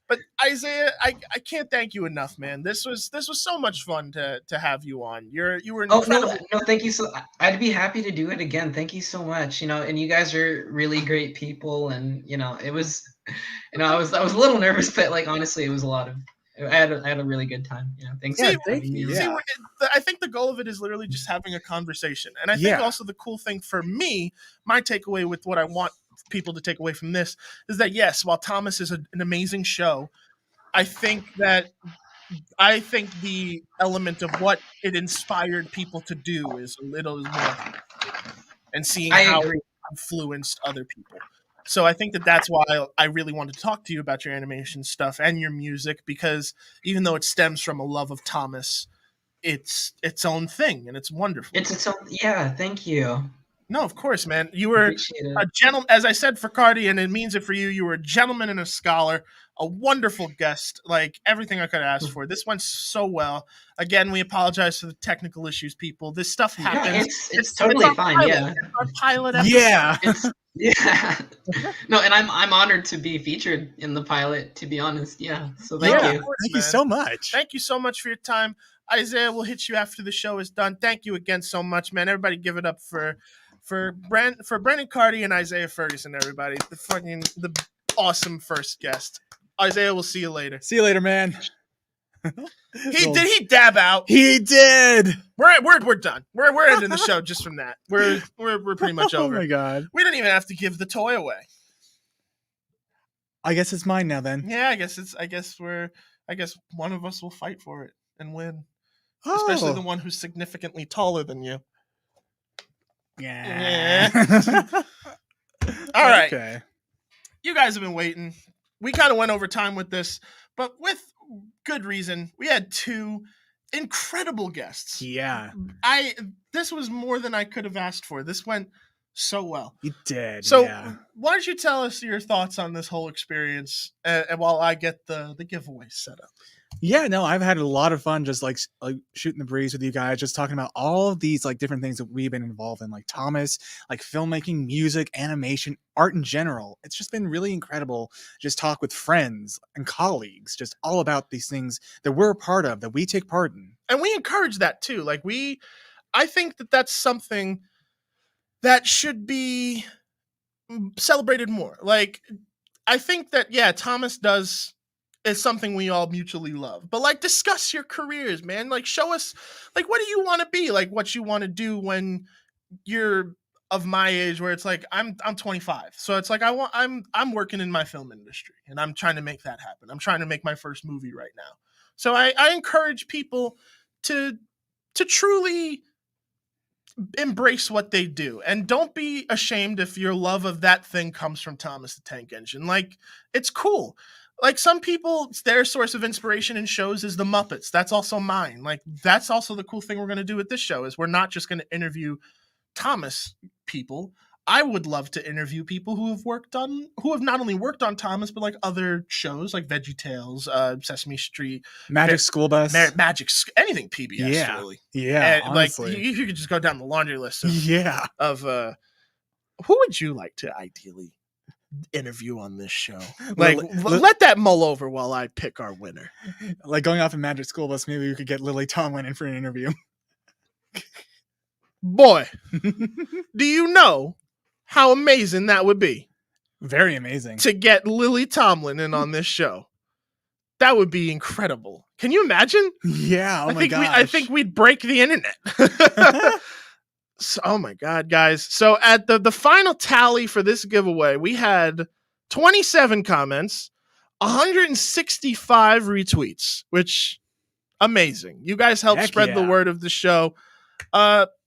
But Isaiah, I can't thank you enough, man. This was so much fun to have you on. You were incredible. No, thank you. I'd be happy to do it again. Thank you so much. And you guys are really great people, and it was, I was a little nervous, but like honestly, it was a lot of. I had a really good time. Thanks. Thank you. See, I think the goal of it is literally just having a conversation, and I think also the cool thing for me, my takeaway with what I want people to take away from this is that yes, while Thomas is an amazing show, I think the element of what it inspired people to do is a little more, and seeing how it influenced other people. So I think that's why I really wanted to talk to you about your animation stuff and your music, because even though it stems from a love of Thomas, it's its own thing and it's wonderful. It's its own. Yeah, thank you. No, of course, man. You were a gentleman, as I said for Carty, and it means it for you. You were a gentleman and a scholar, a wonderful guest, like everything I could ask for. This went so well. Again, we apologize for the technical issues, people. This stuff happens. Yeah, it's totally fine. Pilot. Yeah, it's our pilot episode. Yeah. Yeah. No, and I'm honored to be featured in the pilot, to be honest. Yeah. So thank you. Course, thank you so much. Thank you so much for your time. Isaiah, we'll hit you after the show is done. Thank you again so much, man. Everybody give it up for Brannon Carty and Isaiah Ferguson, everybody. The awesome first guest. Isaiah, we'll see you later. See you later, man. Did he dab out? He did. We're done. We're ending the show just from that. We're pretty much over. Oh my god. We don't even have to give the toy away. I guess it's mine now then. Yeah, I guess one of us will fight for it and win. Especially the one who's significantly taller than you. Yeah. All right. Okay. You guys have been waiting. We kind of went over time with this, but with good reason. We had two incredible guests. Yeah. This was more than I could have asked for. This went so well. You did. So yeah. Why don't you tell us your thoughts on this whole experience while I get the giveaway set up? Yeah, no, I've had a lot of fun just like shooting the breeze with you guys, just talking about all of these like different things that we've been involved in, like Thomas, like filmmaking, music, animation, art in general. It's just been really incredible. Just talk with friends and colleagues, just all about these things that we're a part of, that we take part in. And we encourage that too. Like I think that's something that should be celebrated more. Like, I think that, yeah, Thomas is something we all mutually love, but like discuss your careers, man. Like show us, like, what do you want to be? Like what you want to do when you're of my age, where it's like, I'm 25. So it's like, I'm working in my film industry and I'm trying to make that happen. I'm trying to make my first movie right now. So I encourage people to truly embrace what they do, and don't be ashamed if your love of that thing comes from Thomas the Tank Engine. Like, it's cool. like some people, their source of inspiration in shows is the Muppets. That's also mine. Like that's also the cool thing we're going to do with this show is we're not just going to interview Thomas people. I would love to interview people who have not only worked on Thomas, but like other shows like VeggieTales, Sesame Street, Magic School Bus. Anything PBS, Yeah. really. Yeah, And, like honestly. you could just go down the laundry list of, Yeah. Who would you like to ideally interview on this show? Like, Lily- let that mull over while I pick our winner. Like going off of Magic School Bus, maybe we could get Lily Tomlin in for an interview. Boy, do you know how amazing that would be Very amazing. to get Lily Tomlin in on this show? That would be incredible. Can you imagine? Yeah. Oh my gosh. I think we'd break the internet. So, oh my God, guys. So at the final tally for this giveaway, we had 27 comments, 165 retweets, which amazing. You guys helped Heck spread the yeah. word of the show.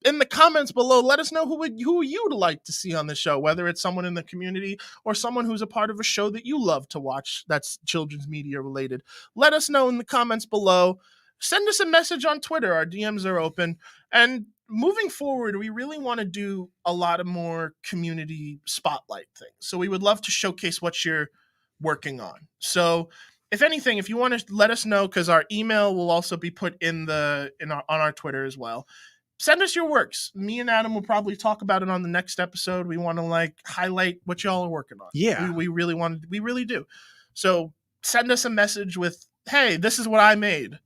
In the comments below, let us know who you'd like to see on the show, whether it's someone in the community or someone who's a part of a show that you love to watch that's children's media related. Let us know in the comments below. Send us a message on Twitter. Our DMs are open. And moving forward, we really want to do a lot of more community spotlight things. So we would love to showcase what you're working on. So if anything, if you want to let us know, because our email will also be put on our Twitter as well. Send us your works. Me and Adam will probably talk about it on the next episode. We want to like highlight what y'all are working on. Yeah. We really do. So send us a message with, hey, this is what I made.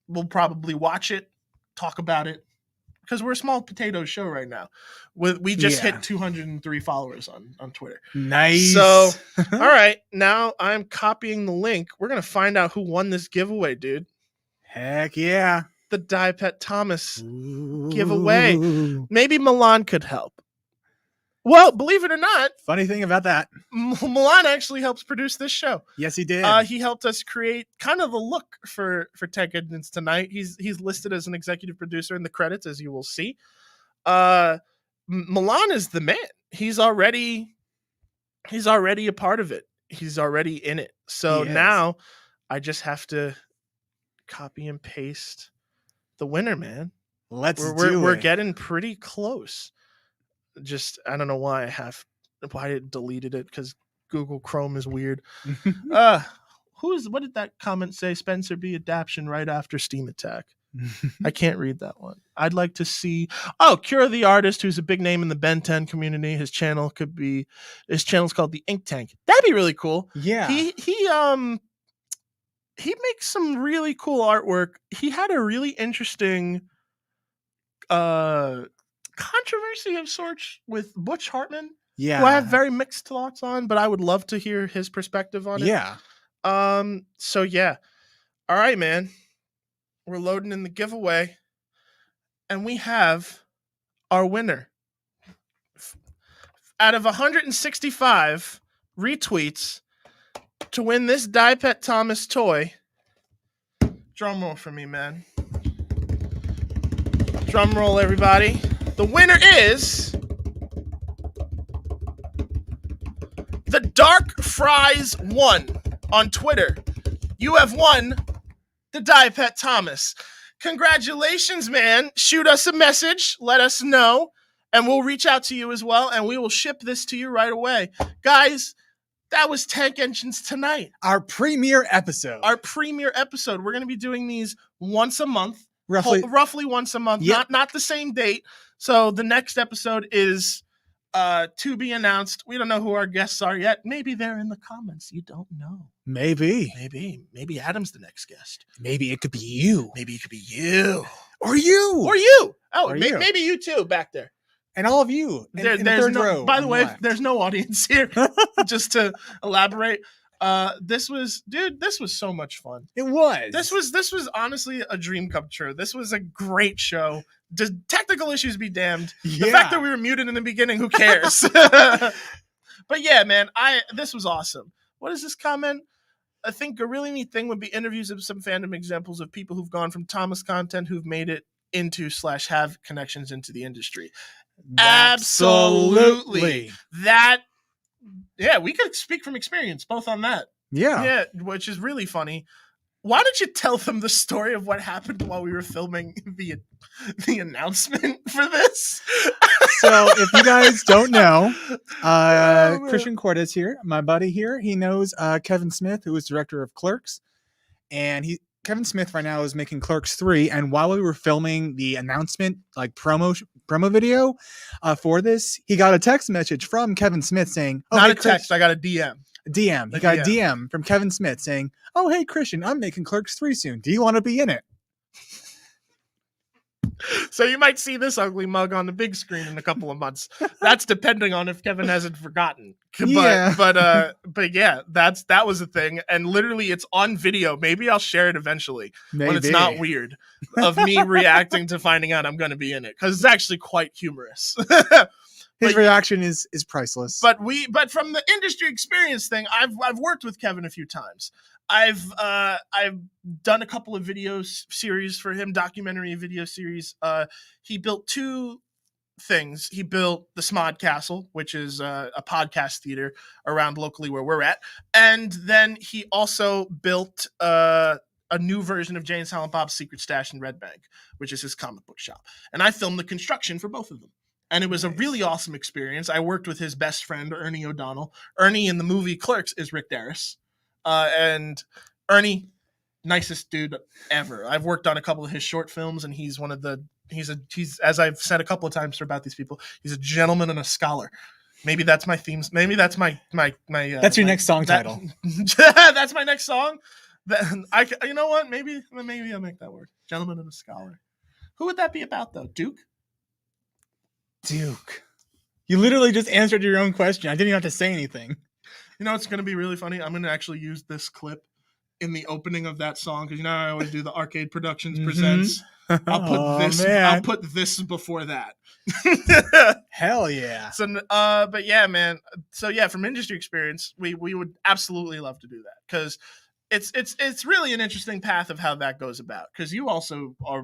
We'll probably watch it, talk about it, because we're a small potato show right now. We just hit 203 followers on Twitter. Nice. So, all right, now I'm copying the link. We're going to find out who won this giveaway, dude. Heck yeah. The Die Pet Thomas giveaway. Maybe Milan could help. Well, believe it or not, Funny thing about that. Milan actually helps produce this show. Yes, he did. He helped us create kind of the look for Tech Engines tonight. He's listed as an executive producer in the credits, as you will see. Milan is the man. He's already a part of it. He's already in it. So He is. now I just have to copy and paste the winner, man. We're getting pretty close. Just I don't know why I deleted it, because Google Chrome is weird. What did that comment say? Spencer B. Adaption right after Steam Attack. I can't read that one. I'd like to see Cure the Artist, who's a big name in the Ben 10 community. His channel's called the Ink Tank. That'd be really cool. Yeah. He makes some really cool artwork. He had a really interesting controversy of sorts with Butch Hartman, Yeah. who I have very mixed thoughts on, but I would love to hear his perspective on it. Yeah. So yeah. All right, man. We're loading in the giveaway, and we have our winner. Out of 165 retweets to win this Die Pet Thomas toy. Drum roll for me, man. Drum roll, everybody. The winner is the Dark Fries 1 on Twitter. You have won the Die Pet Thomas. Congratulations, man. Shoot us a message. Let us know. And we'll reach out to you as well. And we will ship this to you right away. Guys, that was Tank Engines Tonight. Our premiere episode. Our premiere episode. We're going to be doing these once a month. Roughly. Once a month. Yep. Not the same date. So the next episode is to be announced. We don't know who our guests are yet. Maybe they're in the comments. You don't know. Maybe. Maybe Adam's the next guest. Maybe it could be you. Maybe it could be you. Or you. Or you. Oh, Or you. Maybe you too back there. And all of you. In the There's third no, row. by the on way, left. there's no audience here. Just to elaborate. This was so much fun. It was. This was honestly a dream come true. This was a great show. Technical issues be damned. Yeah. The fact that we were muted in the beginning, who cares? But yeah, man, this was awesome. What is this comment? I think a really neat thing would be interviews of some fandom examples of people who've gone from Thomas content who've made it into / have connections into the industry. Absolutely. That, yeah, we could speak from experience both on that. Yeah, which is really funny. Why don't you tell them the story of what happened while we were filming the announcement for this? So if you guys don't know, man. Christian Cortez here, my buddy here, he knows Kevin Smith, who is director of Clerks, and Kevin Smith right now is making Clerks 3. And while we were filming the announcement, like promo video for this, he got a text message from Kevin Smith saying, "Oh, Not hey, a text, I got a DM." DM. He got a DM from Kevin Smith saying, "Oh, hey, Christian, I'm making Clerks 3 soon. Do you want to be in it?" So you might see this ugly mug on the big screen in a couple of months. That's depending on if Kevin hasn't forgotten. Yeah. But yeah, that was a thing, and literally it's on video. Maybe I'll share it eventually when it's not weird of me reacting to finding out I'm going to be in it, because it's actually quite humorous. His reaction is priceless. But from the industry experience thing, I've worked with Kevin a few times. I've done a couple of video series for him, documentary video series. He built 2 things. He built the Smod Castle, which is a podcast theater around locally where we're at, and then he also built a new version of Jay and Silent Bob's Secret Stash in Red Bank, which is his comic book shop. And I filmed the construction for both of them. And it was a really awesome experience. I worked with his best friend, Ernie O'Donnell. Ernie in the movie Clerks is Rick Darris. And Ernie, nicest dude ever. I've worked on a couple of his short films, and he's as I've said a couple of times about these people, he's a gentleman and a scholar. Maybe that's my themes. Maybe that's my that's your next song title. That's my next song. You know what? Maybe I'll make that word. Gentleman and a scholar. Who would that be about though? Duke? You literally just answered your own question. I didn't even have to say anything. You know, it's going to be really funny. I'm going to actually use this clip in the opening of that song, because I always do the Arcade Productions Presents. I'll put this before that. Hell yeah. So, but yeah, man. So yeah, from industry experience, we would absolutely love to do that, because it's really an interesting path of how that goes about. Because you also are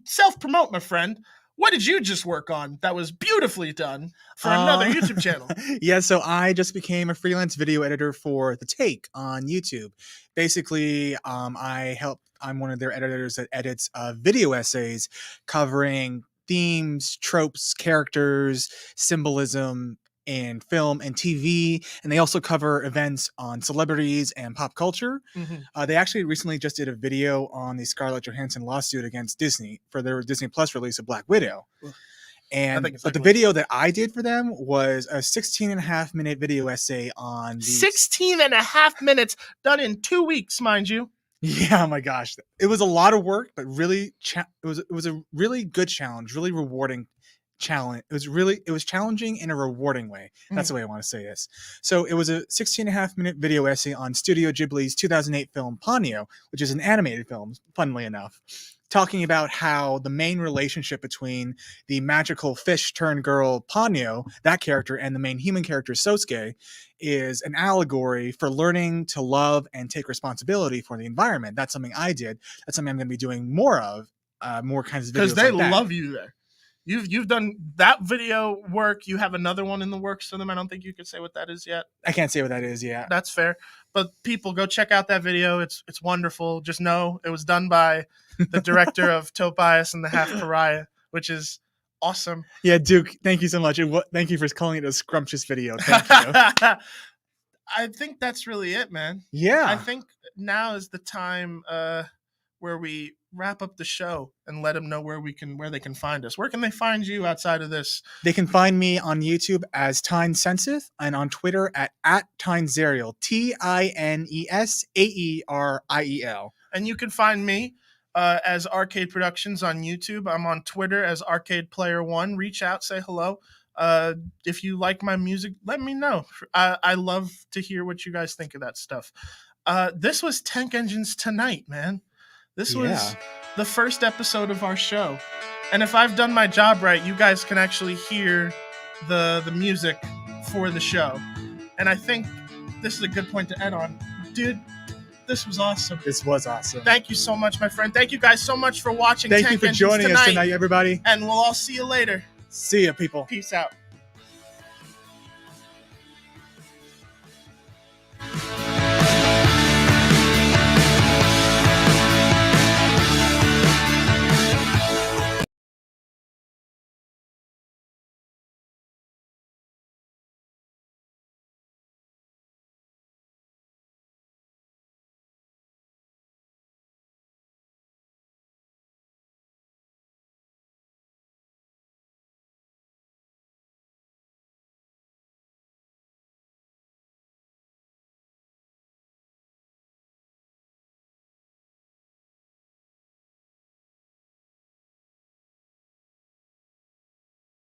self-promote, my friend. What did you just work on that was beautifully done for another YouTube channel? Yeah, so I just became a freelance video editor for The Take on YouTube. Basically, I'm one of their editors that edits video essays covering themes, tropes, characters, symbolism in film and TV, and they also cover events on celebrities and pop culture. Mm-hmm. They actually recently just did a video on the Scarlett Johansson lawsuit against Disney for their Disney Plus release of Black Widow. But the video that I did for them was a 16.5-minute video essay on 16.5 minutes done in 2 weeks, mind you. Yeah, oh my gosh, it was a lot of work, but really, it was a really good challenge, really rewarding challenge. It was challenging in a rewarding way. That's the way I want to say this. So it was a 16.5-minute video essay on Studio Ghibli's 2008 film Ponyo, which is an animated film, funnily enough, talking about how the main relationship between the magical fish turned girl Ponyo, that character, and the main human character Sosuke is an allegory for learning to love and take responsibility for the environment. That's something I did. That's something I'm going to be doing more of, more kinds of videos. Because they love you there. You've done that video work. You have another one in the works for them. I don't think you could say what that is yet. I can't say what that is yet. That's fair. But people, go check out that video. It's wonderful. Just know it was done by the director of Tobias and the Half Pariah, which is awesome. Yeah, Duke, thank you so much. Thank you for calling it a scrumptious video. Thank you. I think that's really it, man. Yeah. I think now is the time where we wrap up the show and let them know where they can find us. Where can they find you outside of this? They can find me on YouTube as Tyne Senseth and on Twitter at TineSariel, TineSaeriel. And you can find me as Arcade Productions on YouTube. I'm on Twitter as Arcade Player 1. Reach out, say hello. If you like my music, let me know. I love to hear what you guys think of that stuff. This was Tank Engines Tonight, man. This was the first episode of our show. And if I've done my job right, you guys can actually hear the music for the show. And I think this is a good point to end on. Dude, this was awesome. This was awesome. Thank you so much, my friend. Thank you guys so much for watching. Thank you for joining us tonight, everybody. And we'll all see you later. See ya, people. Peace out.